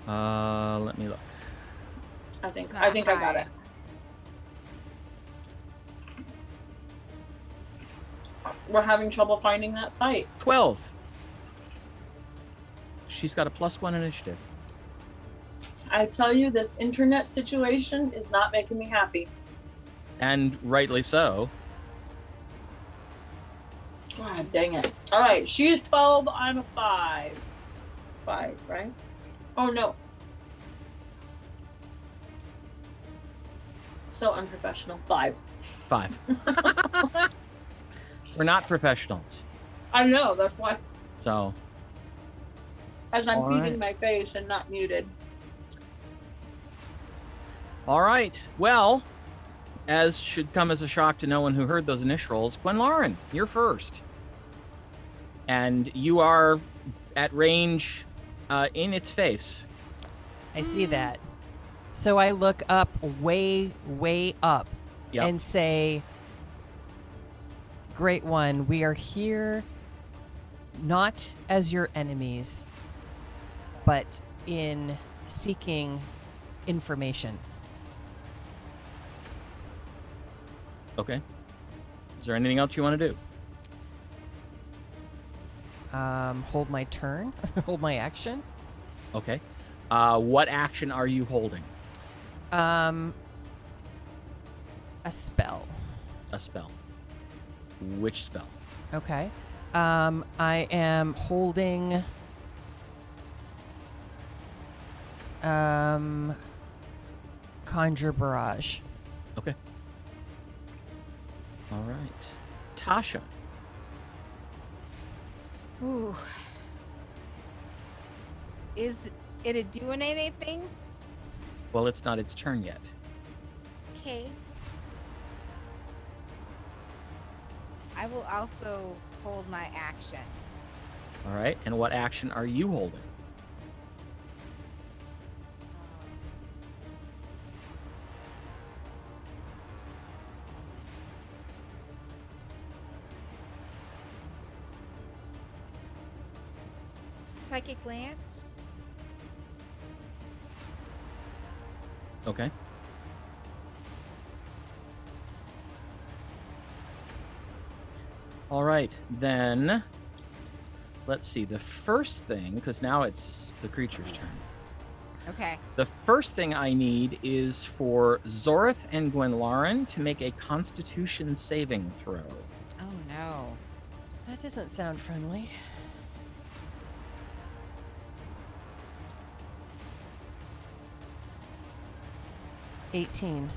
S1: Let me look.
S2: I think
S5: It's
S2: I
S5: not
S2: think I got
S5: high.
S2: it. We're having trouble finding that site.
S1: 12. She's got a +1 initiative.
S2: I tell you, this internet situation is not making me happy.
S1: And rightly so.
S2: God dang it. All right, she's 12, I'm a 5. 5, right? Oh, no. So unprofessional. 5.
S1: 5. We're not professionals.
S2: I know, that's why.
S1: So,
S2: As I'm
S1: All
S2: feeding
S1: right.
S2: my face and not muted.
S1: all right. Well, as should come as a shock to no one who heard those initials, Gwenlaryn, you're first. And you are at range in its face.
S4: I see that. So I look up way, way up
S1: Yep.
S4: and say, Great One, we are here not as your enemies, but in seeking information.
S1: Okay. Is there anything else you want to do?
S4: Hold my turn, hold my action.
S1: Okay. What action are you holding?
S4: A spell.
S1: A spell. Which spell?
S4: Okay. I am holding Conjure Barrage.
S1: Okay. All right. Tasha.
S5: Ooh. Is it doing anything?
S1: Well, it's not its turn yet.
S5: Okay. I will also hold my action.
S1: All right. And what action are you holding?
S5: Psychic Lance.
S1: Okay. All right, then let's see. The first thing, because now it's the creature's turn.
S5: Okay.
S1: The first thing I need is for Zorith and Gwenlaryn to make a Constitution saving throw.
S5: Oh no.
S4: That doesn't sound friendly. $18.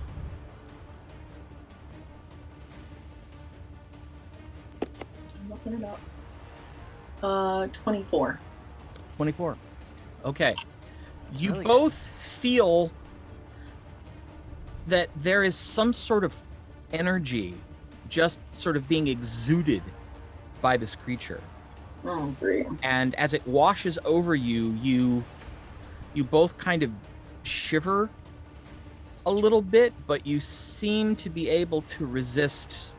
S2: looking it up. 24.
S1: 24. Okay. You
S4: really
S1: both feel that there is some sort of energy just sort of being exuded by this creature.
S2: Oh, great.
S1: And as it washes over you, you both kind of shiver a little bit, but you seem to be able to resist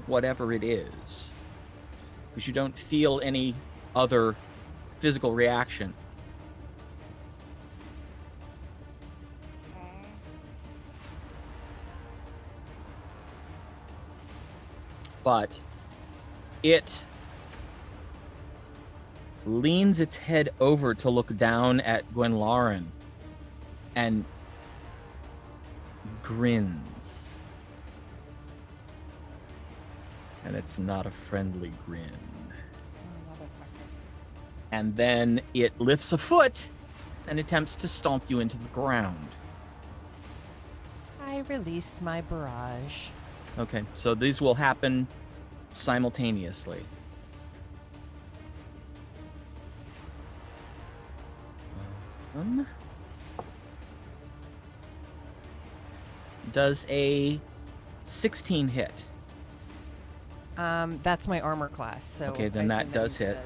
S1: whatever it is, because you don't feel any other physical reaction. But it leans its head over to look down at Gwenlaryn and grins. And it's not a friendly grin. And then it lifts a foot and attempts to stomp you into the ground.
S4: I release my barrage.
S1: Okay, so these will happen simultaneously. Does a 16 hit?
S4: That's my armor class. So
S1: Okay, then
S4: I
S1: that
S4: assume
S1: does
S4: means it
S1: hit.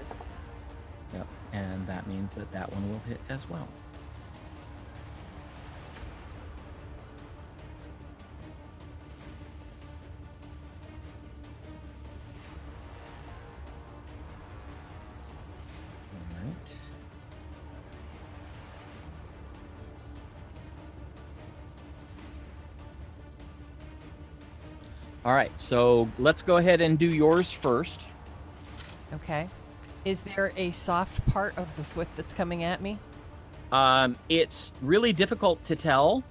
S1: Yep, and that means that that one will hit as well. All right. All right, so let's go ahead and do yours first.
S4: Okay. Is there a soft part of the foot that's coming at me?
S1: It's really difficult to tell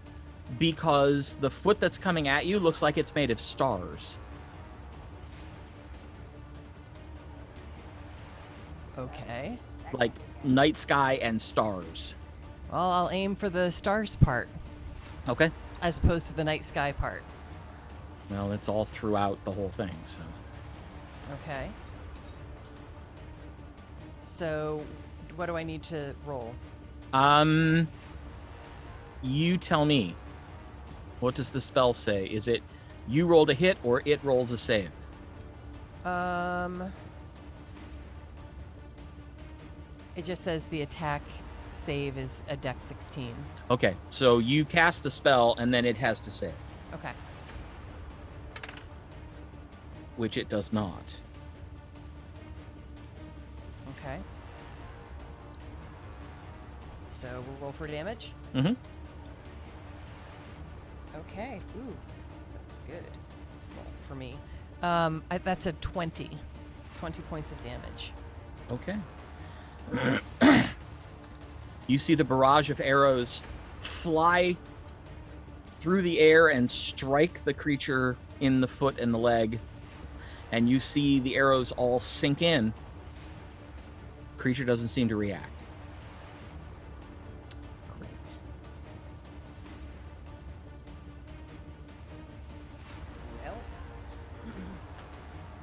S1: because the foot that's coming at you looks like it's made of stars.
S4: Okay.
S1: Like night sky and stars.
S4: Well, I'll aim for the stars part
S1: Okay.
S4: as opposed to the night sky part.
S1: Well, it's all throughout the whole thing, so.
S4: Okay. So, what do I need to roll?
S1: You tell me. What does the spell say? Is it you rolled a hit or it rolls a save?
S4: It just says the attack save is a dex 16.
S1: Okay, so you cast the spell and then it has to save,
S4: Okay.
S1: which it does not.
S4: Okay. So we'll roll for damage.
S1: Mm-hmm.
S4: Okay. Ooh, that's good. Roll for me. That's a 20. 20 points of damage.
S1: Okay. You see the barrage of arrows fly through the air and strike the creature in the foot and the leg. And you see the arrows all sink in. Creature doesn't seem to react.
S4: Great. Well,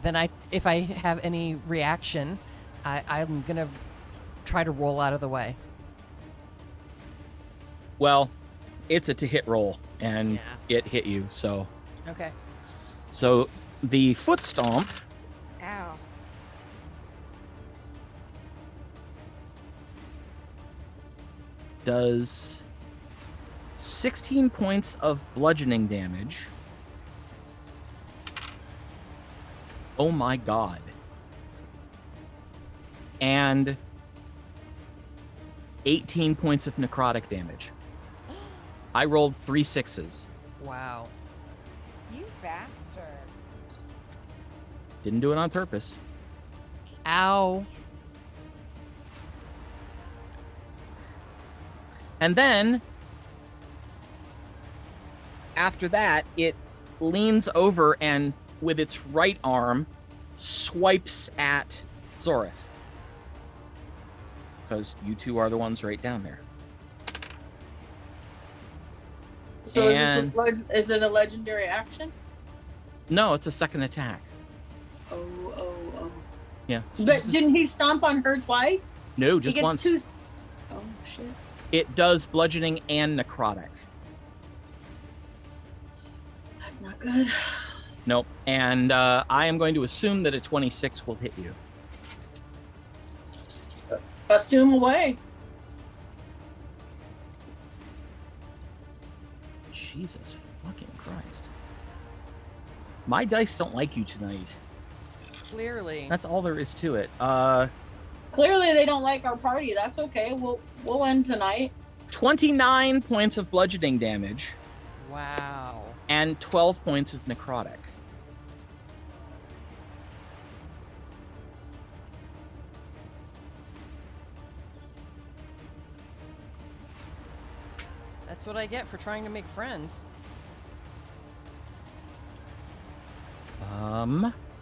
S4: then if I have any reaction, I'm gonna try to roll out of the way.
S1: Well, it's a to-hit roll, and
S4: Yeah.
S1: it hit you, so...
S4: Okay.
S1: So, the foot stomp
S5: Ow.
S1: does 16 points of bludgeoning damage. Oh my god. And 18 points of necrotic damage. I rolled 3 6s.
S4: Wow.
S5: You bastard.
S1: Didn't do it on purpose.
S4: Ow.
S1: And then, after that, it leans over and, with its right arm, swipes at Zorith. Because you two are the ones right down there.
S2: So
S1: And-
S2: is it a legendary action?
S1: No, it's a second attack.
S2: Oh.
S1: Yeah.
S2: But didn't he stomp on her twice?
S1: No,
S2: He
S1: just
S2: gets
S1: once.
S2: two. Oh shit.
S1: It does bludgeoning and necrotic.
S2: That's not good.
S1: Nope. And I am going to assume that a 26 will hit you.
S2: Assume away.
S1: Jesus fucking Christ. My dice don't like you tonight.
S4: Clearly.
S1: That's all there is to it.
S2: Clearly, they don't like our party. That's okay. We'll end tonight.
S1: 29 points of bludgeoning damage
S4: Wow.
S1: and 12 points of necrotic.
S4: That's what I get for trying to make friends.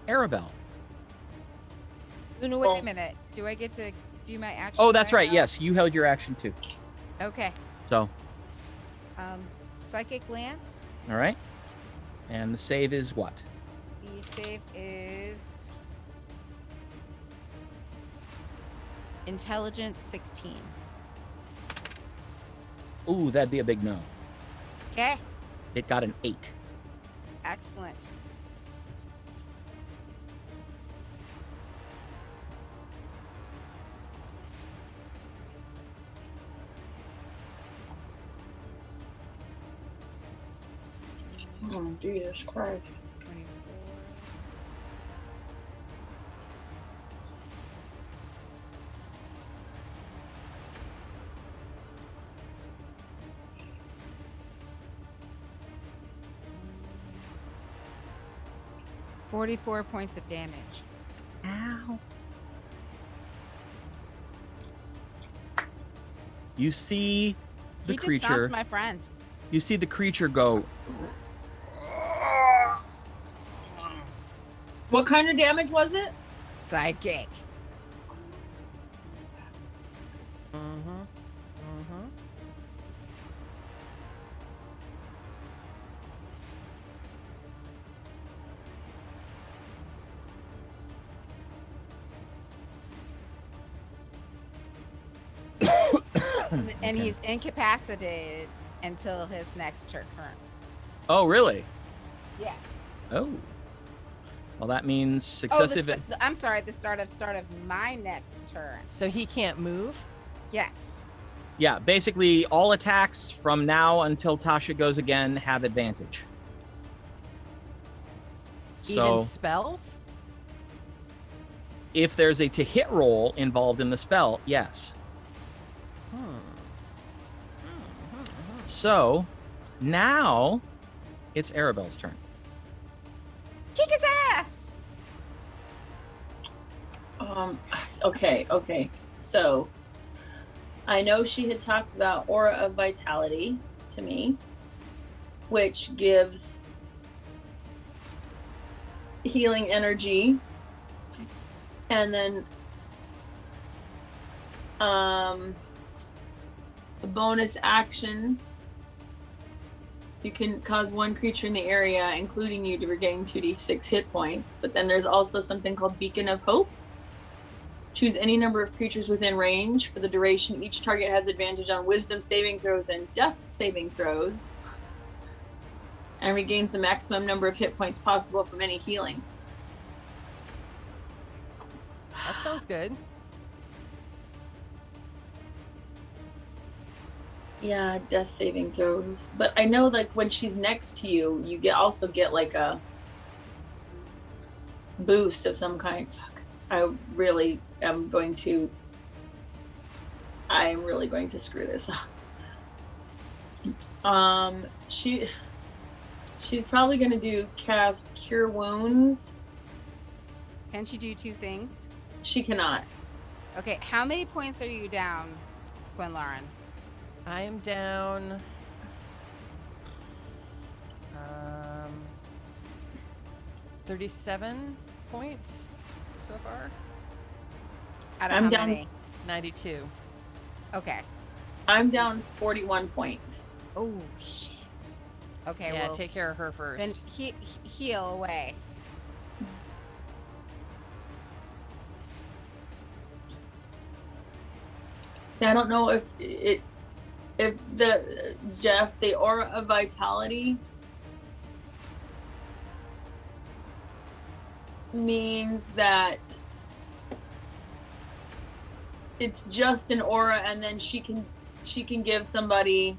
S1: Aribell.
S5: Thuilnu, wait a minute. Do I get to do my action?
S1: Oh, that's right.
S5: now?
S1: Yes, you held your action too.
S5: Okay.
S1: So,
S5: Psychic Lance.
S1: all right. And the save is what?
S5: The save is Intelligence 16.
S1: Ooh, that'd be a big no.
S5: Okay.
S1: It got an 8.
S5: Excellent.
S2: Oh, Jesus Christ.
S5: 24. $44 points of damage.
S1: Ow. You see the
S5: He just
S1: creature.
S5: stomped my friend.
S1: You see the creature go.
S2: What kind of damage was it?
S5: Psychic.
S4: Mm-hmm. Mm-hmm.
S5: And
S1: Okay.
S5: he's incapacitated until his next turn.
S1: Oh, really?
S5: Yes.
S1: Oh. Well, that means
S5: Oh,
S1: successive.
S5: I'm sorry. The start of my next turn.
S4: So he can't move?
S5: Yes.
S1: Yeah, basically all attacks from now until Tasha goes again have advantage. So
S4: Even spells?
S1: if there's a to hit roll involved in the spell, yes. So now it's Aribell's turn.
S5: Kick his ass.
S2: Okay. So I know she had talked about Aura of Vitality to me, which gives healing energy. And then a bonus action. You can cause one creature in the area, including you, to regain 2d6 hit points. But then there's also something called Beacon of Hope. Choose any number of creatures within range. For the duration, each target has advantage on Wisdom saving throws and Death saving throws. And regains the maximum number of hit points possible from any healing.
S4: That sounds good.
S2: Yeah, death saving throws. But I know, like, when she's next to you, you also get like a boost of some kind. Fuck. I am really going to screw this up. She's probably gonna cast Cure Wounds.
S5: Can she do two things?
S2: She cannot.
S5: Okay. How many points are you down, Gwenlaryn?
S4: I am down 37 points so far.
S5: Out of
S2: I'm
S5: how
S2: down-
S5: many?
S4: 92.
S5: Okay.
S2: I'm down 41 points.
S5: Oh shit. Okay.
S4: Yeah,
S5: well,
S4: take care of her first.
S5: then heal away.
S2: I don't know if the aura of vitality means that it's just an aura, and then she can give somebody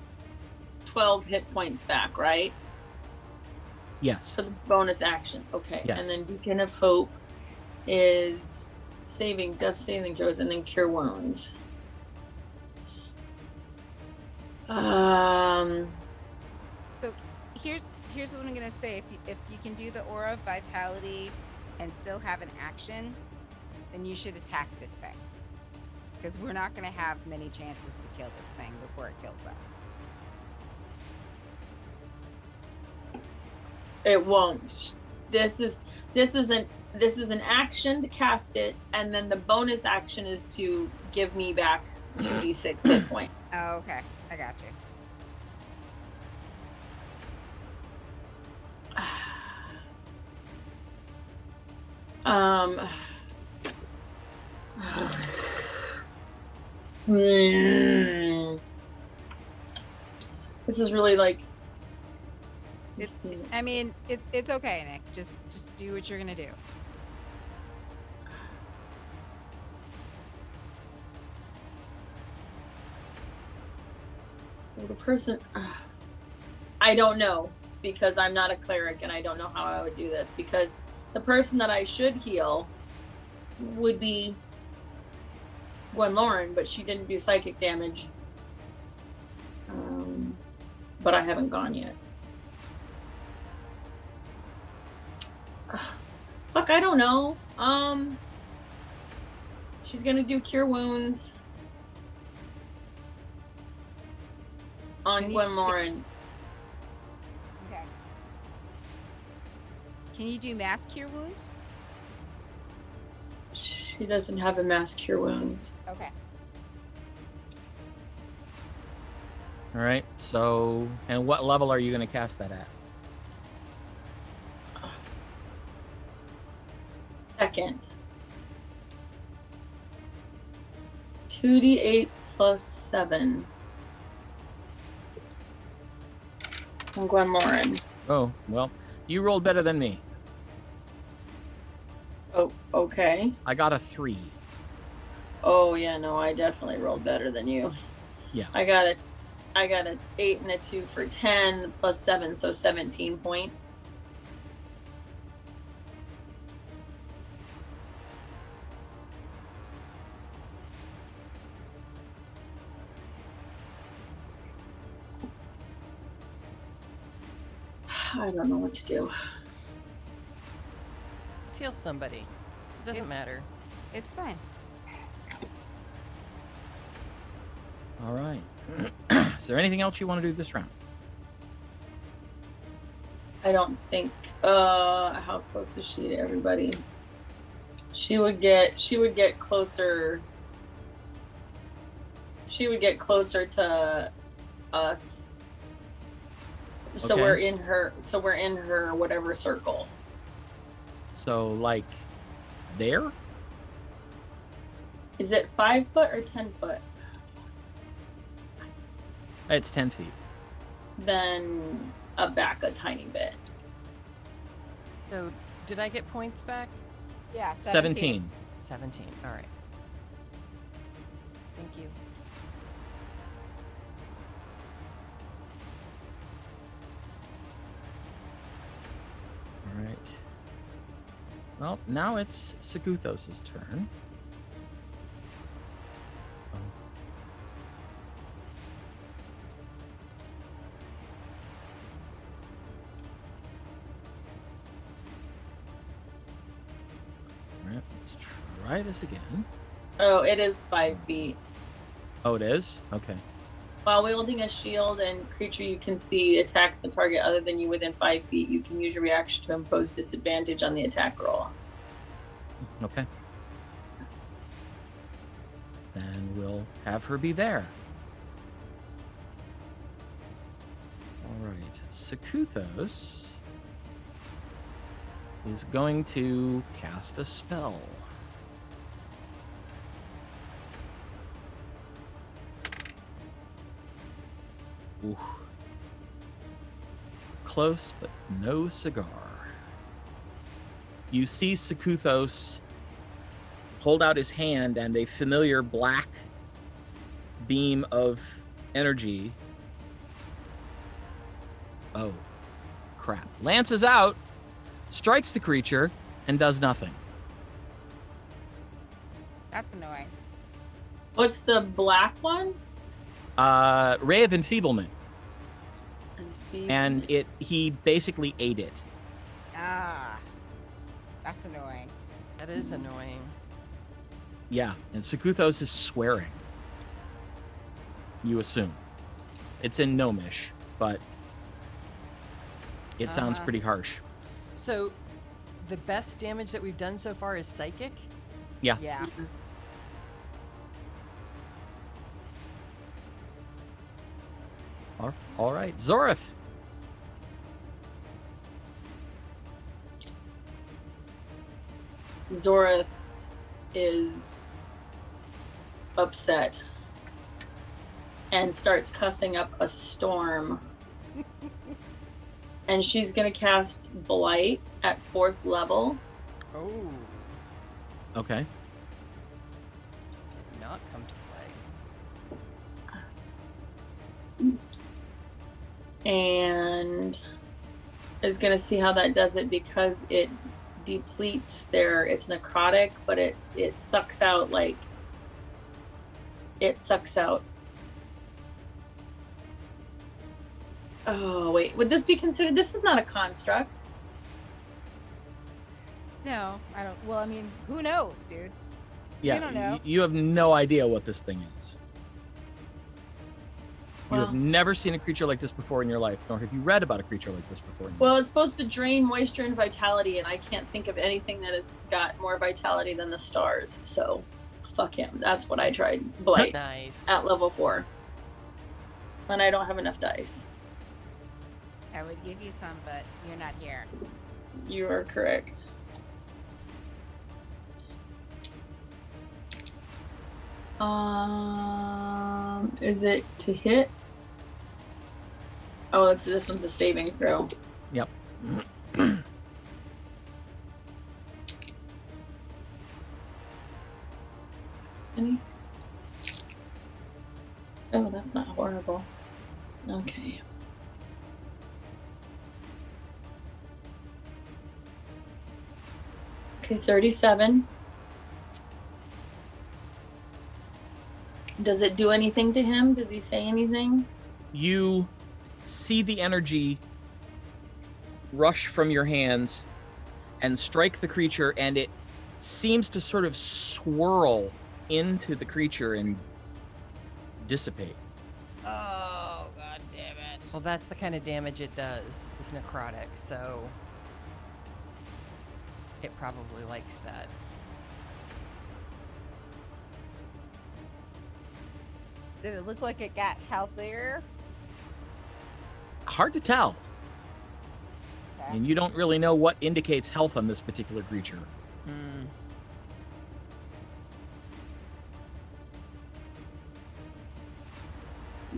S2: 12 hit points back, right?
S1: Yes.
S2: For the bonus action. Okay.
S1: Yes.
S2: And then Beacon of Hope is death saving throws, and then Cure Wounds.
S5: So here's what I'm gonna say. If you can do the aura of vitality and still have an action, then you should attack this thing. Because we're not gonna have many chances to kill this thing before it kills us.
S2: It won't. This is an action to cast it, and then the bonus action is to give me back 2d6 hit points.
S5: Oh, okay. I got you.
S2: This is really like.
S5: I mean, it's okay, Nick. Just do what you're gonna do.
S2: Well, the person, I don't know, because I'm not a cleric and I don't know how I would do this, because the person that I should heal would be Gwenlaryn, but she didn't do psychic damage. But I haven't gone yet. Fuck, I don't know. She's gonna do Cure Wounds on Gwenlaryn.
S5: Okay. Can you do mass cure wounds?
S2: She doesn't have a mass Cure Wounds.
S5: Okay.
S1: All right. So, and what level are you going to cast that at?
S2: Second. 2d8 plus 7. On Gwenlaryn.
S1: Oh, well, you rolled better than me.
S2: Oh, okay.
S1: I got a 3.
S2: Oh yeah, no, I definitely rolled better than you.
S1: Yeah.
S2: I got an 8 and a 2 for 10 plus 7, so 17 points. I don't know what to do.
S4: Just heal somebody. It doesn't matter.
S5: It's fine.
S1: All right. Is there anything else you want to do this round?
S2: I don't think. How close is she to everybody? She would get closer. She would get closer to us. So
S1: Okay.
S2: we're in her. So we're in her whatever circle.
S1: So, like, there?
S2: Is it 5 foot or 10 foot?
S1: It's 10 feet.
S2: Then back a tiny bit.
S4: So, did I get points back?
S5: Yeah.
S1: 17.
S4: 17. All right. Thank you.
S1: All right. Well, now it's Saguthos' turn. All right, let's try this again.
S2: Oh, it is 5 feet.
S1: Oh, it is? Okay.
S2: While wielding a shield and creature you can see attacks a target other than you within 5 feet, you can use your reaction to impose disadvantage on the attack roll.
S1: Okay. Then we'll have her be there. All right. Sakuthos is going to cast a spell. Ooh. Close, but no cigar. You see Sekuthos hold out his hand, and a familiar black beam of energy. Oh, crap. Lances out, strikes the creature, and does nothing.
S5: That's annoying.
S2: What's the black one?
S1: Ray of Enfeeblement. And
S2: Enfeeblement.
S1: he basically ate it.
S5: Ah, that's annoying.
S4: That is annoying.
S1: Yeah, and Sekuthos is swearing. You assume. It's in Gnomish, but it sounds pretty harsh.
S4: So, the best damage that we've done so far is psychic?
S1: Yeah.
S5: Yeah.
S1: All right. Zorith.
S2: Zorith is upset and starts cussing up a storm. And she's going to cast Blight at 4th level.
S4: Oh.
S1: Okay.
S4: Did not come to play.
S2: And is going to see how that does it because it depletes it's necrotic, but it sucks out oh wait, would this be considered, this is not a construct?
S5: No, I don't. Well, I mean, who knows, dude?
S1: Yeah.
S5: You don't know.
S1: You have no idea what this thing is. You
S2: Well-
S1: have never seen a creature like this before in your life, nor have you read about a creature like this before in your
S2: Well,
S1: life.
S2: it's supposed to drain moisture and vitality, and I can't think of anything that has got more vitality than the stars, so fuck him. That's what I tried. Blight
S4: Nice.
S2: at level 4. And I don't have enough dice.
S5: I would give you some, but you're not here.
S2: You are correct. Is it to hit? Oh, this one's a saving throw.
S1: Yep.
S2: Any? Oh, that's not horrible. Okay. Okay, 37. Does it do anything to him? Does he say anything?
S1: You see the energy rush from your hands and strike the creature, and it seems to sort of swirl into the creature and dissipate.
S5: Oh, god damn it.
S4: Well, that's the kind of damage it does. It's necrotic, so it probably likes that.
S5: Did it look like it got healthier?
S1: Hard to tell.
S5: Okay.
S1: And you don't really know what indicates health on this particular creature.
S5: Hmm.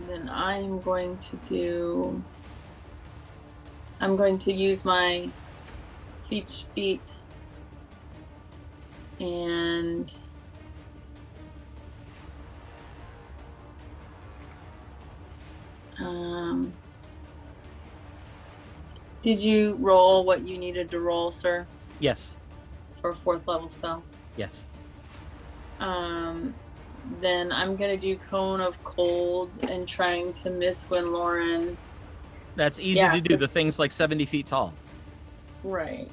S2: Then I'm going to use my feet and did you roll what you needed to roll, sir,
S1: Yes.
S2: for a 4th level spell?
S1: Yes.
S2: Then I'm gonna do Cone of Cold and trying to miss Gwenlaryn.
S1: That's easy
S2: Yeah.
S1: to do. The thing's like 70 feet tall.
S2: Right.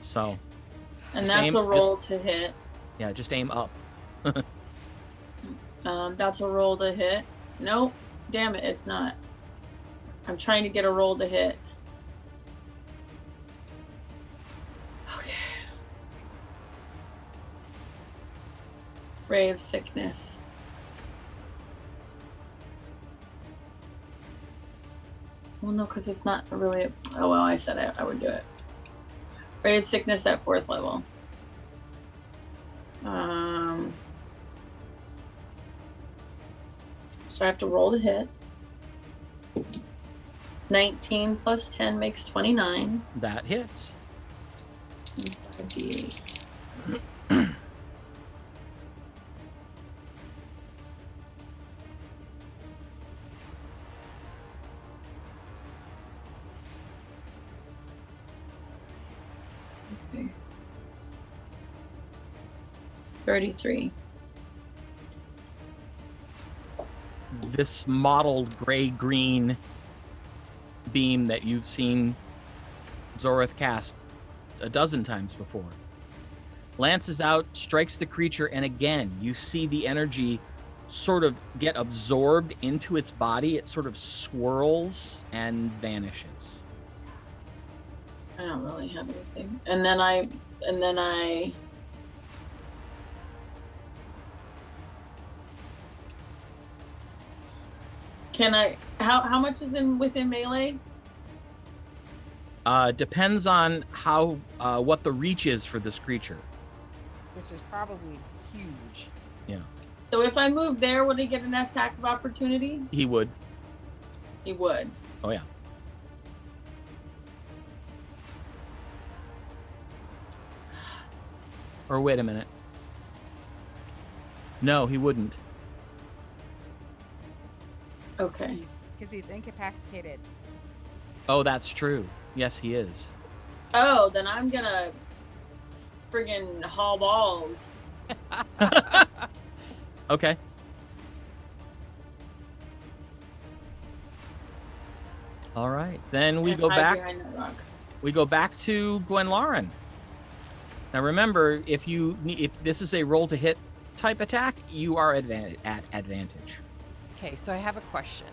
S1: So,
S2: And
S1: Just
S2: that's
S1: aim-
S2: a roll to hit.
S1: yeah, just aim up.
S2: That's a roll to hit. Nope. Damn it, it's not. I'm trying to get a roll to hit. Okay. Ray of Sickness. Well, no, because it's not really. Oh, well, I said I would do it. Ray of Sickness at 4th level. So I have to roll to hit. 19 plus 10 makes 29.
S1: That hits.
S2: 5d8. Okay. 33.
S1: This mottled gray-green beam that you've seen Zorith cast a dozen times before lances out, strikes the creature, and again you see the energy sort of get absorbed into its body. It sort of swirls and vanishes.
S2: I don't really have anything. And then I can I how much is in within melee?
S1: Depends on how what the reach is for this creature.
S5: Which is probably huge.
S1: Yeah,
S2: So if I move there, would he get an attack of opportunity?
S1: he would.
S2: He would.
S1: Oh yeah. Or wait a minute. No, he wouldn't.
S2: Okay.
S5: Because he's incapacitated.
S1: Oh, that's true. Yes, he is.
S2: Oh, then I'm gonna friggin' haul balls.
S1: Okay. All right. Then we
S2: And
S1: go
S2: hide
S1: back.
S2: behind that rock.
S1: We go back to Gwenlaryn. Now remember, if this is a roll to hit type attack, you are at advantage.
S4: Okay, so I have a question.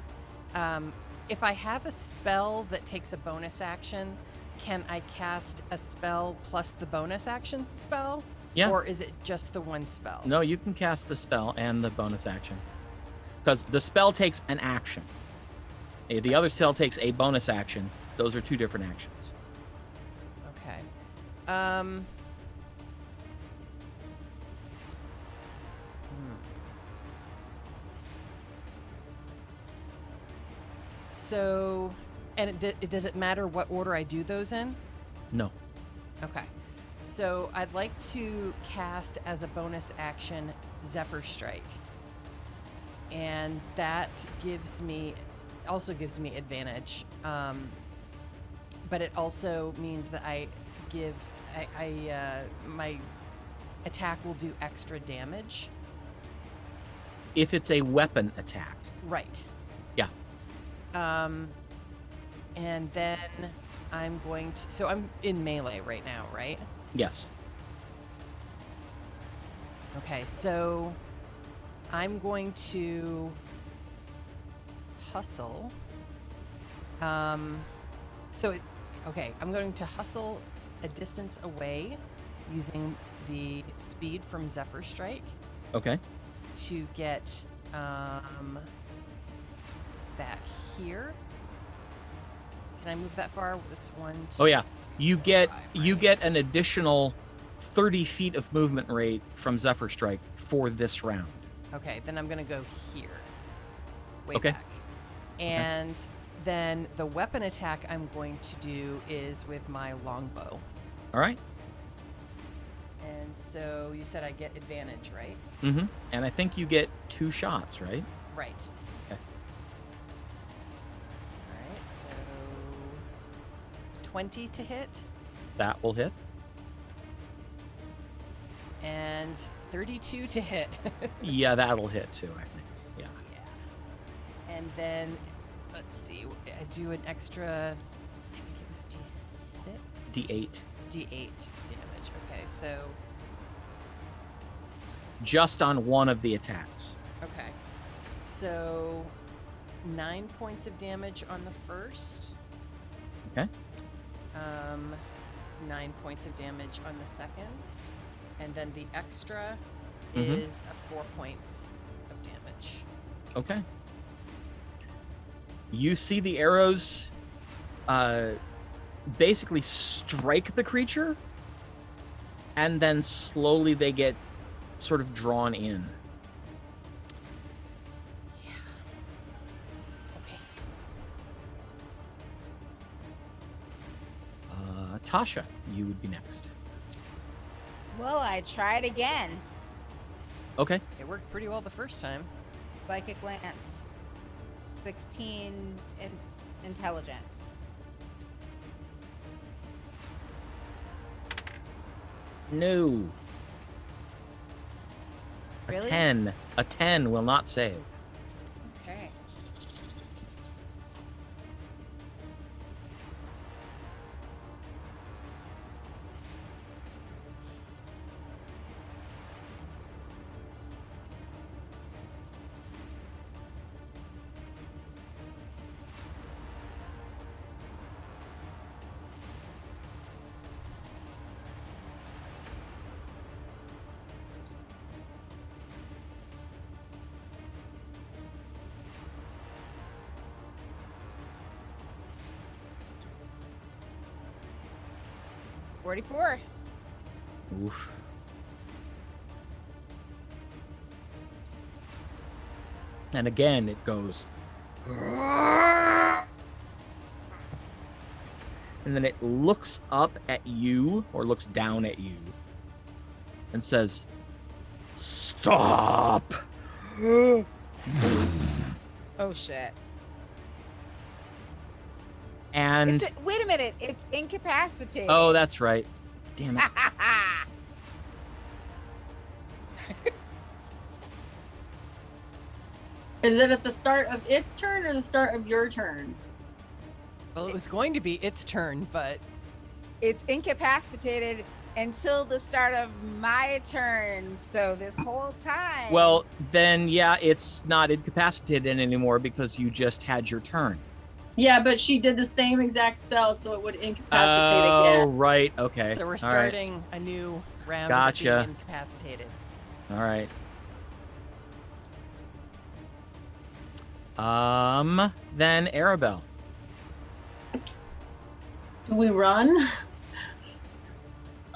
S4: If I have a spell that takes a bonus action, can I cast a spell plus the bonus action spell?
S1: Yeah.
S4: Or is it just the one spell?
S1: No, you can cast the spell and the bonus action. Because the spell takes an action. The other spell takes a bonus action. Those are two different actions.
S4: Okay. So, and does it matter what order I do those in?
S1: No.
S4: Okay. So I'd like to cast as a bonus action Zephyr Strike. And that also gives me advantage. But it also means that my attack will do extra damage.
S1: If it's a weapon attack.
S4: Right.
S1: Yeah.
S4: And then I'm going to, so I'm in melee right now, right?
S1: Yes.
S4: Okay, so I'm going to hustle. I'm going to hustle a distance away using the speed from Zephyr Strike
S1: Okay.
S4: to get back here. Can I move that far? That's 1, 2.
S1: Oh yeah. You get
S4: 5,
S1: an additional 30 feet of movement rate from Zephyr Strike for this round.
S4: Okay, then I'm gonna go here. Way
S1: Okay.
S4: back. And then the weapon attack I'm going to do is with my longbow.
S1: All right.
S4: And so you said I get advantage, right?
S1: Mm-hmm. And I think you get 2 shots, right?
S4: Right.
S1: Okay.
S4: Alright, so 20 to hit
S1: That will hit.
S4: and 32 to hit.
S1: Yeah, that'll hit too, I think. Yeah.
S4: Yeah. And then let's see, I do an extra, I think it was D6?
S1: D8.
S4: D8 damage. Okay, so
S1: Just on one of the attacks.
S4: okay. So 9 points of damage on the first.
S1: Okay.
S4: 9 points of damage on the second. And then the extra
S1: Mhm.
S4: is 4 points of damage.
S1: Okay. You see the arrows basically strike the creature, and then slowly they get sort of drawn in.
S4: Yeah. Okay.
S1: Tasha, you would be next.
S5: Well, I tried again.
S1: Okay.
S4: It worked pretty well the first time.
S5: Psychic glance. 16 intelligence.
S1: No.
S5: Really?
S1: A 10 will not save.
S5: Okay. $44.
S1: Oof. And again, it goes. And then it looks up at you, or looks down at you, and says, "Stop!"
S5: Oh shit.
S1: And
S5: Wait a minute, it's incapacitated.
S1: oh, that's right. Damn it.
S2: Is it at the start of its turn or the start of your turn?
S4: Well, it was going to be its turn, but
S5: It's incapacitated until the start of my turn. So this whole time.
S1: Well, then, yeah, it's not incapacitated anymore because you just had your turn.
S2: Yeah, but she did the same exact spell, so it would incapacitate
S1: Oh,
S2: again.
S1: right. Okay.
S4: so we're
S1: All right.
S4: starting a new round of it
S1: Gotcha.
S4: being incapacitated.
S1: All right. Then Aribell.
S2: Do we run?
S5: we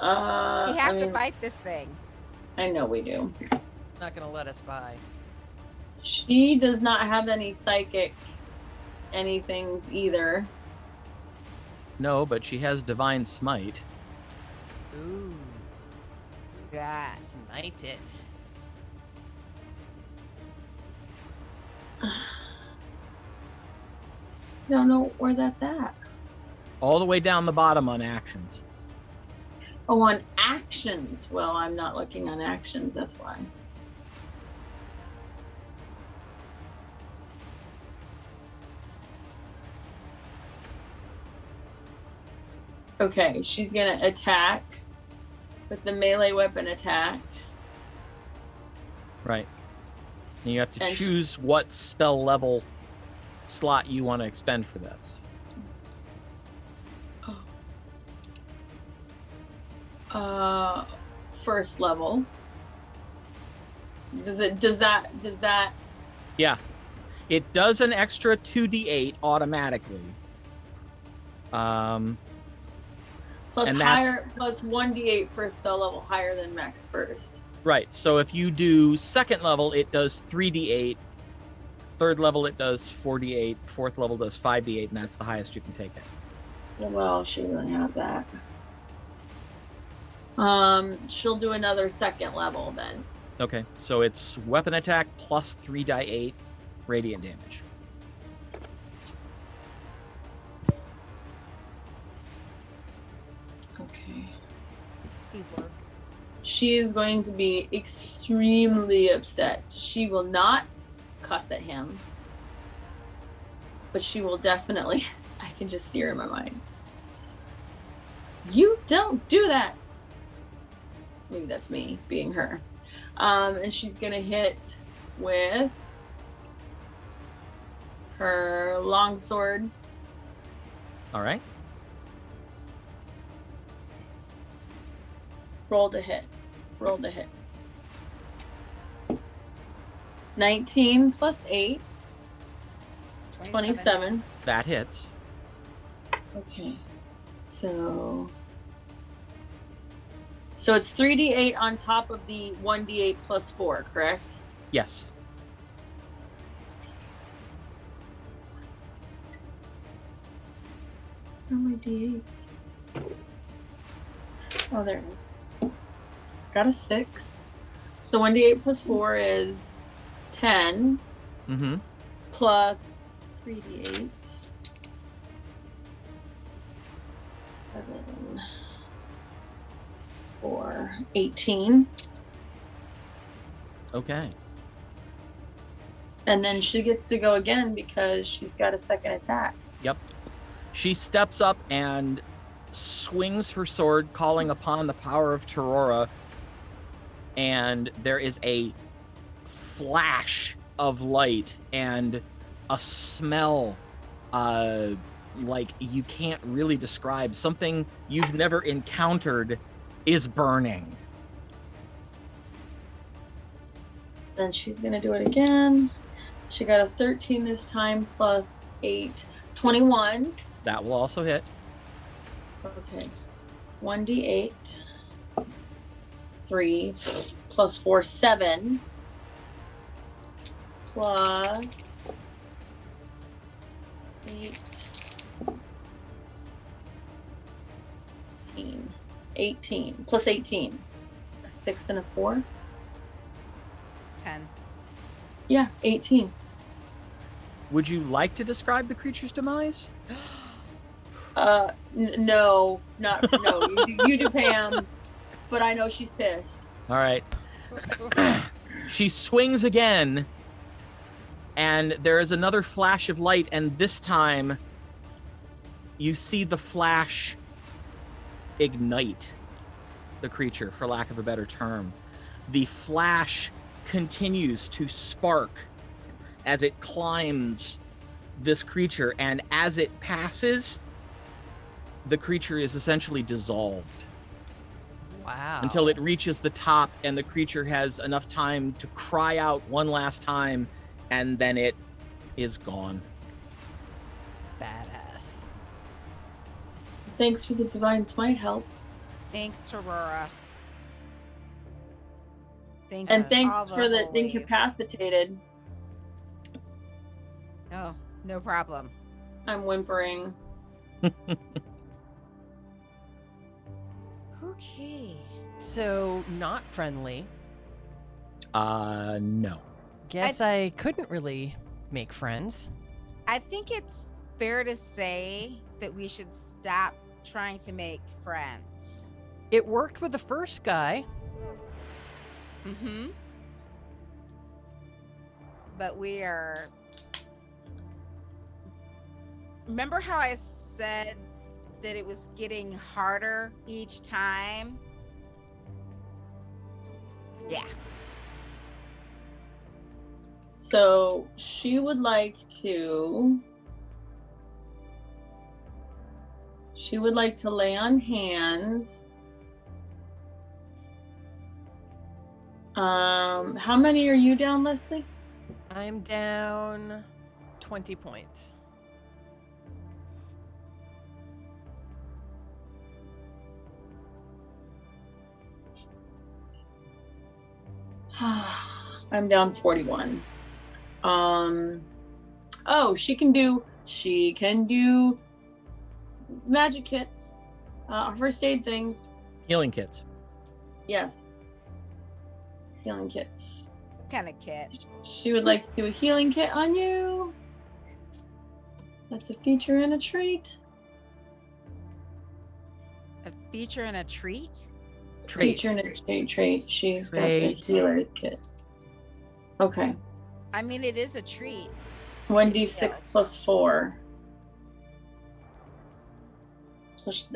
S5: have
S2: I
S5: to
S2: mean,
S5: fight this thing.
S2: I know we do.
S4: Not gonna let us by.
S2: She does not have any psychic anythings either.
S1: No, but she has divine smite.
S4: Ooh,
S5: That.
S4: smite it.
S2: Don't know where that's at.
S1: All the way down the bottom on actions.
S2: Oh, on actions. Well, I'm not looking on actions, that's why. Okay, she's gonna attack with the melee weapon attack.
S1: Right. And you have to
S2: And-
S1: choose what spell level slot you want to expend for this.
S2: First level. Does that
S1: Yeah. It does an extra 2d8 automatically.
S2: plus
S1: And that's-
S2: higher plus 1d8 for a spell level higher than max first?
S1: Right. So if you do second level, it does 3d8. Third level, it does 4d8. Fourth level does 5d8, and that's the highest you can take it.
S2: Well, she doesn't have that. She'll do another second level then.
S1: Okay. So it's weapon attack plus 3d8 radiant damage.
S2: Okay.
S5: These work.
S2: She is going to be extremely upset. She will not cuss at him, but she will definitely, I can just see her in my mind. You don't do that. Maybe that's me being her. And she's gonna hit with her longsword.
S1: All right.
S2: Roll to hit. Roll to hit. 19 plus 8, 27.
S1: That hits.
S2: Okay. So it's 3d8 on top of the 1d8 plus 4, correct?
S1: Yes.
S2: Where are my d8s? Oh, there it is. Got a 6. So 1d8 plus 4 is 10.
S1: Mm-hmm.
S2: Plus 3d8. 7, 4, 18.
S1: Okay.
S2: And then she gets to go again because she's got a second attack.
S1: Yep. She steps up and swings her sword, calling upon the power of Terora, and there is a flash of light and a smell like you can't really describe. Something you've never encountered is burning.
S2: Then she's going to do it again. She got a 13 this time, plus 8. 21.
S1: That will also hit.
S2: Okay. 1d8. 3 plus 4, 7. Plus 8. 18. Plus 18. A 6 and a 4.
S5: 10.
S2: Yeah, 18.
S1: Would you like to describe the creature's demise?
S2: No, not no. You do, Pam. But I know she's pissed.
S1: All right. She swings again, and there is another flash of light, and this time you see the flash ignite the creature, for lack of a better term. The flash continues to spark as it climbs this creature, and as it passes, the creature is essentially dissolved.
S4: Wow.
S1: Until it reaches the top and the creature has enough time to cry out one last time, and then it is gone.
S4: Badass.
S2: Thanks for the divine smite help.
S5: Thanks, Aurora. Thank
S2: And
S5: you,
S2: thanks
S5: all the
S2: for the
S5: holies.
S2: incapacitated.
S5: Oh, no problem.
S2: I'm whimpering.
S5: Okay.
S4: So, not friendly.
S1: No.
S4: Guess I couldn't really make friends.
S5: I think it's fair to say that we should stop trying to make friends.
S4: It worked with the first guy.
S5: Mm-hmm. But we are... Remember how I said that it was getting harder each time? Yeah.
S2: So she would like to lay on hands. How many are you down, Leslie?
S4: I'm down 20 points.
S2: I'm down 41. Oh, she can do magic kits, first aid things.
S1: Healing kits.
S2: Yes. Healing kits.
S5: What kind of kit?
S2: She would like to do a healing kit on you. That's a feature and a trait.
S5: A feature and a treat?
S1: Trait.
S2: Feature and a trait. She's got the
S1: Trait.
S2: healer kit. Okay.
S5: I mean, it is a treat.
S2: 1d6 plus 4.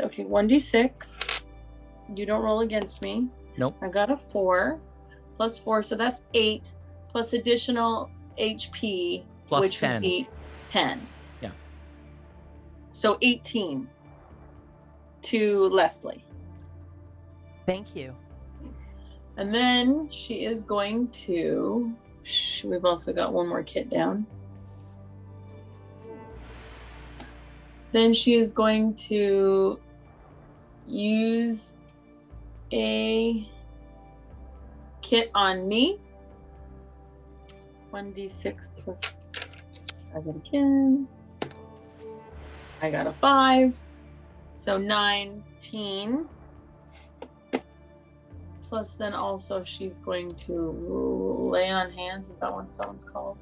S2: Okay, 1d6. You don't roll against me.
S1: Nope.
S2: I got a 4 plus 4, so that's 8 plus additional HP,
S1: Plus
S2: which
S1: 10.
S2: would be 10.
S1: Yeah.
S2: So 18 to Leslie.
S4: Thank you.
S2: And then she is going to... We've also got one more kit down. Then she is going to use a kit on me. 1d6 plus... Try that again. I got a 5. So 19. Plus, then also she's going to lay on hands. Is that what that one's called?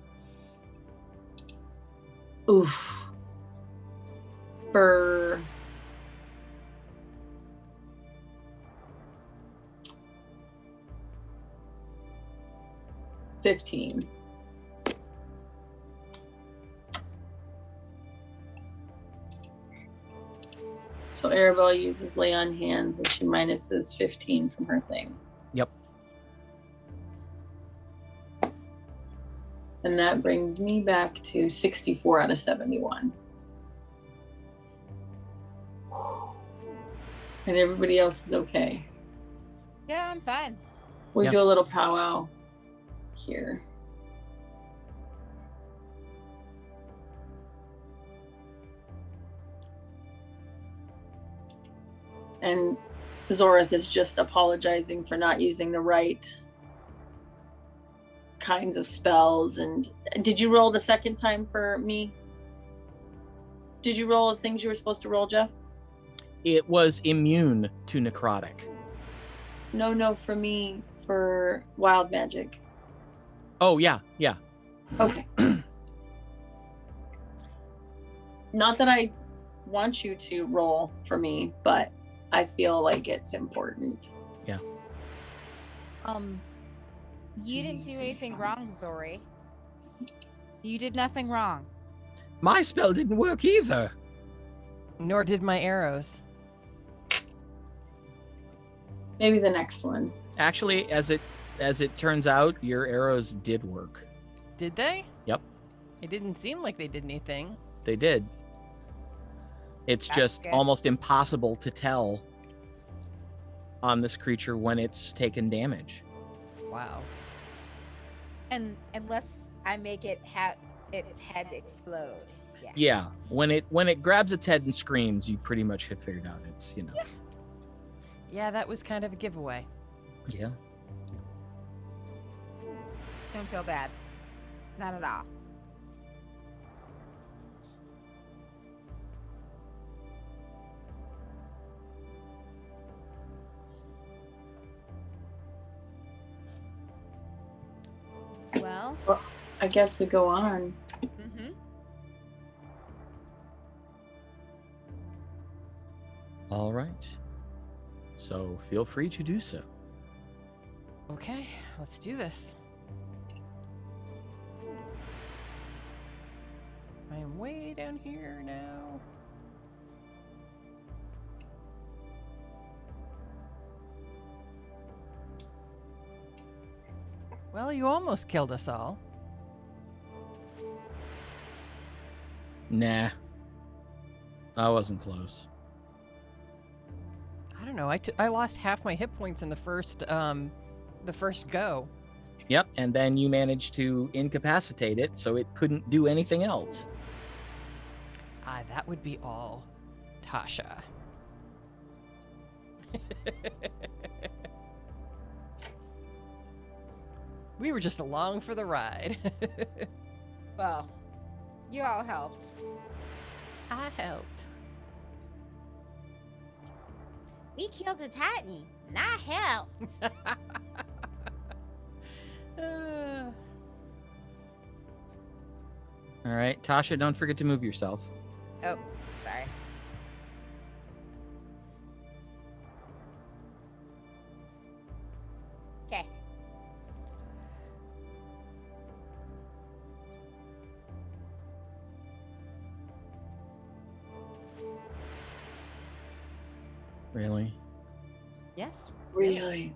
S2: Oof. For 15. So Aribell uses lay on hands and she minuses 15 from her thing.
S1: Yep.
S2: And that brings me back to 64 out of 71. And everybody else is okay.
S5: Yeah, I'm fine.
S2: We
S1: Yep.
S2: do a little powwow here. And Zorith is just apologizing for not using the right kinds of spells. And did you roll the second time for me? Did you roll the things you were supposed to roll, Jeff?
S1: It was immune to necrotic.
S2: No, for me, for wild magic.
S1: Oh, yeah, yeah.
S2: Okay. Not that I want you to roll for me, but I feel like it's important.
S5: You didn't do anything wrong, Zori. You did nothing wrong.
S1: My spell didn't work either.
S4: Nor did my arrows.
S2: Maybe the next one.
S1: Actually, as it turns out, your arrows did work.
S4: Did they?
S1: Yep,
S4: It didn't seem like they did anything.
S1: they did. It's
S5: That's
S1: just
S5: good.
S1: almost impossible to tell on this creature when it's taken damage.
S4: Wow.
S5: And unless I make it have its head explode. Yeah.
S1: Yeah, when it grabs its head and screams, you pretty much have figured out it's, you know.
S4: Yeah, that was kind of a giveaway.
S1: Yeah.
S5: Don't feel bad. Not at all. Well,
S2: I guess we go on.
S5: mm-hmm.
S1: All right. So feel free to do so.
S4: Okay, let's do this. I am way down here now. Well, you almost killed us all.
S1: Nah. I wasn't close.
S4: I don't know. I lost half my hit points in the first go.
S1: Yep, and then you managed to incapacitate it so it couldn't do anything else.
S4: That would be all Tasha. We were just along for the ride.
S5: Well, you all helped.
S4: I helped.
S5: We killed a Titan, and I helped.
S1: All right, Tasha, don't forget to move yourself.
S5: Oh, sorry. Okay.
S1: Really?
S5: Yes.
S2: Really?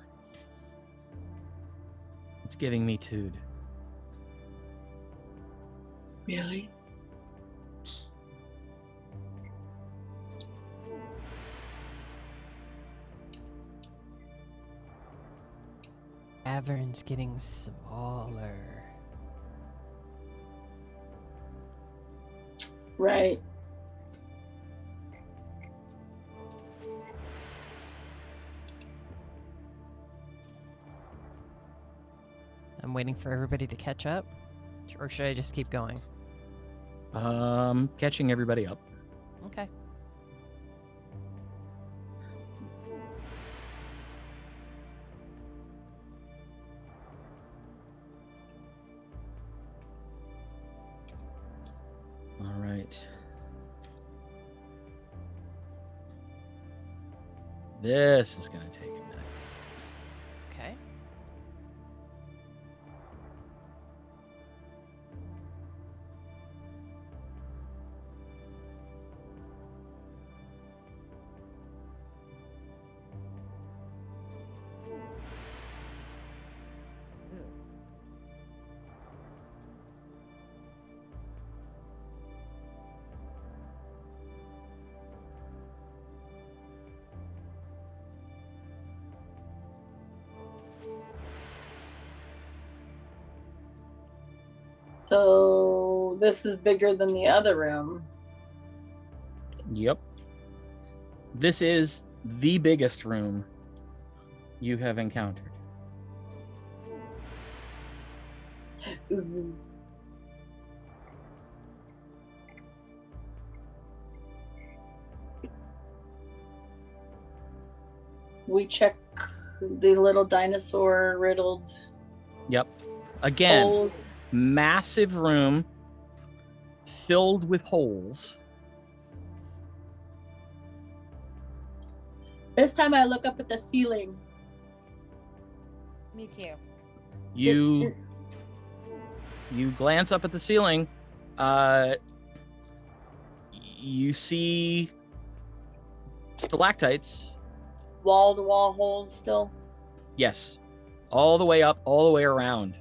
S1: It's giving me tood.
S2: Really?
S4: Cavern's getting smaller.
S2: Right.
S4: I'm waiting for everybody to catch up. Or should I just keep going?
S1: Catching everybody up.
S4: Okay.
S1: right. This is going to take a minute.
S4: Okay.
S2: So this is bigger than the other room.
S1: Yep. This is the biggest room you have encountered.
S2: Ooh. We check the little dinosaur riddled
S1: Yep. Again,
S2: holes.
S1: massive room filled with holes.
S2: This time I look up at the ceiling.
S5: Me too.
S1: You glance up at the ceiling. You see stalactites.
S2: Wall to wall holes still.
S1: Yes. All the way up, all the way around.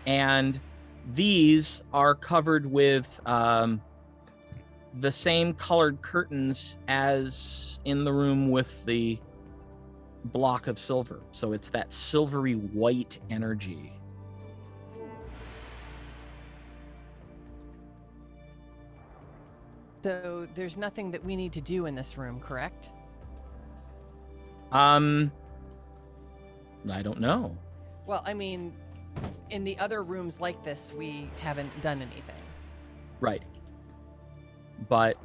S1: And these are covered with the same colored curtains as in the room with the block of silver. So it's that silvery white energy.
S4: So there's nothing that we need to do in this room, correct?
S1: I don't know.
S4: Well, I mean, in the other rooms like this, we haven't done anything.
S1: Right. But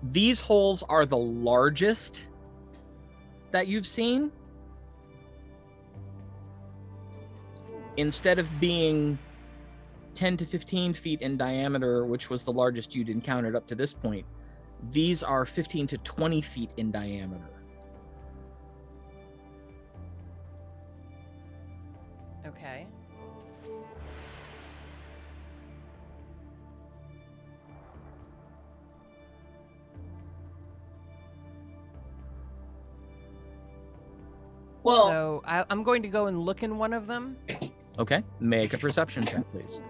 S1: these holes are the largest that you've seen. Instead of being 10 to 15 feet in diameter, which was the largest you'd encountered up to this point, these are 15 to 20 feet in diameter.
S4: Okay.
S2: Well,
S4: So I'm going to go and look in one of them.
S1: Okay, make a perception check, please.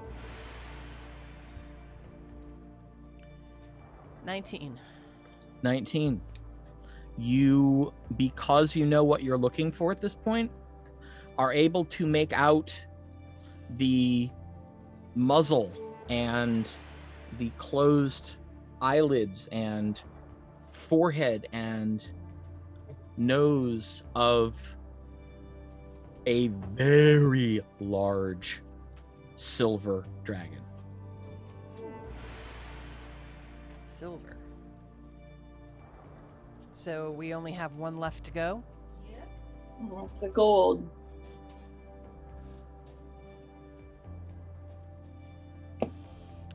S4: 19.
S1: 19. You, because you know what you're looking for at this point, are able to make out the muzzle and the closed eyelids and forehead and nose of a very large silver dragon.
S4: Silver. So we only have one left to go?
S2: that's the gold.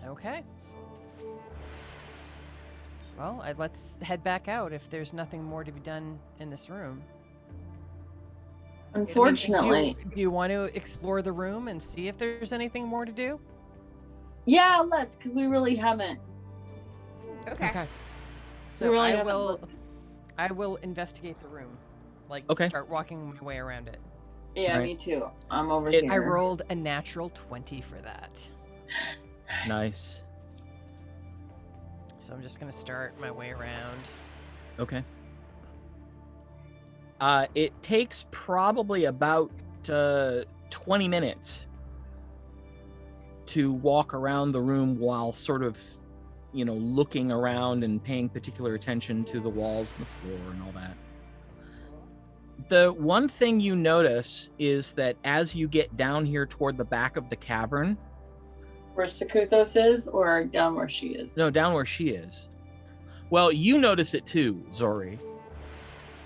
S4: Okay. Well, let's head back out if there's nothing more to be done in this room.
S2: Unfortunately.
S4: Do you want to explore the room and see if there's anything more to do?
S2: Yeah, let's, because we really haven't.
S5: Okay.
S4: So
S2: really
S4: I
S2: haven't
S4: will
S2: looked.
S4: I will investigate the room. Like
S1: Okay.
S4: start walking my way around it.
S2: Yeah,
S1: Right.
S2: me too. I'm over
S1: It-
S2: here.
S4: I rolled a natural 20 for that.
S1: Nice.
S4: So I'm just going to start my way around.
S1: Okay. It takes probably about 20 minutes to walk around the room while sort of, looking around and paying particular attention to the walls and the floor and all that. The one thing you notice is that as you get down here toward the back of the cavern,
S2: Where Sakuthos is, or down where she is?
S1: no, down where she is. Well, you notice it too, Zori,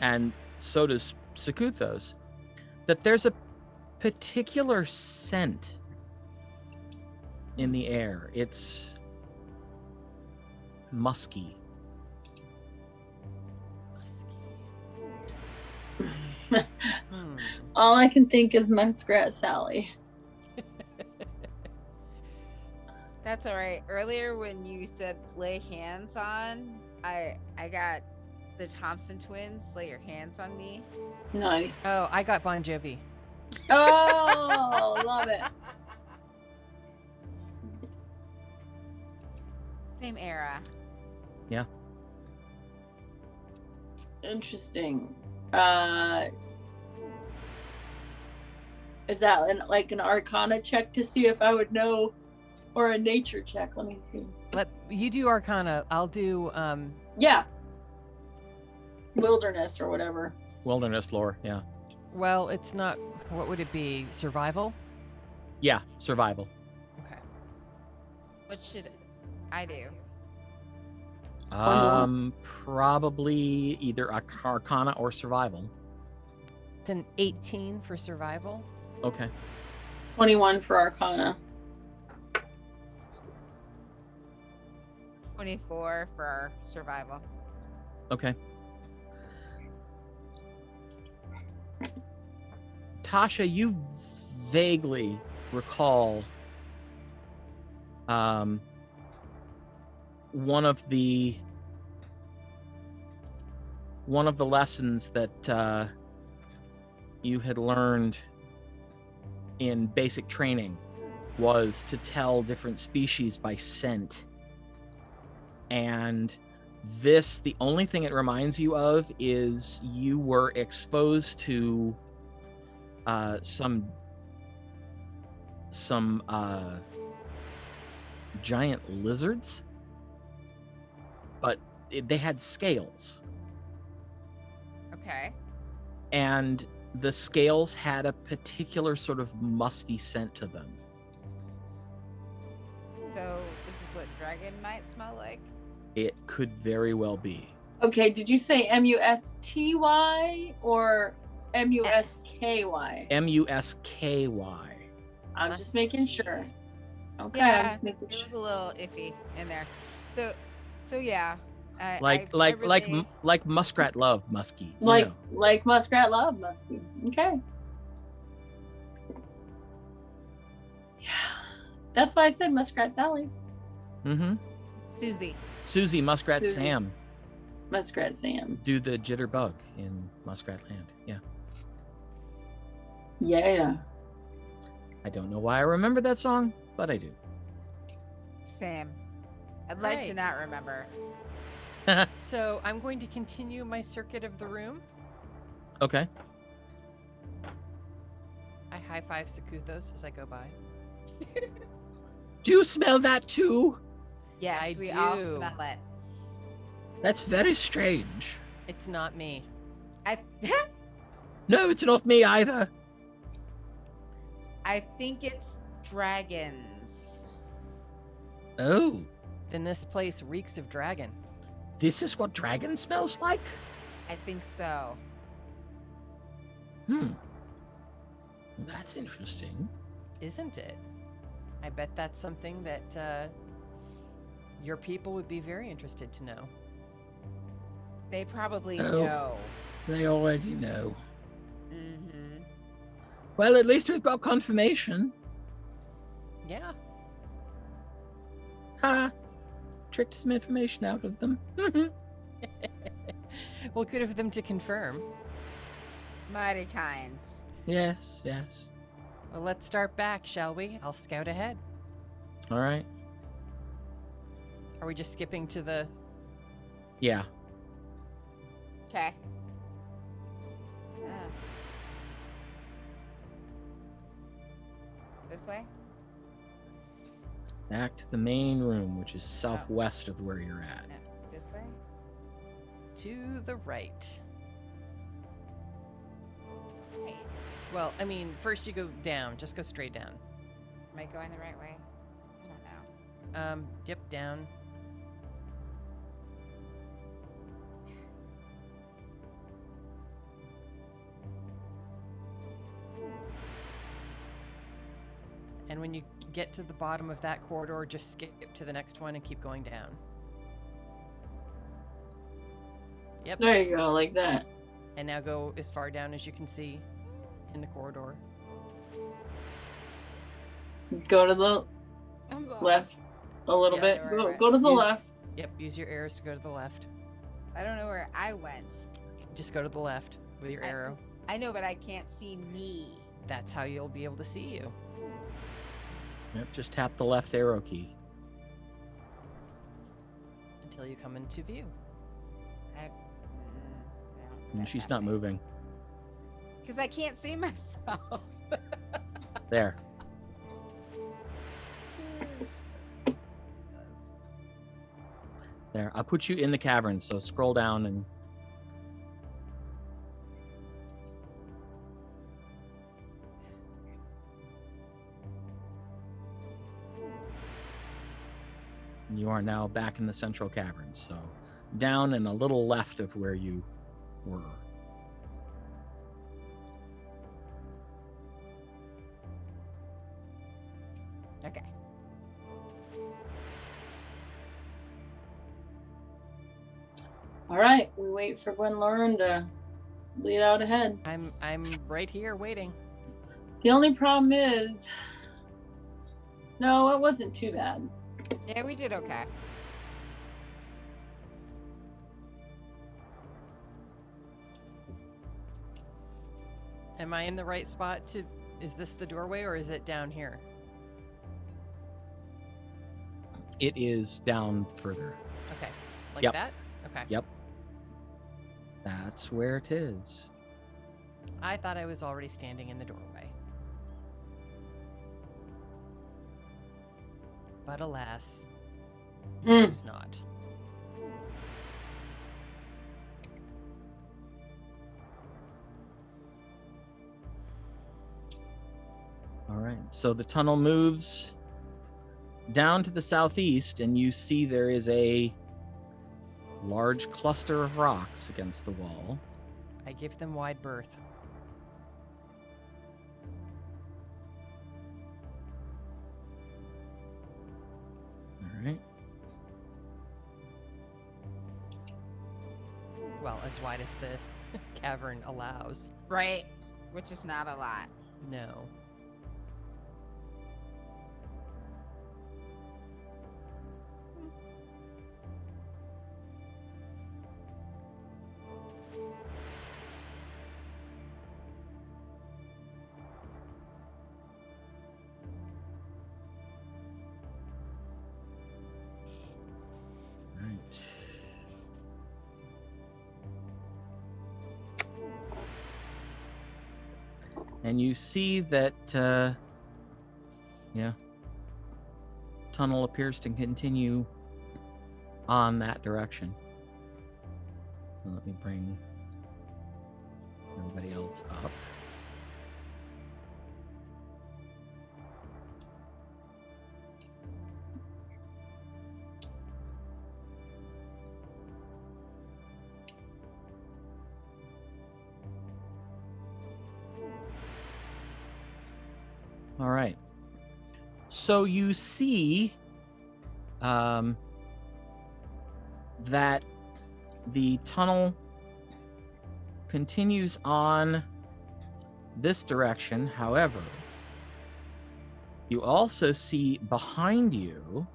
S1: and so does Sakuthos, that there's a particular scent in the air. It's musky.
S2: All I can think is Muskrat Sally.
S5: That's all right. Earlier when you said lay hands on, I got the Thompson twins, lay your hands on me.
S2: Nice.
S4: Oh, I got Bon Jovi.
S2: Oh, love it.
S5: Same era.
S1: Yeah.
S2: Interesting. Is that like an Arcana check to see if I would know, or a nature check? Let me see.
S4: Let you do Arcana. I'll do
S2: Yeah. Wilderness or whatever.
S1: Wilderness lore, yeah.
S4: well, it's not, what would it be? Survival?
S1: Yeah, survival.
S4: Okay.
S5: What should I do?
S1: Probably either Arcana or survival.
S4: It's an 18 for survival.
S1: Okay.
S2: 21 for Arcana.
S5: 24 for survival.
S1: Okay. Tasha, you vaguely recall one of the lessons that you had learned in basic training was to tell different species by scent. And this, the only thing it reminds you of is you were exposed to some giant lizards, but they had scales.
S5: Okay.
S1: And the scales had a particular sort of musty scent to them.
S5: So this is what dragon might smell like?
S1: It could very well be.
S2: Okay, did you say MUSTY or MUSKY?
S1: MUSKY.
S2: I'm just making sure. Okay.
S5: Yeah,
S2: I'm making
S5: it
S2: sure.
S5: was a little iffy in there. So yeah.
S1: Like muskrat love musky. you
S2: Like
S1: know.
S2: like Muskrat Love Musky. Okay. Yeah. That's why I said Muskrat Sally.
S1: Mm-hmm.
S5: Susie.
S1: Susie Muskrat
S2: Susie.
S1: Sam
S2: Muskrat Sam.
S1: do the jitterbug in Muskrat Land. Yeah.
S2: Yeah.
S1: I don't know why I remember that song, but I do.
S5: Sam. I'd like to
S4: Right.
S5: not remember.
S4: So I'm going to continue my circuit of the room.
S1: Okay.
S4: I high five Sakuthos as I go by.
S1: Do you smell that too?
S5: Yes,
S4: I
S5: we all
S4: do.
S5: smell it.
S1: That's very strange.
S4: It's not me.
S5: I
S1: No, it's not me either.
S5: I think it's dragons.
S1: Oh,
S4: Then this place reeks of dragon.
S1: this is what dragon smells like?
S5: I think so.
S1: That's interesting.
S4: Isn't it? I bet that's something that your people would be very interested to know.
S5: They probably
S1: Oh.
S5: know.
S1: They already know.
S5: Mm-hmm.
S1: Well, at least we've got confirmation.
S4: Yeah.
S1: Ha! Tricked some information out of them.
S4: Well, good of them to confirm.
S5: Mighty kind.
S1: Yes, yes.
S4: Well, let's start back, shall we? I'll scout ahead.
S1: All right.
S4: Are we just skipping to the...
S1: Yeah.
S5: Okay. This way?
S1: Back to the main room, which is southwest of where you're at.
S5: No. This way?
S4: to the right?
S5: Right.
S4: Well, I mean, first you go down. Just go straight down.
S5: Am I going the right way? I don't know.
S4: Yep, down. And when you get to the bottom of that corridor, just skip to the next one and keep going down. Yep.
S2: There you go, like that.
S4: And now go as far down as you can see in the corridor.
S2: Go to the
S5: I'm lost.
S2: left a little
S4: Yeah,
S2: bit.
S5: right.
S2: Go to the
S4: Use-
S2: left.
S4: Yep, use your arrows to go to the left.
S5: I don't know where I went.
S4: Just go to the left with your arrow.
S5: I know, but I can't see me.
S4: That's how you'll be able to see you.
S1: Yep, just tap the left arrow key.
S4: Until you come into view.
S1: And she's not moving.
S5: Because I can't see myself.
S1: There. There. I'll put you in the cavern, so scroll down and... You are now back in the central cavern, so down and a little left of where you were.
S5: Okay.
S2: All right, we wait for Gwenlaryn to lead out ahead.
S4: I'm right here waiting.
S2: The only problem is, no, it wasn't too bad.
S5: Yeah, we did okay.
S4: Am I in the right spot to... Is this the doorway or is it down here?
S1: It is down further.
S4: Okay. Like
S1: Yep.
S4: that? Okay.
S1: Yep. That's where it is.
S4: I thought I was already standing in the doorway. But alas, I
S2: Mm.
S4: was not.
S1: All right. So the tunnel moves down to the southeast, and you see there is a large cluster of rocks against the wall.
S4: I give them wide berth.
S1: All right.
S4: Well, as wide as the cavern allows.
S5: Right. Which is not a lot.
S4: No.
S1: Right. And you see that, tunnel appears to continue on that direction. So let me bring everybody else up. All right. So you see that the tunnel continues on this direction. However, you also see behind you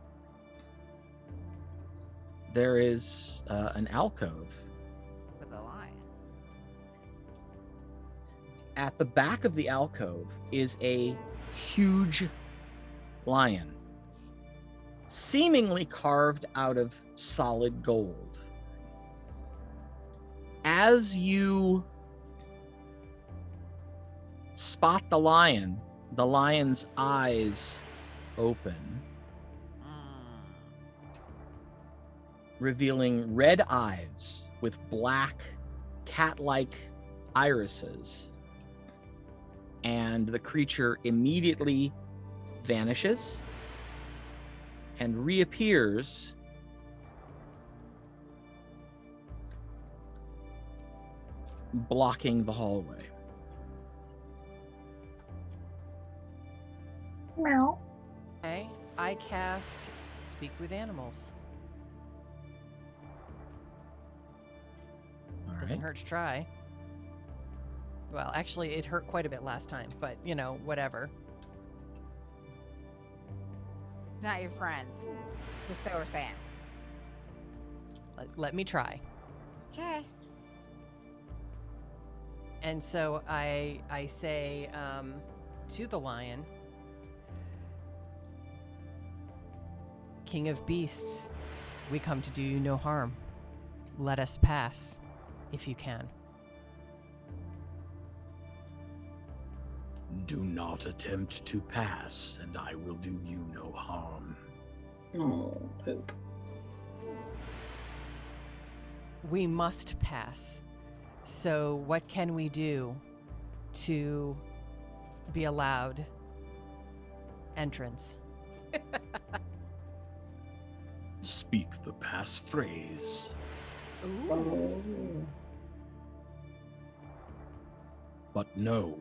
S1: there is an alcove.
S5: With a lion.
S1: At the back of the alcove is a huge lion, seemingly carved out of solid gold. As you spot the lion's eyes open, revealing red eyes with black cat-like irises. And the creature immediately vanishes and reappears blocking the hallway.
S2: Meow.
S4: Okay. I cast Speak with Animals.
S1: All
S4: Doesn't
S1: right.
S4: hurt to try. Well, actually, it hurt quite a bit last time, but whatever.
S5: It's not your friend. Just so we're saying.
S4: Let me try.
S5: Okay.
S4: And so I say to the lion, King of beasts, we come to do you no harm. Let us pass, if you can.
S7: Do not attempt to pass, and I will do you no harm.
S2: Oh, poop.
S4: We must pass. So what can we do to be allowed entrance?
S7: Speak the pass phrase.
S2: Oh.
S7: But no,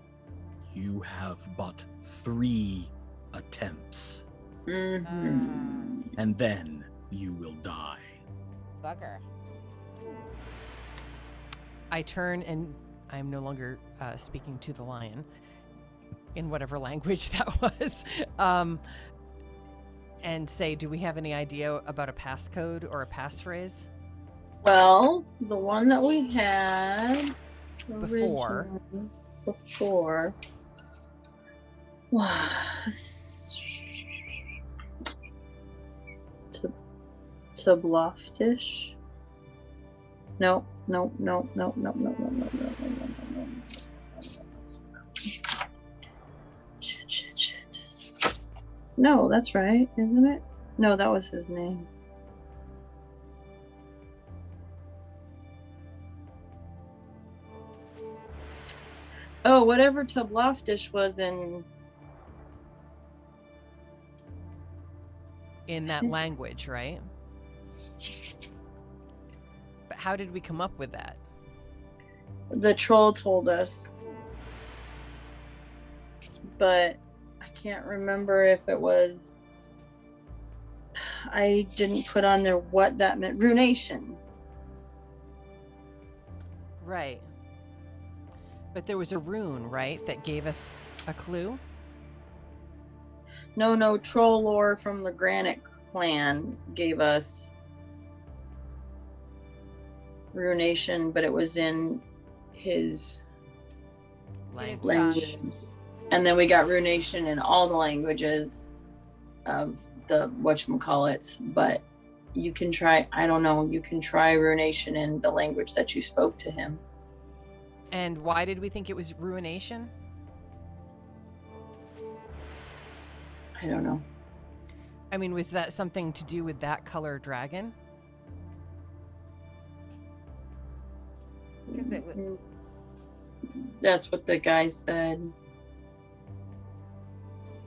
S7: you have but 3 attempts,
S2: Mm-hmm.
S7: and then you will die.
S5: Bugger.
S4: I turn and I'm no longer speaking to the lion in whatever language that was, and say, do we have any idea about a passcode or a passphrase?
S2: Well, the one that we had
S4: Before.
S2: was to Bloftish. No. Shit. No, that's right, isn't it? No, that was his name. Oh, whatever Tubloftish was in.
S4: In that language, right? But how did we come up with that?
S2: The troll told us. But I can't remember if it was. I didn't put on there what that meant. Runation.
S4: Right. But there was a rune, right, that gave us a clue?
S2: No, troll lore from the Draconic clan gave us runation, but it was in his language. And then we got runation in all the languages of the whatchamacallits, but you can try, I don't know, you can try runation in the language that you spoke to him.
S4: And why did we think it was ruination?
S2: I don't know.
S4: I mean, was that something to do with that color dragon?
S5: Because it would.
S2: That's what the guy said.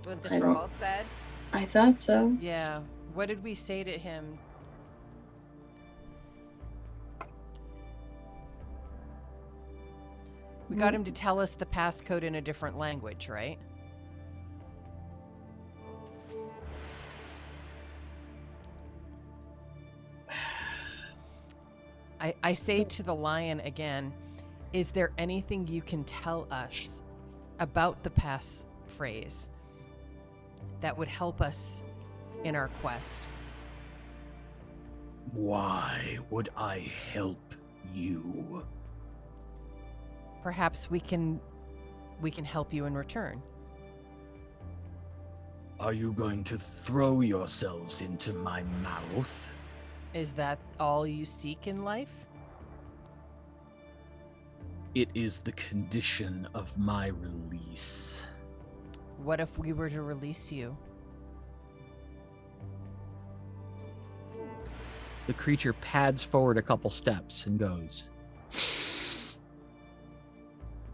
S5: What the
S2: I don't-
S5: troll said.
S2: I thought so.
S4: Yeah. What did we say to him? We got him to tell us the passcode in a different language, right? I say to the lion again, is there anything you can tell us about the passphrase that would help us in our quest?
S7: Why would I help you?
S4: Perhaps we can help you in return.
S7: Are you going to throw yourselves into my mouth?
S4: Is that all you seek in life?
S7: It is the condition of my release.
S4: What if we were to release you?
S1: The creature pads forward a couple steps and goes,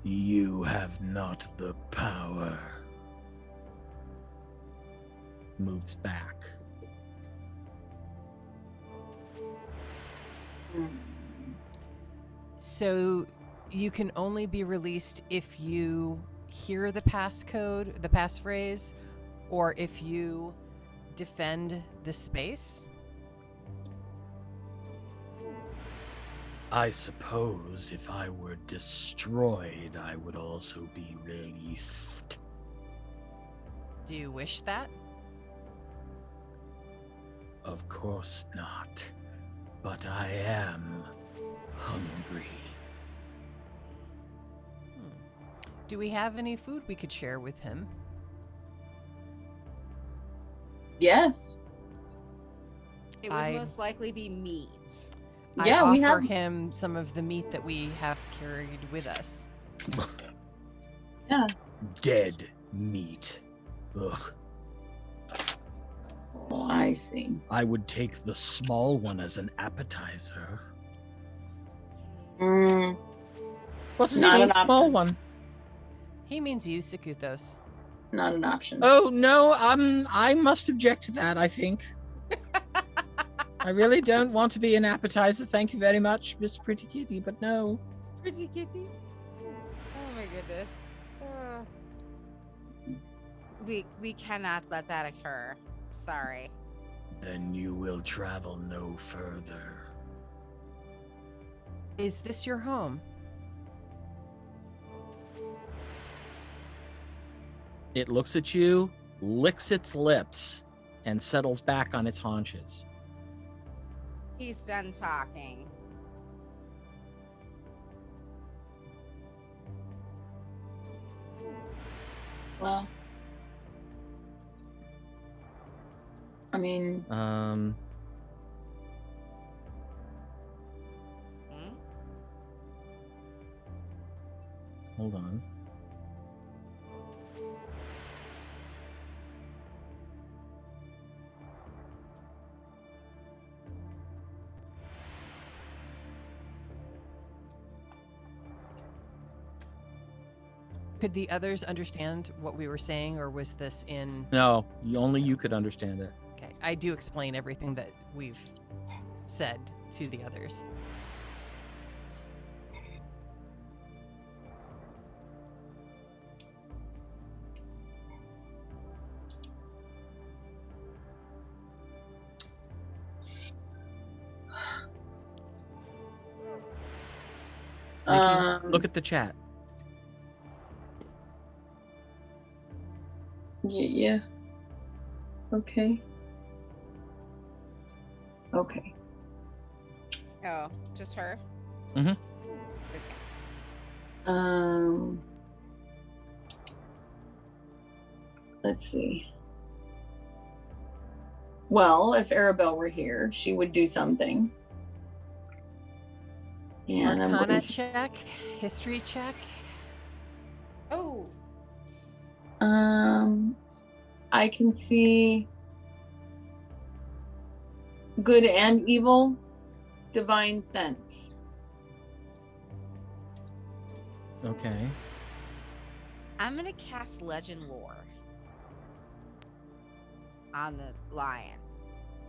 S7: You have not the power.
S1: moves back.
S4: So you can only be released if you hear the passcode, the passphrase, or if you defend the space.
S7: I suppose if I were destroyed, I would also be released.
S4: Do you wish that?
S7: Of course not. But I am hungry.
S4: Do we have any food we could share with him?
S2: Yes.
S5: It would
S4: I-
S5: most likely be meat.
S2: Yeah,
S4: I
S2: we
S4: offer
S2: have.
S4: him some of the meat that we have carried with us.
S2: Yeah.
S7: Dead meat. Ugh.
S2: Oh, I see.
S7: I would take the small one as an appetizer.
S2: Mm,
S1: What's
S2: Not
S1: the
S2: an
S1: small
S2: option.
S1: one?
S4: He means you, Sakuthos.
S2: not an option.
S1: Oh no, I must object to that, I think. I really don't want to be an appetizer. Thank you very much, Miss Pretty Kitty, but no.
S5: Pretty kitty. Oh my goodness. We cannot let that occur. Sorry.
S7: Then you will travel no further.
S4: Is this your home?
S1: It looks at you, licks its lips, and settles back on its haunches.
S5: He's done talking.
S2: Well, I mean,
S5: Hmm?
S1: Hold on.
S4: Could the others understand what we were saying, or was this in...
S1: No, only you could understand it.
S4: Okay, I do explain everything that we've said to the others.
S1: Nikki, look at the chat.
S2: yeah. Okay. Okay.
S5: Oh, just her?
S1: Mhm.
S5: Okay.
S2: Let's see. Well, if Aribell were here, she would do something. And I'm
S4: Arcana
S2: going
S4: check, history check.
S5: Oh,
S2: I can see good and evil, divine sense.
S1: Okay.
S5: I'm gonna cast Legend Lore on the lion.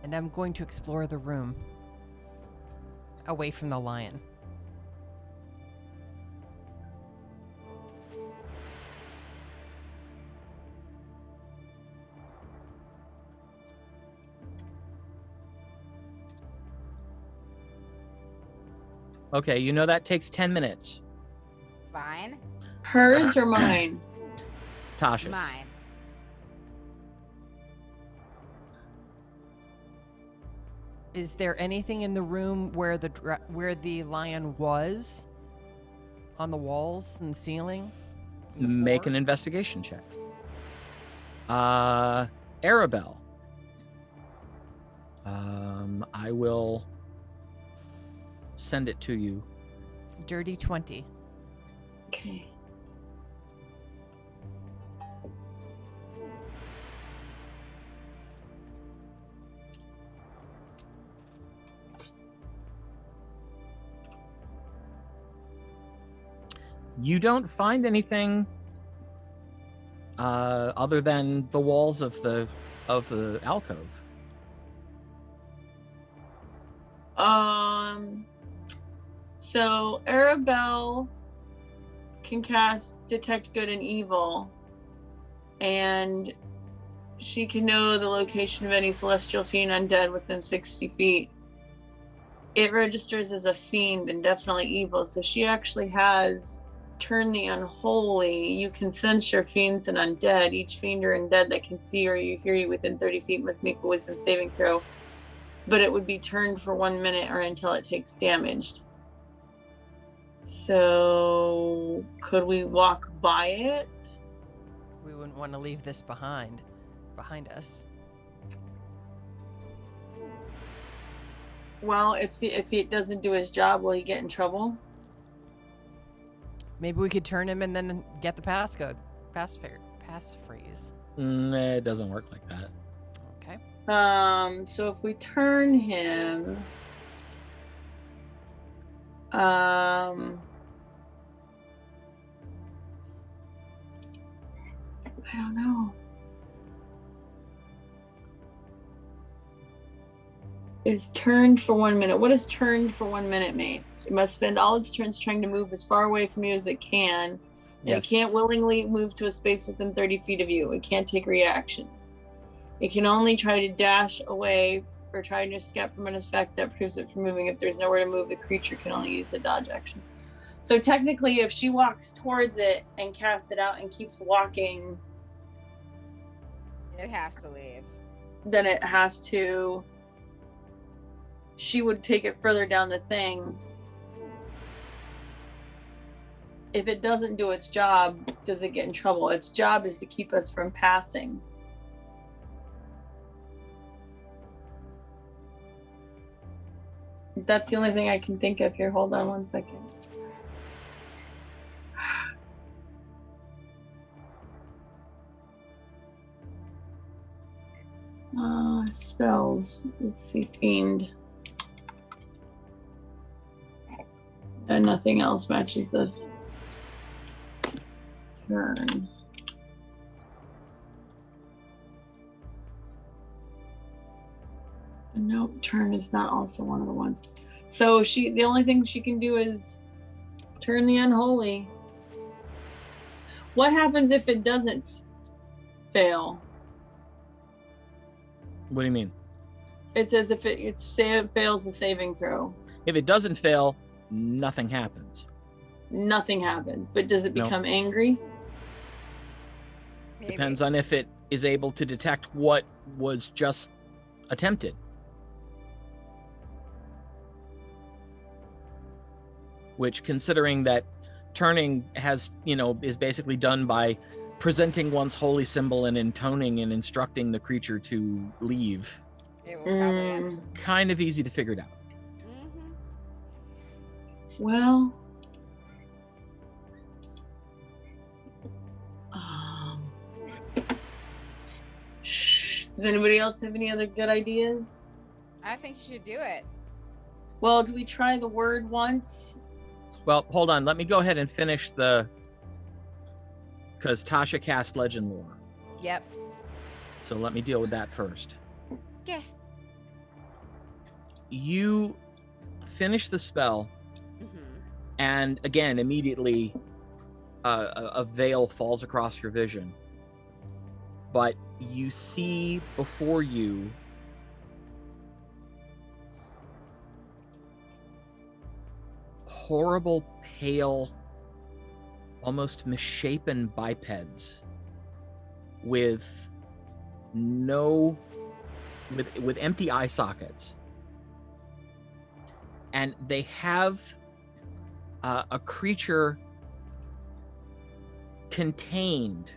S4: And I'm going to explore the room away from the lion.
S1: Okay, you know that takes 10 minutes.
S5: Fine.
S2: Hers or mine?
S1: Tasha's.
S5: Mine.
S4: Is there anything in the room where the lion was? On the walls and ceiling? The
S1: Make
S4: floor?
S1: an investigation check. Aribell. I will send it to you.
S4: Dirty 20.
S2: Okay.
S1: You don't find anything other than the walls of the alcove.
S2: So Aribell can cast Detect Good and Evil, and she can know the location of any celestial fiend undead within 60 feet. It registers as a fiend and definitely evil, so she actually has Turn the Unholy. You can sense your fiends and undead. Each fiend or undead that can see or you hear you within 30 feet must make a wisdom saving throw. But it would be turned for 1 minute or until it takes damage. So, could we walk by it?
S4: We wouldn't want to leave this behind us.
S2: Well, if it doesn't do his job, will he get in trouble?
S4: Maybe we could turn him and then get the passcode. Passphrase.
S1: It doesn't work like that.
S4: Okay.
S2: So if we turn him, I don't know. It's turned for 1 minute. What does turned for 1 minute mean? It must spend all its turns trying to move as far away from you as it can.
S1: Yes.
S2: It can't willingly move to a space within 30 feet of you. It can't take reactions. It can only try to dash away or try to escape from an effect that proves it from moving. If there's nowhere to move, the creature can only use the dodge action. So technically, if she walks towards it and casts it out and keeps walking,
S5: It has to leave.
S2: then it has to... She would take it further down the thing. If it doesn't do its job, does it get in trouble? Its job is to keep us from passing. That's the only thing I can think of here. Hold on 1 second. Spells. Let's see. Fiend. And nothing else matches the turn. Nope, turn is not also one of the ones. So the only thing she can do is turn the unholy. What happens if it doesn't fail?
S1: What do you mean?
S2: It says if it fails the saving throw.
S1: If it doesn't fail, nothing happens.
S2: Nothing happens. But does it
S1: No.
S2: become angry?
S5: Maybe.
S1: Depends on if it is able to detect what was just attempted. Which, considering that turning has, is basically done by presenting one's holy symbol and intoning and instructing the creature to leave,
S5: It will probably understand.
S1: kind of easy to figure it out.
S2: Well, does anybody else have any other good ideas?
S5: I think you should do it.
S2: Well, do we try the word once?
S1: Well, hold on. Let me go ahead and finish because Tasha cast Legend Lore.
S5: Yep.
S1: So let me deal with that first.
S5: Yeah.
S1: You finish the spell, and again, immediately a veil falls across your vision. But you see before you horrible, pale, almost misshapen bipeds with empty eye sockets. And they have a creature contained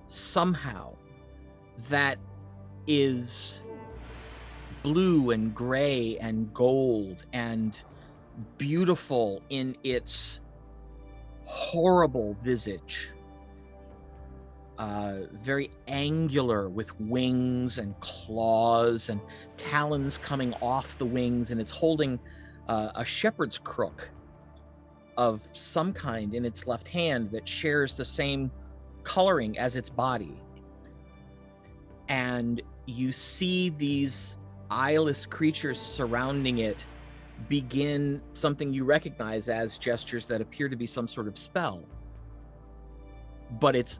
S1: somehow that is blue and gray and gold and beautiful in its horrible visage. Very angular with wings and claws and talons coming off the wings, and it's holding a shepherd's crook of some kind in its left hand that shares the same coloring as its body. And you see these eyeless creatures surrounding it begin something you recognize as gestures that appear to be some sort of spell. But it's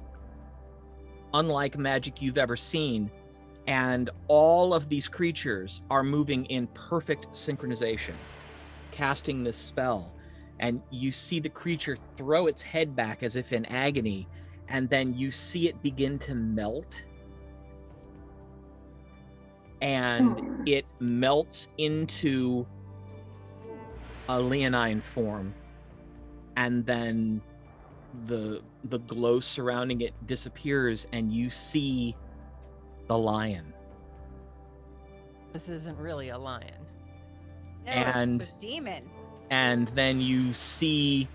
S1: unlike magic you've ever seen. And all of these creatures are moving in perfect synchronization, casting this spell. And you see the creature throw its head back as if in agony, and then you see it begin to melt. And it melts into a leonine form, and then the glow surrounding it disappears, and you see the lion.
S4: This isn't really a lion.
S5: No,
S1: And-
S5: it's a demon.
S1: And then you see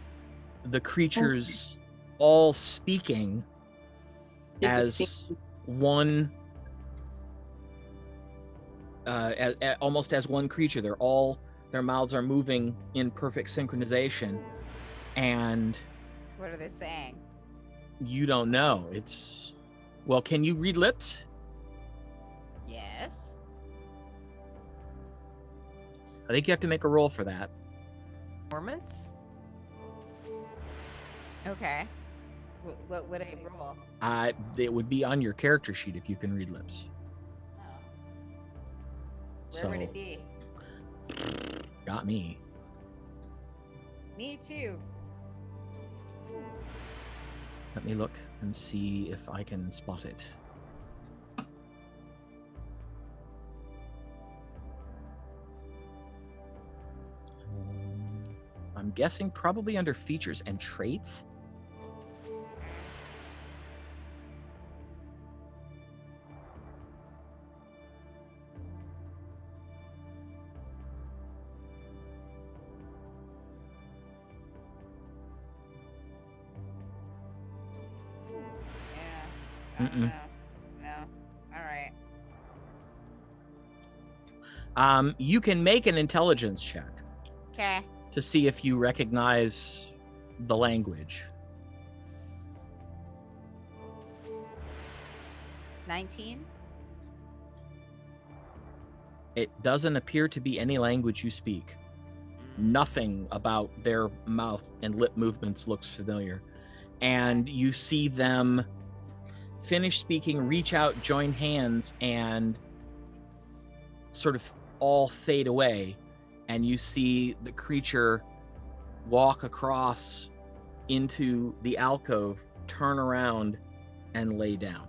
S1: the creatures all speaking as one, almost as one creature. Their mouths are moving in perfect synchronization, and
S5: What are they saying?
S1: you don't know. Well, can you read lips?
S5: Yes.
S1: I think you have to make a roll for that.
S4: Performance?
S5: Okay. What would I roll?
S1: It would be on your character sheet if you can read lips.
S5: Where would it be?
S1: Got me.
S5: Me too.
S1: Let me look and see if I can spot it. I'm guessing probably under features and traits.
S5: I don't
S1: Mm-mm.
S5: know. No. All right.
S1: You can make an intelligence check
S5: Okay.
S1: to see if you recognize the language.
S5: 19.
S1: It doesn't appear to be any language you speak. Nothing about their mouth and lip movements looks familiar. And you see them finish speaking, reach out, join hands, and sort of all fade away. And you see the creature walk across into the alcove, turn around, and lay down.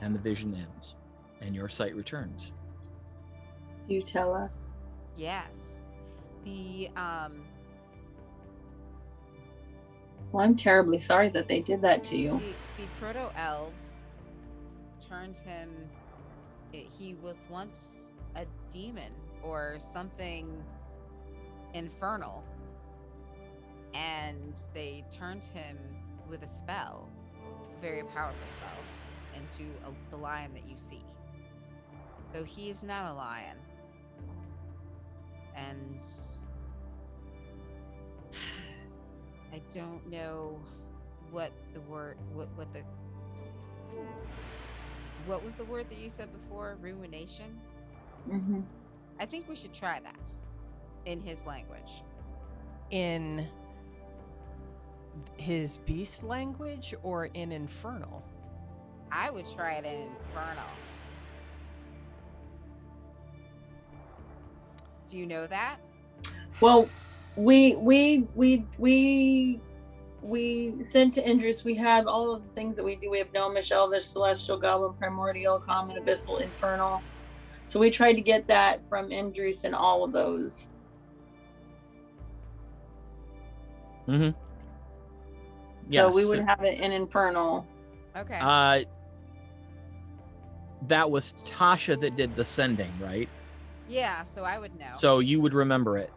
S1: And the vision ends, and your sight returns.
S2: Do you tell us?
S5: Yes.
S2: Well, I'm terribly sorry that they did that to you.
S5: The proto elves turned him. He was once a demon or something infernal, and they turned him with a spell, a very powerful spell, into the lion that you see. So he is not a lion, and I don't know what the word, what was the word that you said before? Ruination?
S2: Mm-hmm.
S5: I think we should try that in his language.
S4: In his beast language or in infernal?
S5: I would try it in infernal. Do you know that?
S2: Well, we sent to Indris. We have all of the things that we do. We have Gnomish, Elvish, Celestial, Goblin, Primordial, Common, Abyssal, Infernal. So we tried to get that from Indris and all of those.
S1: Mm-hmm.
S2: So we would have it in Infernal.
S5: Okay.
S1: That was Tasha that did the sending, right?
S5: Yeah, so I would know.
S1: So you would remember it.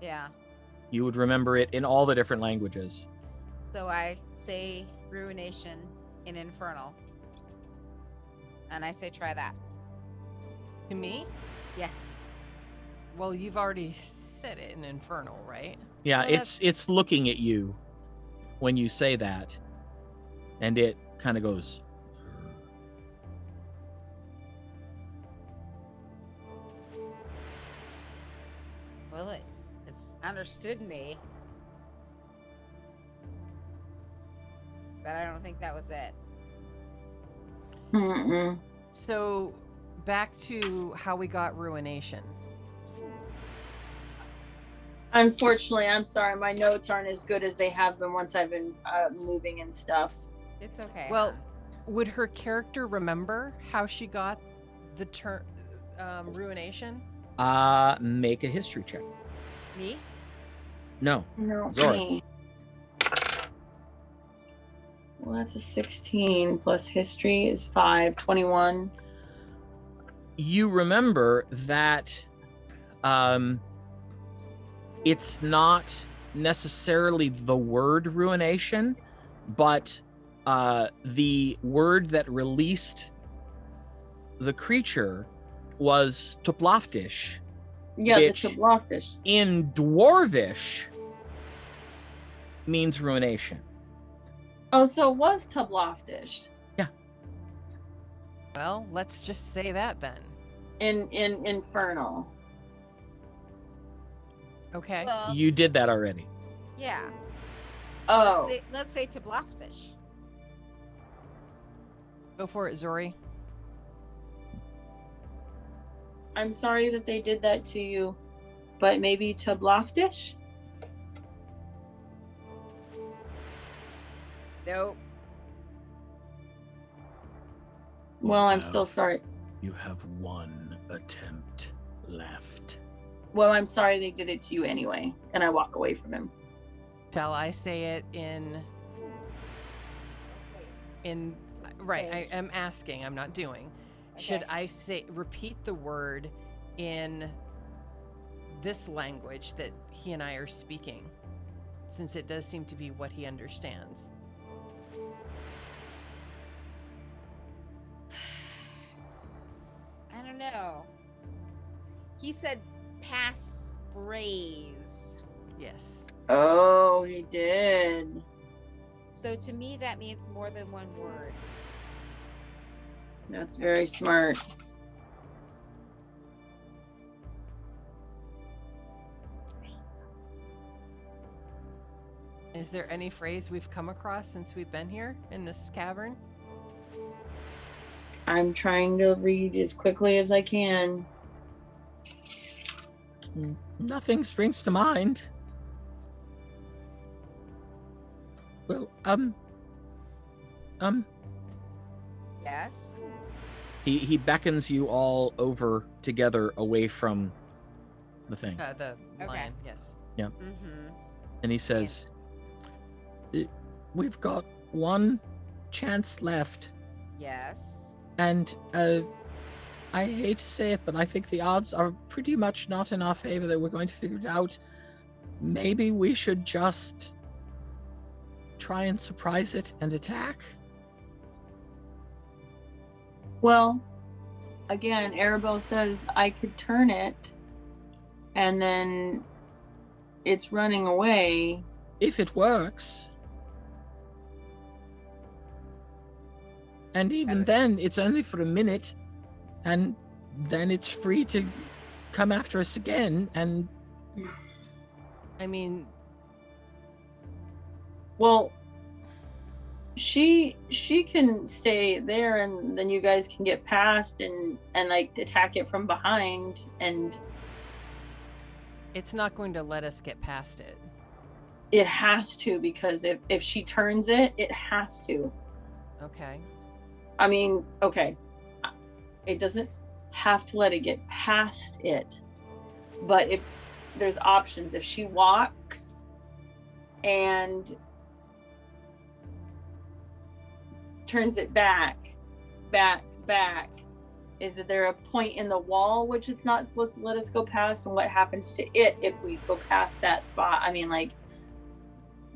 S5: Yeah.
S1: You would remember it in all the different languages.
S5: So I say ruination in infernal. And I say try that.
S4: To me?
S5: Yes.
S4: Well, you've already said it in infernal, right?
S1: Yeah,
S5: Well,
S1: it's looking at you when you say that, and it kind of goes.
S5: Well, it's understood me. but I don't think that was it.
S2: Mm-mm.
S4: So, back to how we got ruination.
S2: Unfortunately, I'm sorry, my notes aren't as good as they have been once I've been moving and stuff.
S5: It's okay.
S4: Well,
S5: hon.
S4: would her character remember how she got the ruination?
S1: Make a history check.
S5: Me?
S1: No.
S2: No,
S1: Zorith.
S2: me. Well, that's a 16 plus history is 5, 21.
S1: You remember that it's not necessarily the word ruination, but the word that released the creature was Tuplaftish.
S2: Yeah,
S1: Which-
S2: the Tuplaftish.
S1: In Dwarvish means ruination.
S2: Oh, so it was Tuplaftish
S4: Well, let's just say that then.
S2: in Infernal.
S4: Okay.
S5: Well,
S1: You did that already.
S5: yeah.
S2: Oh,
S5: Let's say Tuplaftish.
S4: Go for it, Zori.
S2: I'm sorry that they did that to you, but maybe Tuplaftish?
S5: Nope.
S2: Well, I'm
S7: Wow.
S2: still sorry.
S7: You have one attempt left.
S2: Well, I'm sorry they did it to you anyway, and I walk away from him.
S4: Shall I say it in right, I am asking, I'm not doing. Should
S5: Okay.
S4: I say repeat the word in this language that he and I are speaking, since it does seem to be what he understands?
S5: I don't know. He said pass phrase.
S4: Yes.
S2: Oh, he did.
S5: So to me, that means more than one word.
S2: That's very smart.
S4: Is there any phrase we've come across since we've been here in this cavern?
S2: I'm trying to read as quickly as I can.
S1: Nothing springs to mind. Well,
S5: Yes.
S1: he beckons you all over together away from the thing.
S4: The
S5: Okay.
S4: lion, yes.
S5: Mm-hmm.
S1: And he says, we've got one chance left.
S5: Yes.
S1: And I hate to say it, but I think the odds are pretty much not in our favor that we're going to figure it out. Maybe we should just try and surprise it and attack.
S2: Well, again, Aribell says I could turn it and then it's running away.
S1: If it works. And even then, it's only for a minute, and then it's free to come after us again, and
S4: I mean,
S2: Well, she can stay there and then you guys can get past and like attack it from behind, and
S4: it's not going to let us get past it.
S2: it has to, because if she turns it, it has to.
S4: Okay.
S2: I mean, okay, it doesn't have to let it get past it, but if there's options, if she walks and turns it back, is there a point in the wall which it's not supposed to let us go past, and what happens to it if we go past that spot? I mean, like,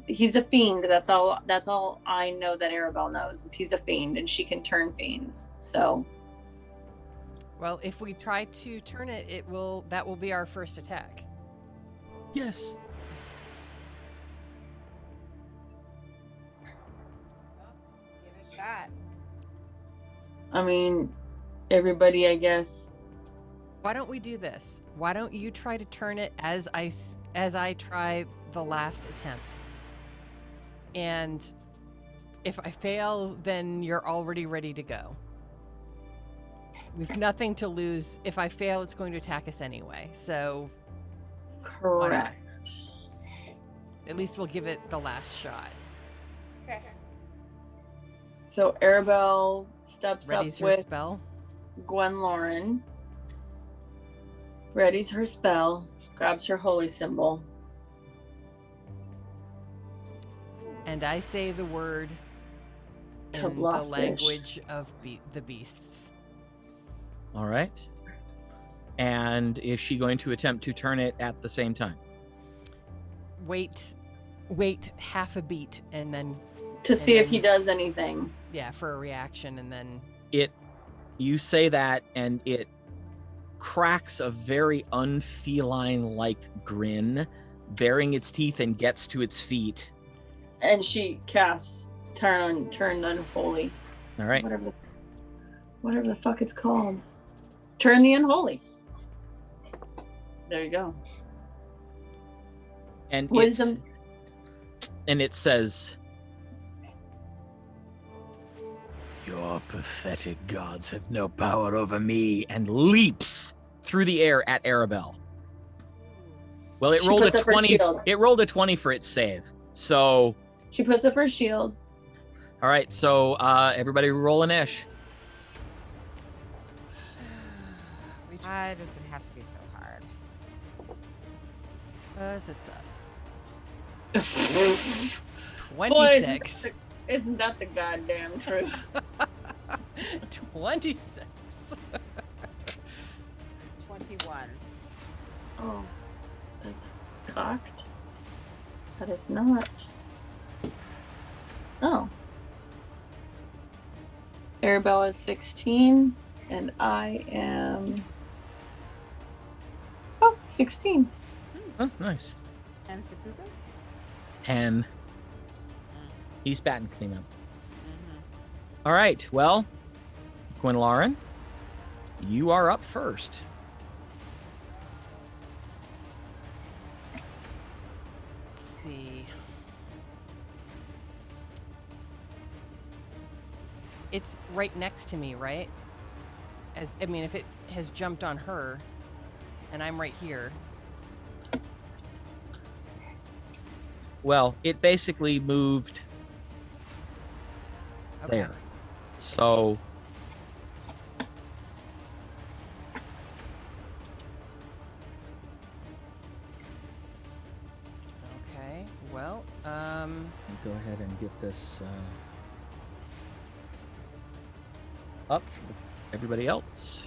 S2: he's a fiend. That's all I know that Aribell knows, is he's a fiend and she can turn fiends. So
S4: Well, if we try to turn it, that will be our first attack.
S1: yes.
S5: Give it a shot.
S2: I mean, everybody, I guess.
S4: Why don't we do this? Why don't you try to turn it as I try the last attempt? And If I fail, then you're already ready to go. We've nothing to lose. If I fail, it's going to attack us anyway. So
S2: Correct.
S4: at least we'll give it the last shot.
S5: Okay.
S2: So Aribell steps
S4: Ready's
S2: up
S4: her
S2: with
S4: spell.
S2: Gwenlaryn. Readies her spell. Grabs her holy symbol.
S4: And I say the word
S2: To
S4: in the
S2: bluff
S4: language of the beasts.
S1: All right. And is she going to attempt to turn it at the same time?
S4: Wait half a beat and then
S2: To see if
S4: then-
S2: he does anything.
S4: yeah, for a reaction and then
S1: You say that, and it cracks a very unfeline-like grin, baring its teeth, and gets to its feet.
S2: And she casts turn unholy.
S1: All right.
S2: Whatever the fuck it's called. Turn the unholy. There you go.
S1: And
S2: Wisdom.
S1: And it says,
S7: Your pathetic gods have no power over me.
S1: and leaps through the air at Aribell. Well, it
S2: She
S1: rolled a
S2: puts up her
S1: 20.
S2: shield.
S1: It rolled a 20 for its save. So,
S2: She puts up her shield.
S1: all right. So, everybody roll an ish.
S5: Why does it have to be so hard?
S4: us, it's us.
S2: 26.
S4: 26.
S2: Isn't that the goddamn truth?
S4: 26.
S5: 21.
S2: Oh, that's cocked. That is not. Oh. Aribell is 16, and I am. Oh, 16.
S1: Oh, nice.
S5: Hence the poopers?
S1: And he's batting cleanup.
S5: Mm-hmm.
S1: All right. Well, Gwenlaryn, you are up first.
S4: Let's see. It's right next to me, right? I mean, if it has jumped on her and I'm right here.
S1: Well, it basically moved
S4: Okay.
S1: there. So,
S4: Okay. Well,
S1: go ahead and get this up for everybody else.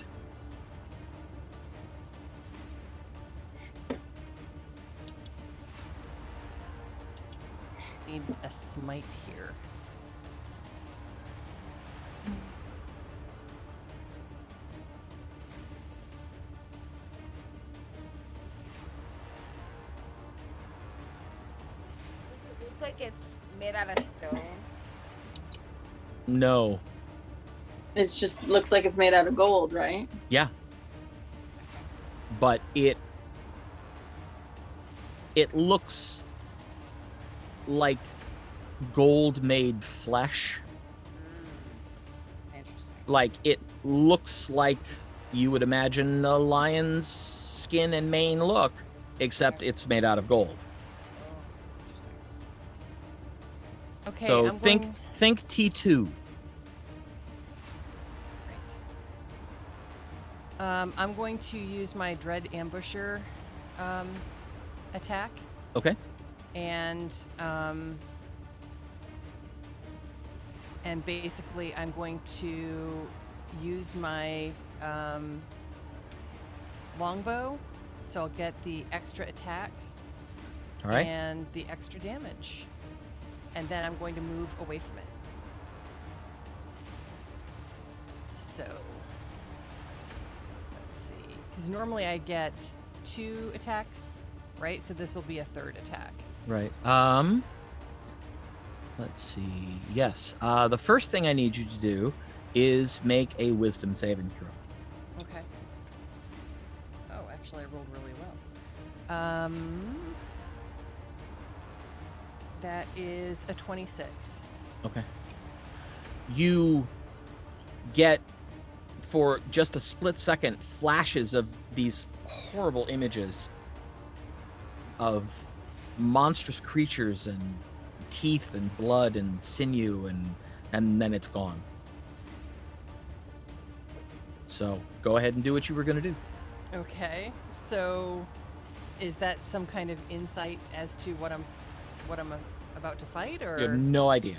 S4: need a smite here.
S5: Does it look like it's made out of stone?
S1: No.
S2: It's just looks like it's made out of gold, right?
S1: Yeah. But it looks like gold made flesh.
S5: Interesting.
S1: Like it looks like you would imagine a lion's skin and mane look, except it's made out of gold.
S5: Oh, interesting.
S4: Okay.
S1: So
S4: I'm
S1: think T2.
S4: Great. I'm going to use my Dread Ambusher attack,
S1: Okay.
S4: and basically I'm going to use my longbow, so I'll get the extra attack
S1: All right.
S4: and the extra damage, and then I'm going to move away from it. So let's see, because normally I get 2 attacks, right? So this will be a 3rd attack.
S1: Right. Let's see. Yes. The first thing I need you to do is make a wisdom saving throw.
S4: Okay. Oh, actually, I rolled really well. That is a 26.
S1: Okay. You get, for just a split second, flashes of these horrible images of monstrous creatures and teeth and blood and sinew, and then it's gone. So go ahead and do what you were going to do.
S4: Okay, so is that some kind of insight as to what I'm about to fight, or?
S1: You have no idea.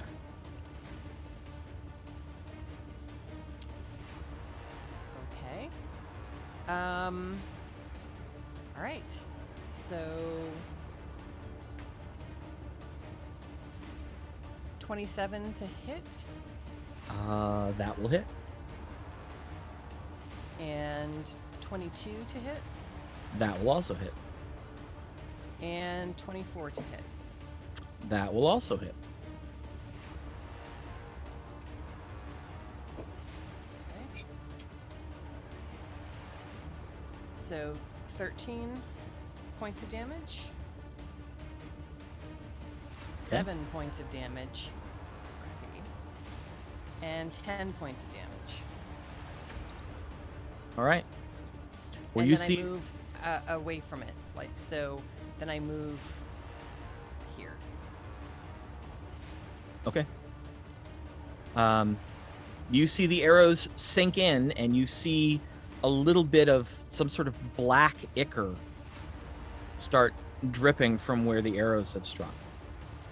S4: Okay. All right. So 27 to hit,
S1: That will hit.
S4: and 22 to hit,
S1: That will also hit.
S4: and 24 to hit.
S1: That will also hit.
S4: Okay. So 13 points of damage. 7 points of damage. Crappy. And 10 points of damage.
S1: All right. Well,
S4: And
S1: you
S4: then
S1: see.
S4: I move away from it. Like, so then I move here.
S1: Okay. You see the arrows sink in, and you see a little bit of some sort of black ichor start dripping from where the arrows have struck,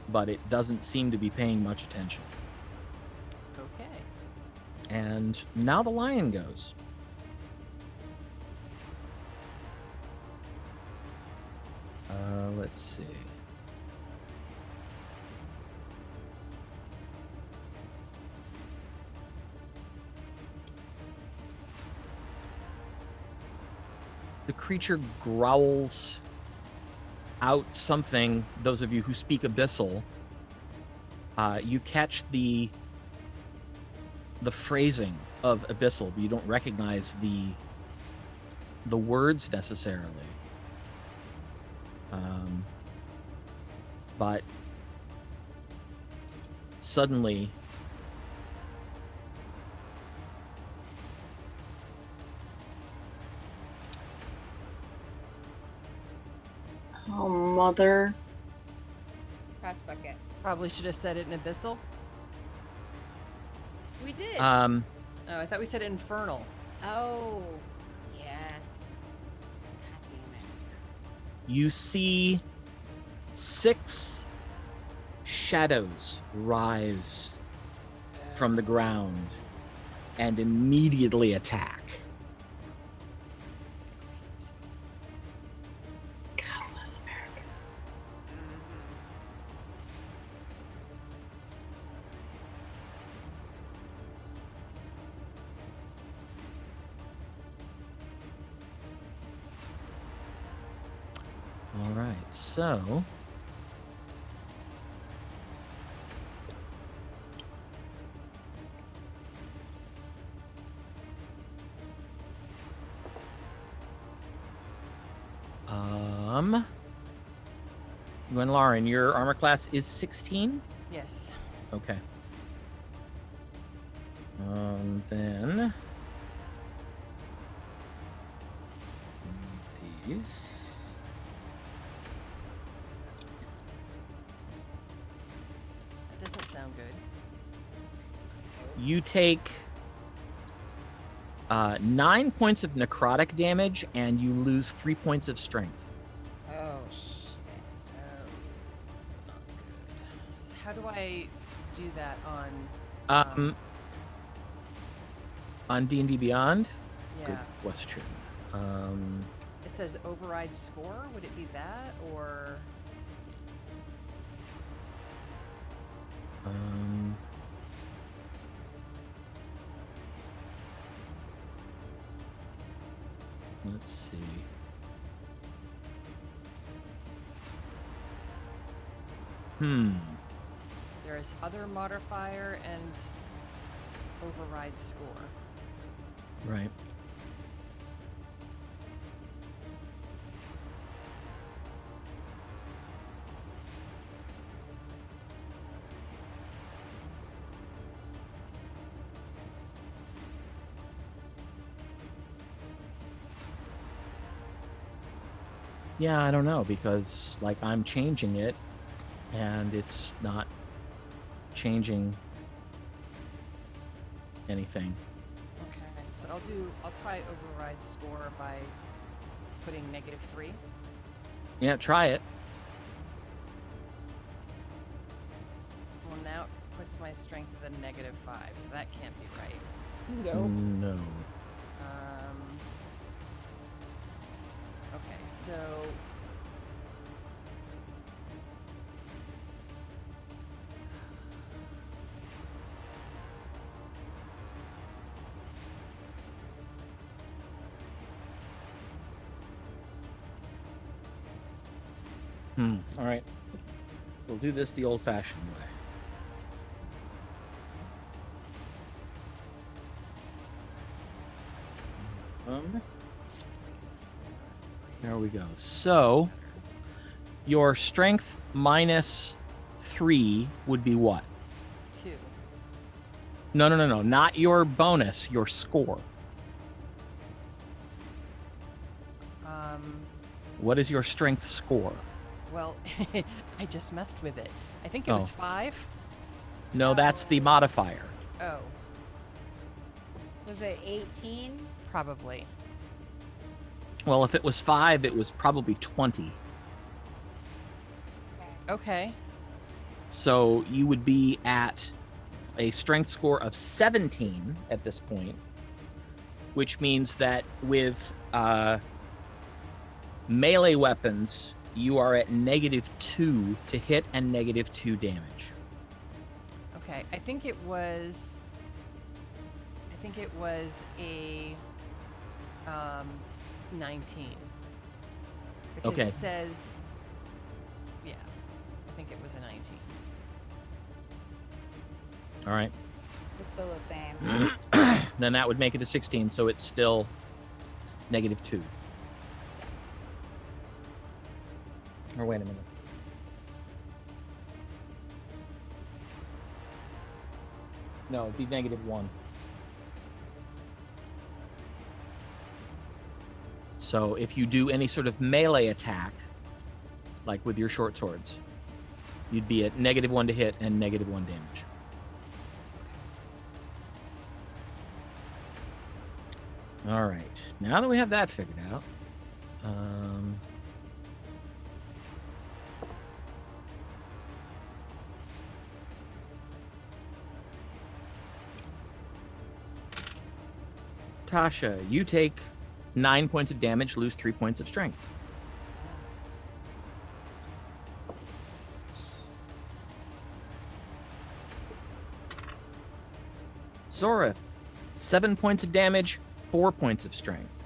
S1: but it doesn't seem to be paying much attention.
S4: Okay.
S1: And now the lion goes. Let's see. The creature growls out something. Those of you who speak Abyssal, you catch the phrasing of Abyssal, but you don't recognize the words necessarily. But suddenly,
S2: Oh, mother.
S5: Pass bucket.
S4: Probably should have said it in Abyssal.
S5: We did.
S4: Oh, I thought we said infernal.
S5: Oh, yes. God damn it.
S1: you see 6 shadows rise from the ground and immediately attack.
S2: God bless America.
S1: All right, so Gwenlaryn, your armor class is 16?
S4: Yes.
S1: Okay. Then these.
S4: That doesn't sound good.
S1: You take 9 points of necrotic damage, and you lose 3 points of strength.
S5: Oh, shit.
S4: Oh, not good. How do I do that
S1: On D&D Beyond?
S4: yeah.
S1: Good question.
S4: It says override score. Would it be that, or
S1: Let's see.
S4: there is other modifier and override score?
S1: Right. Yeah, I don't know, because like I'm changing it and it's not changing anything.
S4: Okay, so I'll try override score by putting -3.
S1: Yeah, try it.
S4: Well, now it puts my strength at a -5, so that can't be right.
S5: Nope.
S1: No.
S4: Okay, so
S1: All right. We'll do this the old-fashioned way. There we go. So, your strength -3 would be what?
S4: 2.
S1: No. Not your bonus, your score. What is your strength score?
S4: Well, I just messed with it. I think it was 5.
S1: No, that's the modifier.
S4: Oh,
S5: Was it 18?
S4: probably.
S1: Well, if it was 5, it was probably 20.
S4: Okay.
S1: So you would be at a strength score of 17 at this point, which means that with melee weapons, you are at -2 to hit and -2 damage.
S4: Okay. I think it was a 19. Because
S1: Okay.
S4: it says, yeah, I think it was a 19.
S1: All right.
S5: It's still the same.
S1: Then that would make it a 16, so it's still -2. Or wait a minute. No, it'd be -1. So if you do any sort of melee attack, like with your short swords, you'd be at -1 to hit and -1 damage. All right. Now that we have that figured out, Tasha, you take 9 points of damage, lose 3 points of strength. Zorith, 7 points of damage, 4 points of strength.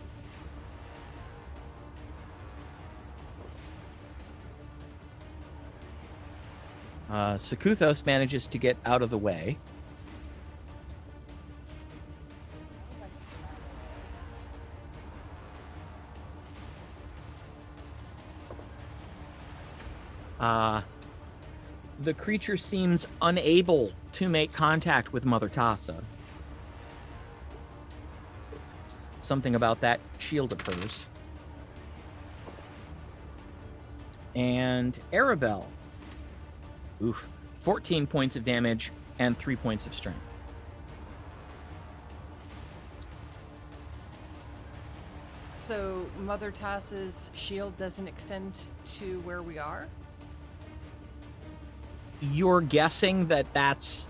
S1: Sakuthos manages to get out of the way. The creature seems unable to make contact with Mother Tassa. Something about that shield of hers. And Aribell. Oof. 14 points of damage and 3 points of strength.
S4: So Mother Tassa's shield doesn't extend to where we are?
S1: You're guessing that that's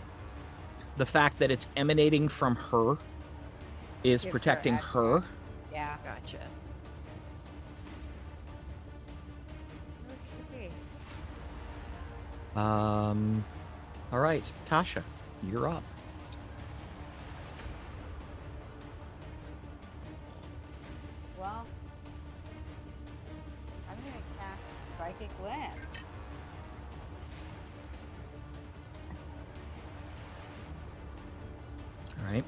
S1: the fact that it's emanating from her is
S5: Gives her
S1: protecting
S5: extra.
S1: her.
S5: Yeah.
S4: Gotcha.
S5: Where should be?
S1: All right, Tasha, you're up.
S5: Well, I'm gonna cast Psychic Lance.
S1: All right.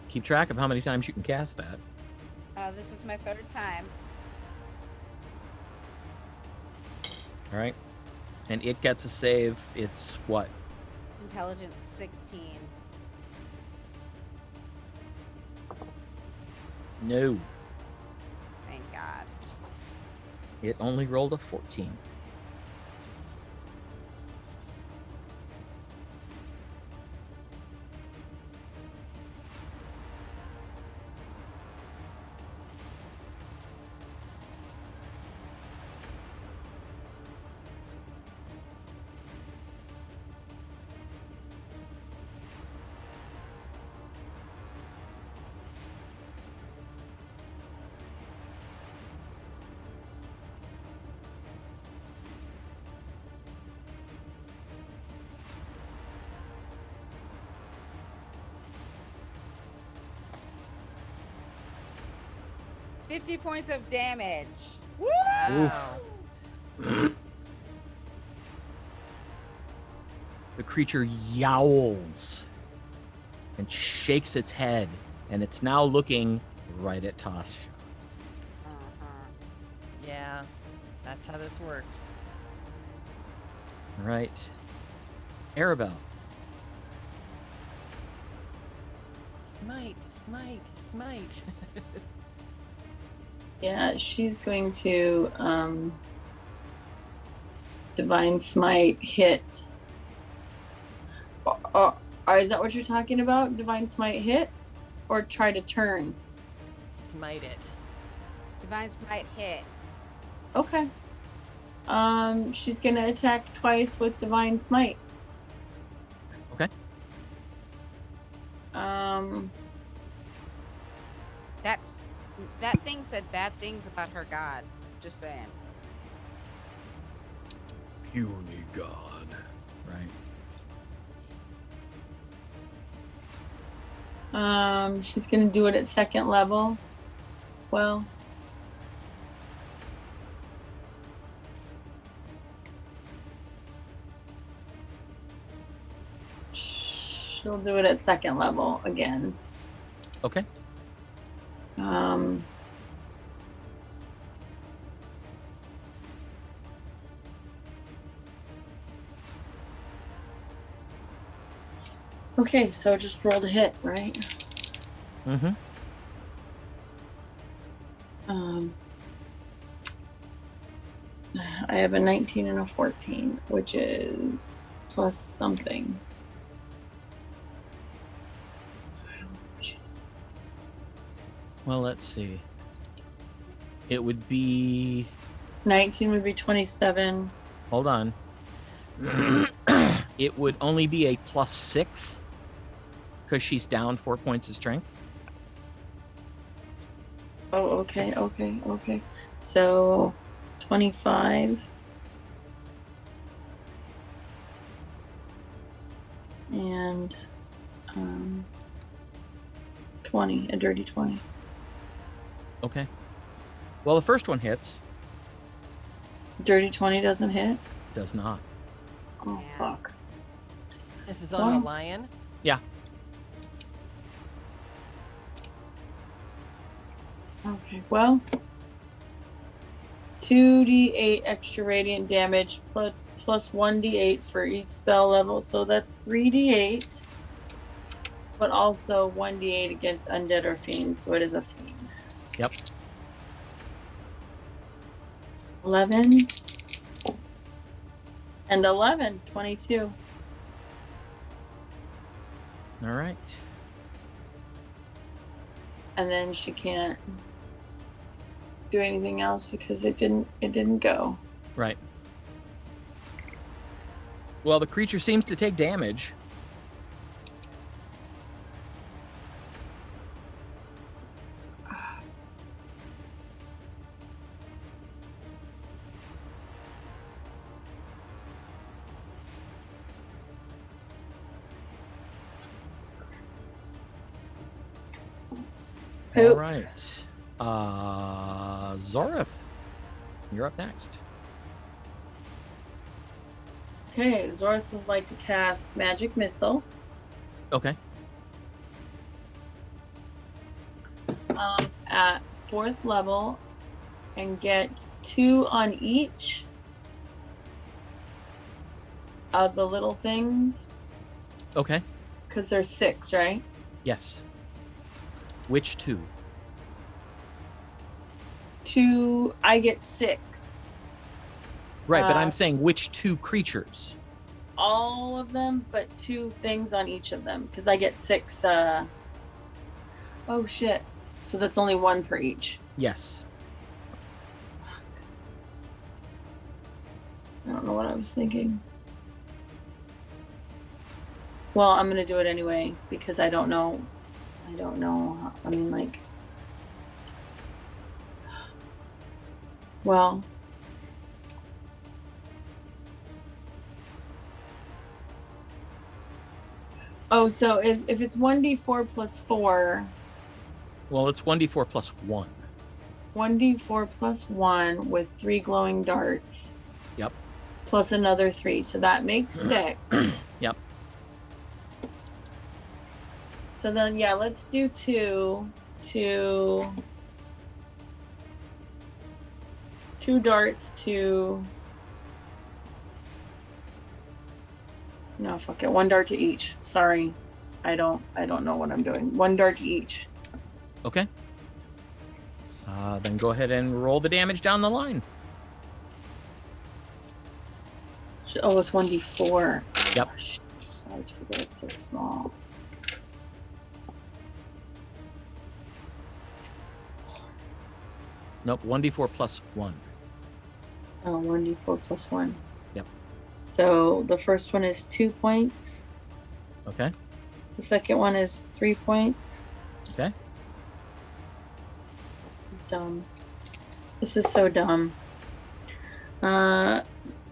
S1: Keep track of how many times you can cast that.
S5: This is my 3rd time.
S1: All right. And it gets a save. It's what?
S5: Intelligence 16.
S1: No.
S5: Thank God.
S1: It only rolled a 14.
S5: $50 points of damage. Woo!
S4: Wow.
S1: The creature yowls and shakes its head, and it's now looking right at Tasha.
S4: Yeah, that's how this works.
S1: Right. Aribell.
S4: Smite, smite, smite.
S2: Yeah, she's going to Divine Smite hit. Is that what you're talking about? Divine Smite hit? Or try to turn?
S4: Smite it.
S5: Divine Smite hit.
S2: Okay. She's gonna attack twice with Divine Smite.
S1: Okay.
S5: That thing said bad things about her god. Just saying.
S7: Puny god.
S1: Right.
S2: She's gonna do it at second level. Well. She'll do it at second level again.
S1: Okay.
S2: Okay, so just rolled a hit, right?
S1: Mm-hmm.
S2: I have a 19 and a 14, which is plus something.
S1: Well, let's see. It would be...
S2: 19 would be 27.
S1: Hold on. It would only be a +6 because she's down 4 points of strength.
S2: Oh, okay. So 25. And 20, a dirty 20.
S1: Okay. Well, the first one hits.
S2: Dirty 20 doesn't hit?
S1: Does not.
S2: Oh,
S5: Yeah.
S2: fuck.
S4: This is on a
S2: Well-
S4: lion.
S1: Yeah.
S2: Okay, well, 2d8 extra radiant damage plus 1d8 for each spell level, so that's 3d8, but also 1d8 against undead or fiends, so it is a fiend.
S1: Yep.
S2: 11 and 11, 22.
S1: All right.
S2: And then she can't do anything else because it didn't go.
S1: Right. Well, the creature seems to take damage.
S2: Who?
S1: All right. Zorith, you're up next.
S2: Okay, Zorith would like to cast Magic Missile.
S1: Okay.
S2: At 4th level and get 2 on each of the little things
S1: Okay.
S2: because there's 6, right?
S1: Yes. Which two?
S2: 2, I get 6.
S1: Right, but I'm saying which 2 creatures?
S2: All of them, but 2 things on each of them, because I get 6. Oh shit! So that's only 1 per each.
S1: Yes.
S2: I don't know what I was thinking. Well, I'm gonna do it anyway because I don't know. I mean, like, well. Oh, so if it's 1d4 plus 4.
S1: Well, it's 1d4 plus 1.
S2: 1d4 plus 1 with 3 glowing darts.
S1: Yep.
S2: Plus another 3, so that makes 6.
S1: Yep.
S2: So then, yeah, let's do 2 darts to. No, fuck it. 1 dart to each. Sorry, I don't know what I'm doing. 1 dart to each.
S1: Okay. Then go ahead and roll the damage down the line.
S2: Oh, it's 1d4.
S1: Yep.
S2: Oh, shit. I always forget it's so small.
S1: Nope, 1d4 plus 1.
S2: Oh, 1d4 plus 1.
S1: Yep.
S2: So the first one is 2 points.
S1: Okay.
S2: The second one is 3 points.
S1: Okay.
S2: This is dumb. This is so dumb.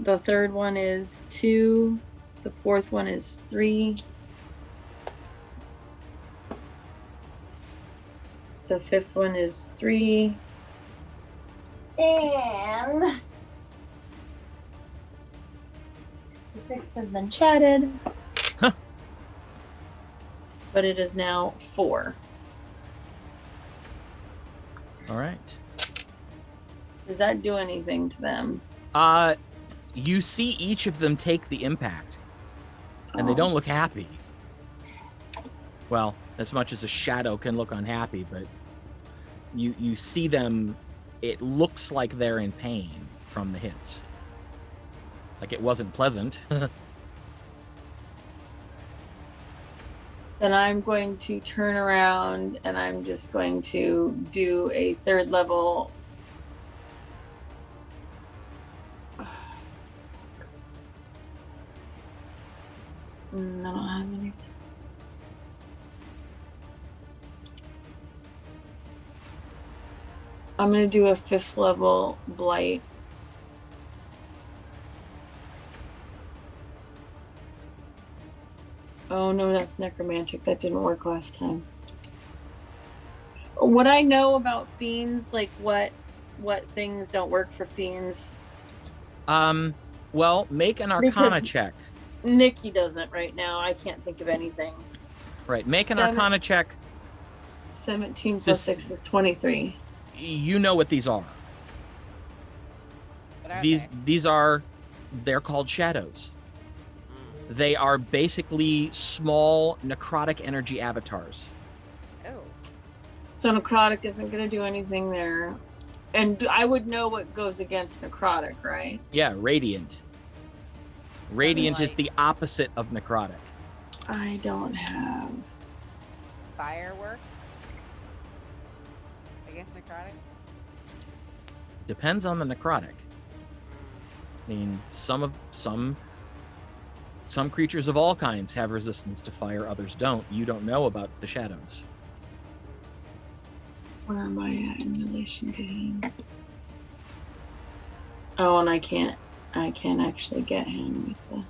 S2: The third one is 2. The fourth one is 3. The fifth one is 3. And the sixth has been chatted.
S1: Huh.
S2: But it is now 4.
S1: All right.
S2: Does that do anything to them?
S1: You see each of them take the impact, and they don't look happy. Well, as much as a shadow can look unhappy, but you see them. It looks like they're in pain from the hits. Like it wasn't pleasant.
S2: Then I'm going to turn around and I'm just going to do a 3rd level. I don't have any. I'm going to do a 5th level blight. Oh no, that's necromantic. That didn't work last time. What I know about fiends, like what things don't work for fiends?
S1: Well, make an Arcana check.
S2: Nikki doesn't right now. I can't think of anything.
S1: Right, make an Arcana check.
S2: 17 plus 6 is 23.
S1: You know what these are.
S5: What are
S1: These are, they're called shadows. They are basically small necrotic energy avatars.
S5: they? Oh.
S2: So necrotic isn't going to do anything there. And I would know what goes against necrotic, right?
S1: Yeah, radiant. Radiant is
S5: Like-
S1: the opposite of necrotic.
S2: I don't have.
S5: Firework? Against necrotic?
S1: Depends on the necrotic. I mean, some creatures of all kinds have resistance to fire, others don't. You don't know about the shadows.
S2: Where am I at in relation to him? Oh, and I can't actually get him with the.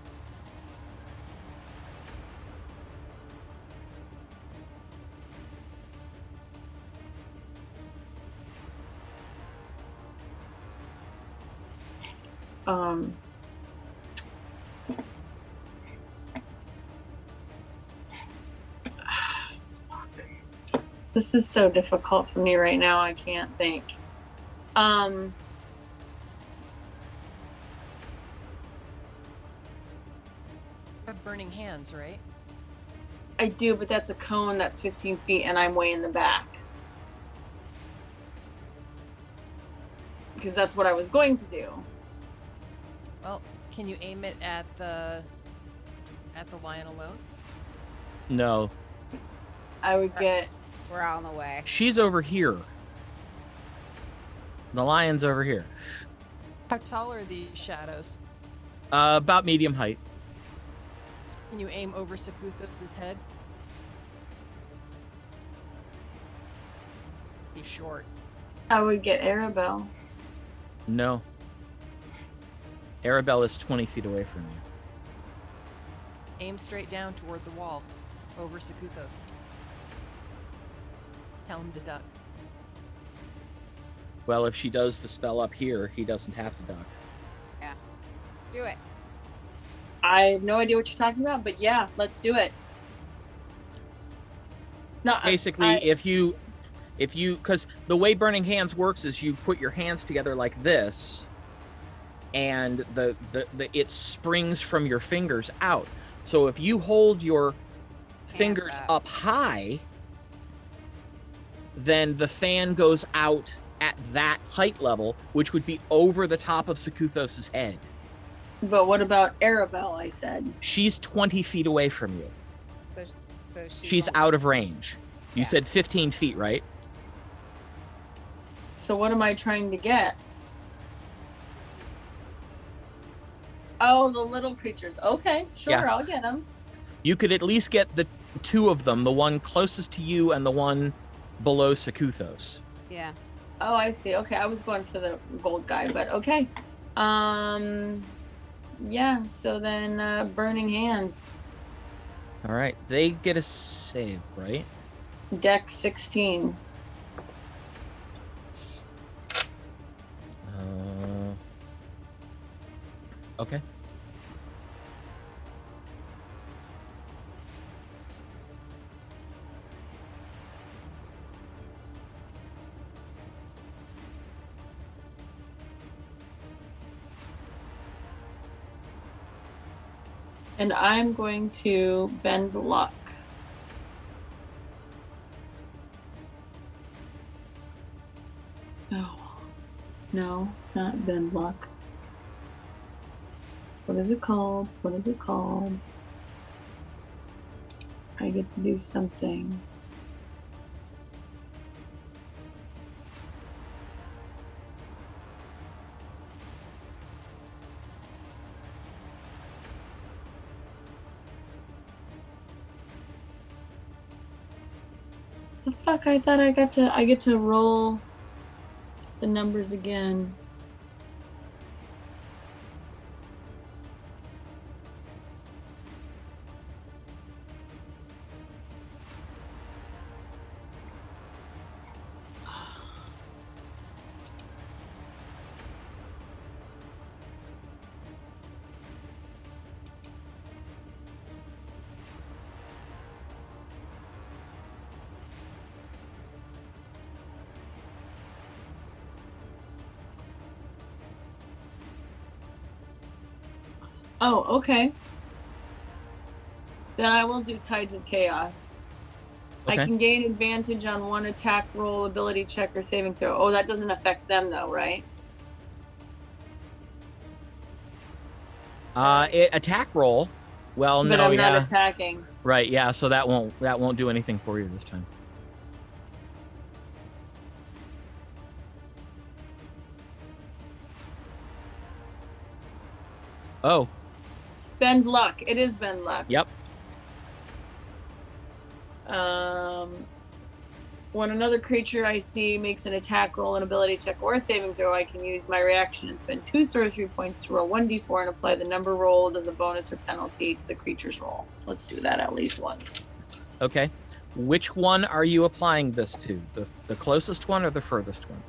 S2: This is so difficult for me right now. I can't think.
S4: You have burning hands, right?
S2: I do, but that's a cone that's 15 feet and I'm way in the back. because that's what I was going to do.
S4: Well, can you aim it at the lion alone?
S1: No,
S2: I would get.
S5: We're on the way.
S1: she's over here. The lion's over here.
S4: How tall are these shadows?
S1: About medium height.
S4: Can you aim over Sakuthos' head? He's short.
S2: I would get Aribell.
S1: No. Aribell is 20 feet away from you.
S4: Aim straight down toward the wall, over Sakuthos. Tell him to duck.
S1: Well, if she does the spell up here, he doesn't have to duck.
S5: Yeah. Do it.
S2: I have no idea what you're talking about, but yeah, let's do it. No,
S1: Basically, if you, because the way Burning Hands works is you put your hands together like this, and it springs from your fingers out. So if you hold your fingers up high, then the fan goes out at that height level, which would be over the top of Sakuthos' head.
S2: But what about Aribell? I said
S1: She's 20 feet away from you.
S5: So
S1: She's
S5: won't-
S1: out of range. You
S5: Yeah.
S1: said 15 feet, right?
S2: so. What am I trying to get? Oh, the little creatures. Okay, sure,
S1: Yeah.
S2: I'll get them.
S1: You could at least get the two of them, the one closest to you and the one below Sakuthos.
S5: Yeah.
S2: Oh, I see. Okay, I was going for the gold guy, but okay. Yeah. So then, Burning Hands,
S1: All right. They get a save, right?
S2: Dex 16.
S1: Okay.
S2: And I'm going to bend luck. No, not bend luck. What is it called? What is it called? I get to do something. The fuck, I thought I get to roll the numbers again. Oh, okay. Then I will do Tides of Chaos.
S1: Okay.
S2: I can gain advantage on one attack roll, ability check, or saving throw. Oh, that doesn't affect them though, right?
S1: Attack roll. Well,
S2: But
S1: no,
S2: I'm
S1: yeah.
S2: not attacking.
S1: Right, yeah, so that won't do anything for you this time. Oh,
S2: Bend luck. It is bend luck.
S1: yep.
S2: When another creature I see makes an attack roll, an ability check, or a saving throw, I can use my reaction and spend 2 sorcery points to roll 1d4 and apply the number rolled as a bonus or penalty to the creature's roll. Let's do that at least once.
S1: Okay. Which one are you applying this to? The closest one or the furthest one?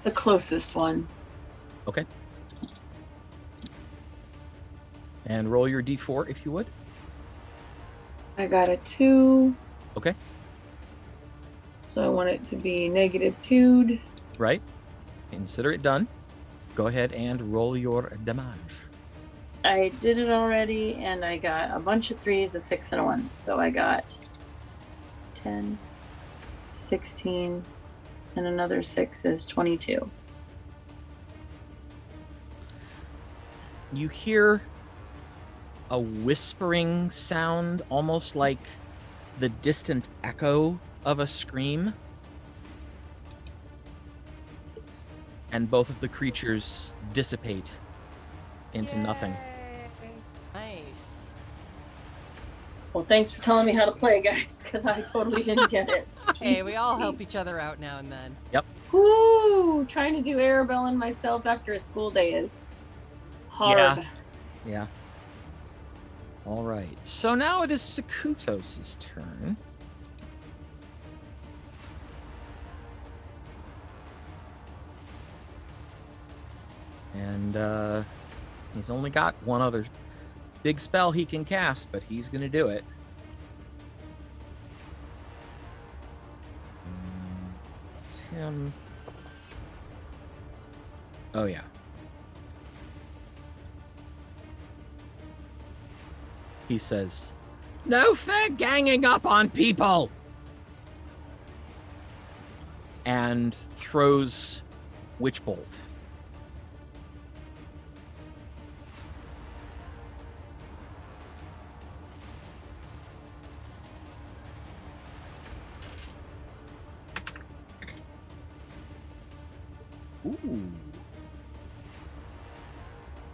S2: The closest one.
S1: Okay. And roll your d4 if you would.
S2: I got a 2.
S1: Okay.
S2: So I want it to be -2'd.
S1: Right. Consider it done. Go ahead and roll your damage.
S2: I did it already, and I got a bunch of 3s, a 6, and a 1. So I got 10, 16, and another 6 is 22.
S1: You hear a whispering sound, almost like the distant echo of a scream. And both of the creatures dissipate into nothing.
S4: Nice.
S2: Well, thanks for telling me how to play, guys, because I totally didn't get it.
S4: Hey, we all help each other out now and then.
S1: Yep.
S2: Woo! Trying to do Aribell and myself after a school day is hard.
S1: Yeah. All right. So now it is Sakuthos' turn. And he's only got one other big spell he can cast, but he's going to do it. It's him. Oh, yeah. He says, "No fair ganging up on people!" And throws Witch Bolt. Ooh.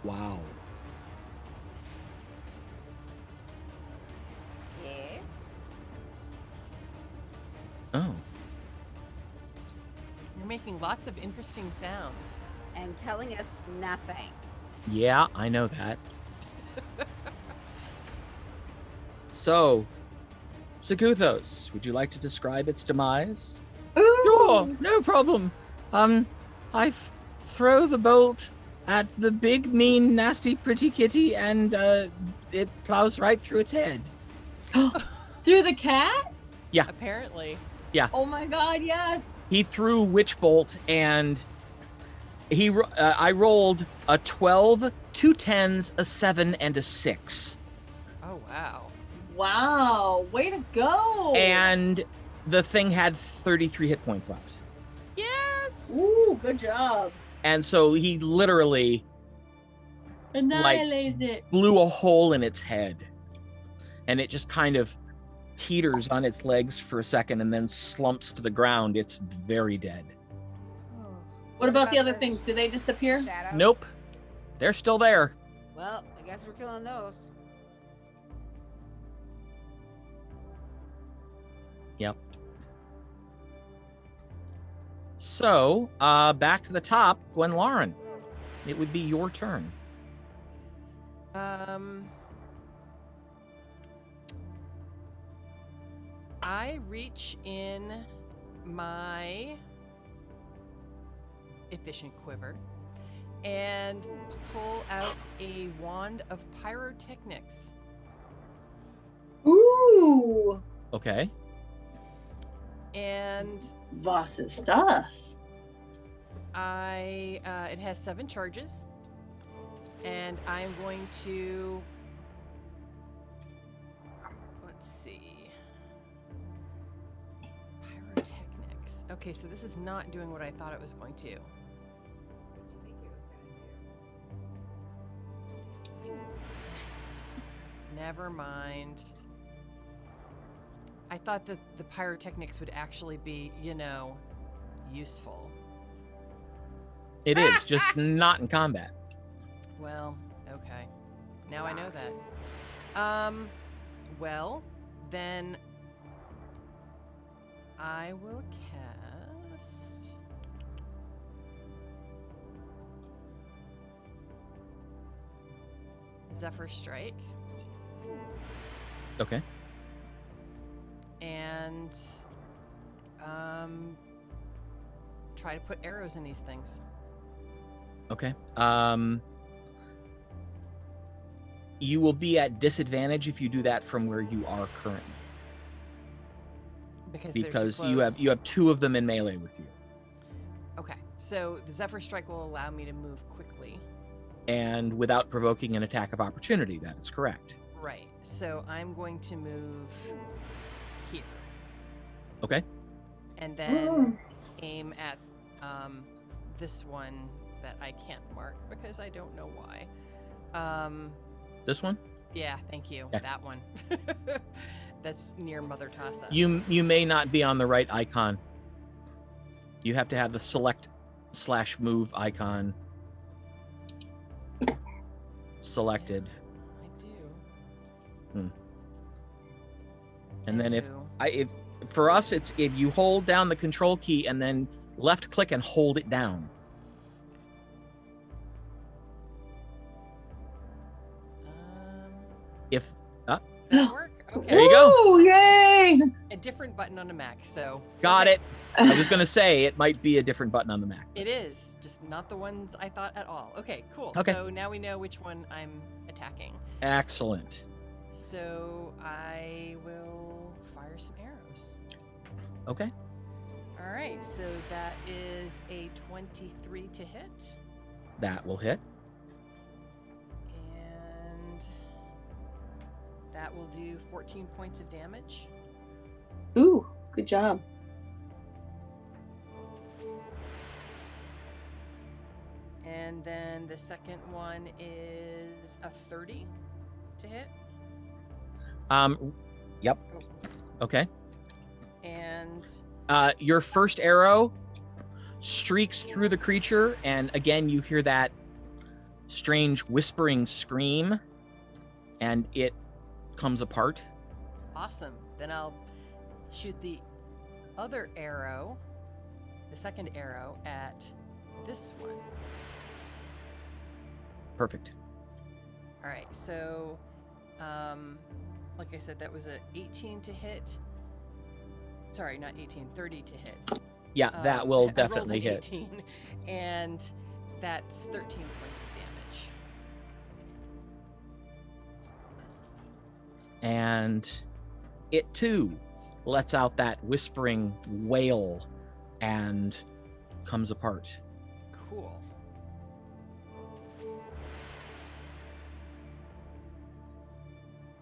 S1: Wow.
S5: Yes.
S1: Oh.
S4: You're making lots of interesting sounds.
S5: And telling us nothing.
S1: Yeah, I know that. So, Sakuthos, would you like to describe its demise?
S2: Ooh.
S1: Sure, no problem. I throw the bolt at the big, mean, nasty, pretty kitty, and it plows right through its head.
S2: Through the cat?
S4: Apparently.
S2: Oh my god, yes!
S1: He threw Witch Bolt, and I rolled a 12, 2 10s, a 7, and a 6.
S4: Oh, wow.
S2: Wow, way to go!
S1: And the thing had 33 hit points left.
S4: Yes!
S2: Ooh, good job.
S1: And so he literally
S2: Annihilated it.
S1: blew a hole in its head. And it just kind of teeters on its legs for a second and then slumps to the ground. It's very dead.
S2: What about the other
S5: those
S2: things? Do they disappear?
S5: Shadows?
S1: Nope. They're still there.
S5: Well, I guess we're killing those.
S1: Yep. So, back to the top, Gwenlaryn. It would be your turn.
S4: I reach in my efficient quiver and pull out a wand of pyrotechnics.
S2: Ooh,
S1: Okay.
S4: And
S2: was ist das?
S4: it has 7 charges, and I'm going to, let's see, pyrotechnics. Okay, so this is not doing what I thought it was going to. Never mind. I thought that the pyrotechnics would actually be, useful.
S1: It is, just not in combat.
S4: Well, okay. Now I know that. Well, then I will cast Zephyr Strike.
S1: Okay.
S4: And try to put arrows in these things.
S1: Okay. You will be at disadvantage if you do that from where you are currently. Because you have 2 of them in melee with you.
S4: Okay, so the Zephyr Strike will allow me to move quickly.
S1: And without provoking an attack of opportunity, that is correct.
S4: Right, so I'm going to move here.
S1: Okay.
S4: and then aim at this one that I can't mark because I don't know why.
S1: This one?
S4: Yeah, thank you.
S1: Yeah.
S4: That one. That's near Mother Tassa.
S1: You may not be on the right icon. You have to have the select/move icon selected.
S4: I do.
S1: And then if
S4: Ooh.
S1: for us, it's if you hold down the control key and then left click and hold it down. If
S4: That'll work? Okay.
S1: There you go.
S2: Ooh, yay!
S4: A different button on a Mac, so.
S1: got
S4: okay.
S1: it. I was gonna say it might be a different button on the Mac.
S4: It is, just not the ones I thought at all. Okay, cool.
S1: Okay.
S4: So now we know which one I'm attacking.
S1: Excellent.
S4: So I will fire some arrows.
S1: Okay.
S4: All right, so that is a 23 to hit.
S1: That will hit.
S4: And that will do 14 points of damage.
S2: Ooh, good job.
S4: And then the second one is a 30 to hit.
S1: Yep. Okay.
S4: And
S1: Your first arrow streaks through the creature, and again you hear that strange whispering scream, and it comes apart.
S4: awesome. Then I'll shoot the other arrow, the second arrow, at this one.
S1: Perfect.
S4: All right, so like I said, that was a 18 to hit. Sorry, not 18, 30 to hit.
S1: Yeah, that will
S4: I rolled
S1: definitely
S4: an
S1: hit.
S4: 18, and that's 13 points of damage.
S1: And it too lets out that whispering wail and comes apart.
S4: Cool.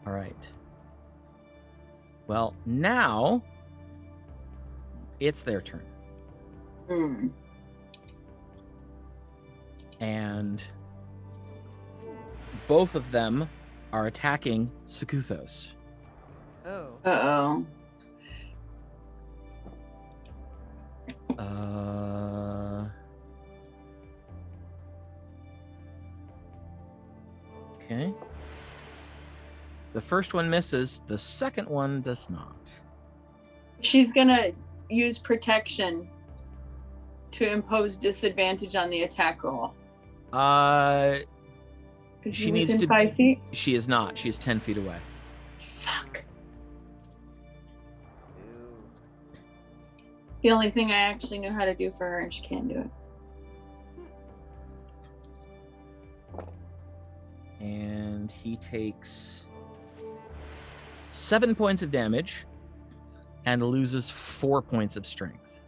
S1: All right. Well, now it's their turn.
S2: Hmm.
S1: And both of them are attacking Sekuthos.
S4: Oh.
S2: Uh-oh.
S1: Okay. The first one misses, the second one does not.
S2: She's gonna use protection to impose disadvantage on the attack roll. Is
S1: She
S2: she
S1: needs
S2: within
S1: to-
S2: 5 feet?
S1: She is not. She is 10 feet away.
S2: Fuck.
S5: Ooh.
S2: The only thing I actually knew how to do for her, and she can't do it.
S1: And he takes 7 points of damage and loses 4 points of strength.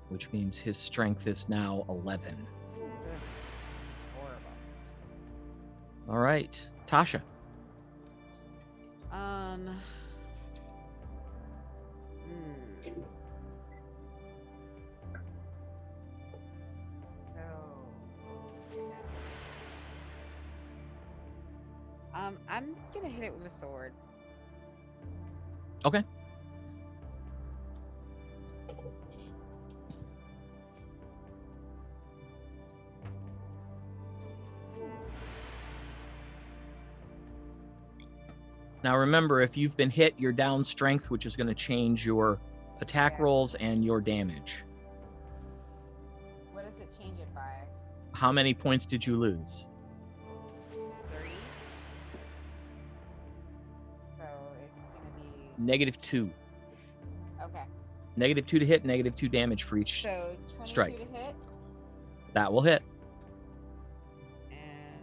S1: Which means his strength is now 11.
S5: It's horrible.
S1: All right, Tasha.
S5: Hmm. I'm gonna hit it with a sword.
S1: Okay. Now remember, if you've been hit, you're down strength, which is going to change your attack
S5: Yeah.
S1: rolls and your damage.
S5: What does it change it by?
S1: How many points did you lose?
S5: 3. So it's gonna be
S1: -2.
S5: okay.
S1: -2 to hit, -2 damage for each.
S5: So 22
S1: strike.
S5: to hit
S1: That will hit.
S5: and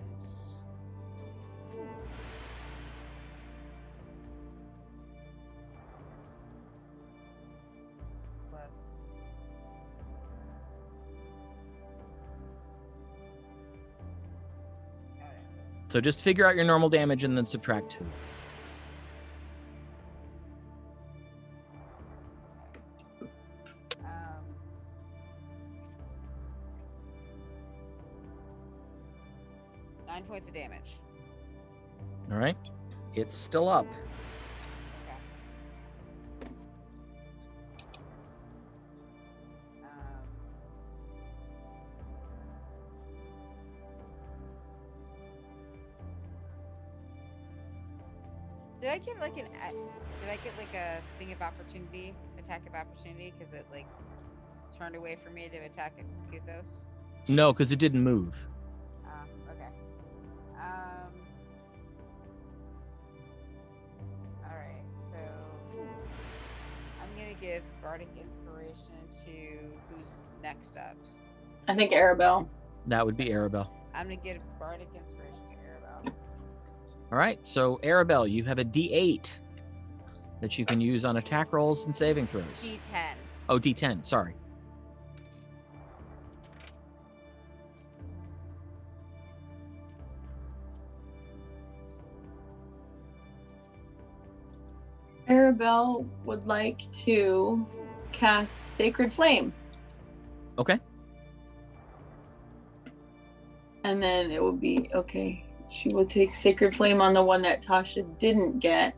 S5: plus
S1: So just figure out your normal damage and then subtract 2.
S5: Um, 9 points of damage.
S1: All right. It's still up.
S5: Okay. Did I get like a thing of opportunity, attack of opportunity, because it like turned away from me to attack execute those?
S1: No, because it didn't move.
S5: Okay. All right. So I'm gonna give bardic inspiration to who's next up.
S2: I think Aribell.
S1: That would be Aribell.
S5: I'm gonna give bardic inspiration to Aribell.
S1: All right. So Aribell, you have a D8 that you can use on attack rolls and saving throws.
S5: D10.
S1: Oh, D10. Sorry.
S2: Aribell would like to cast Sacred Flame.
S1: Okay.
S2: And then it will be, okay, she will take Sacred Flame on the one that Tasha didn't get.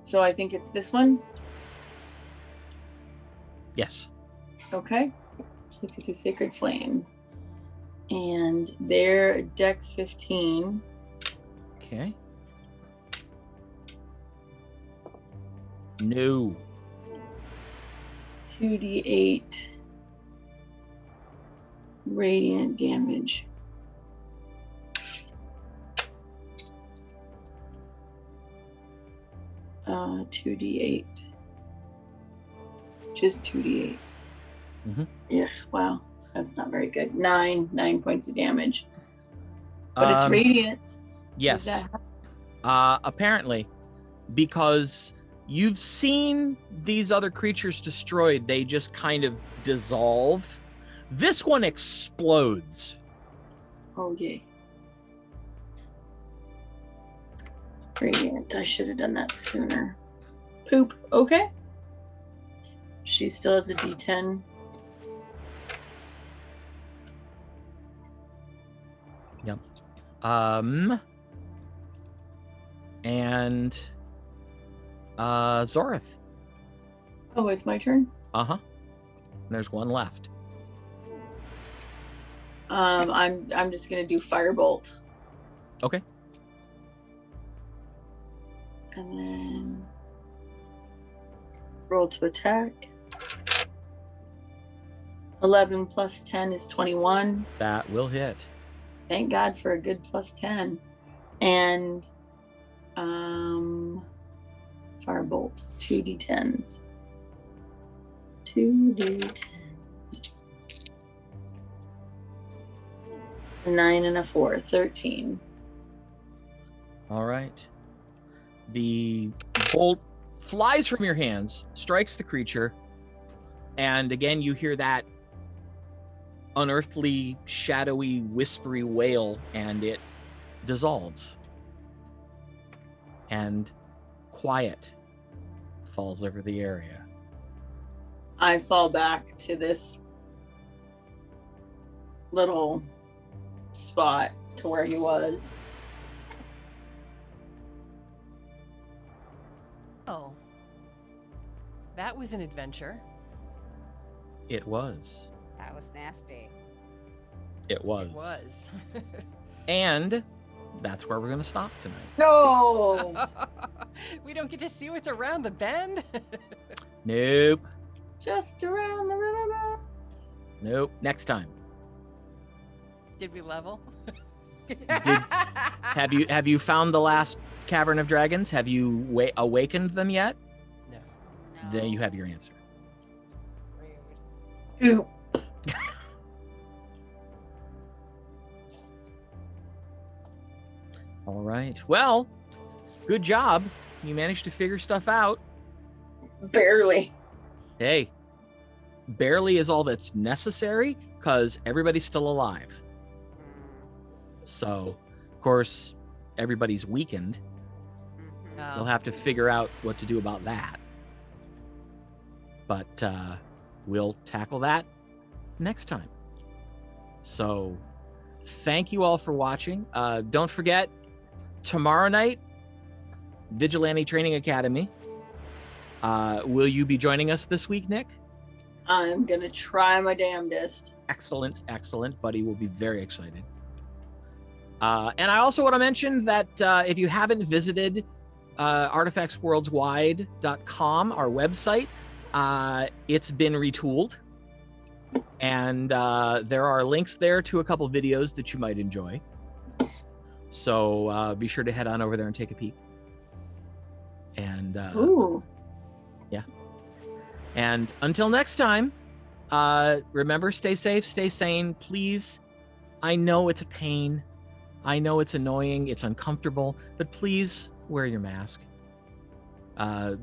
S2: So I think it's this one.
S1: Yes.
S2: Okay. So let's do Sacred Flame. And their Dex 15.
S1: Okay. No.
S2: 2d8 radiant damage. Uh, 2d8. Just 2d8.
S1: Mhm.
S2: Yeah, wow. That's not very good. 9 points of damage. But it's radiant.
S1: Yes.
S2: Does that
S1: Apparently, because you've seen these other creatures destroyed, they just kind of dissolve. This one explodes.
S2: Oh, yay. Radiant. I should have done that sooner. Poop. Okay. She still has a D10.
S1: Yep. And Zorith.
S2: Oh, it's my turn.
S1: Uh-huh. There's one left.
S2: I'm just gonna do Firebolt.
S1: Okay.
S2: And then roll to attack. 11 plus 10 is 21.
S1: That will hit.
S2: Thank God for a good plus 10. And Firebolt, 2d10s. 2d10. A 9 and a 4, 13.
S1: All right. The bolt flies from your hands, strikes the creature, and again you hear that unearthly, shadowy, whispery wail, and it dissolves. And quiet falls over the area.
S2: I fall back to this little spot to where he was.
S4: Oh. That was an adventure.
S1: It was.
S5: That was nasty.
S1: It was.
S4: It was.
S1: And that's where we're going to stop tonight.
S2: No!
S4: We don't get to see what's around the bend?
S1: Nope.
S2: Just around the riverbed.
S1: Nope. Next time.
S4: Did we level?
S1: Have you found the last Cavern of Dragons? Have you awakened them yet?
S4: No.
S5: No.
S1: Then you have your answer.
S5: Rude.
S2: Ew.
S1: All right. Well, good job. You managed to figure stuff out.
S2: Barely.
S1: Hey, barely is all that's necessary because everybody's still alive. So, of course, everybody's weakened.
S5: Mhm.
S1: We'll have to figure out what to do about that. But we'll tackle that next time. So, thank you all for watching. Don't forget, tomorrow night, Vigilante Training Academy. Will you be joining us this week, Nick?
S2: I'm gonna try my damnedest.
S1: Excellent, excellent. Buddy will be very excited. And I also want to mention that if you haven't visited artifactsworldswide.com, our website, it's been retooled. And there are links there to a couple videos that you might enjoy. So be sure to head on over there and take a peek. And
S2: Ooh.
S1: yeah. And until next time, remember, stay safe, stay sane. Please, I know it's a pain. I know it's annoying, it's uncomfortable, but please wear your mask.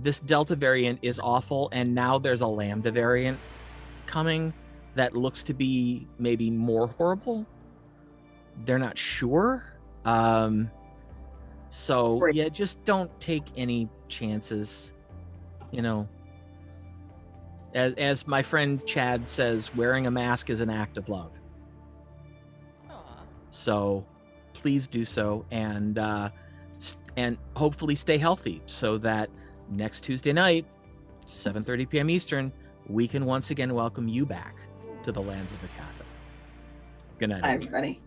S1: This Delta variant is awful, and now there's a Lambda variant coming that looks to be maybe more horrible. They're not sure. So
S2: Great.
S1: yeah, just don't take any chances. You know, as my friend Chad says, wearing a mask is an act of love.
S4: Aw.
S1: So please do so, and hopefully stay healthy so that next Tuesday night, 7:30 p.m. Eastern, we can once again welcome you back to the lands of Aecathan. Good night,
S2: Hi,
S1: everyone.
S2: everybody.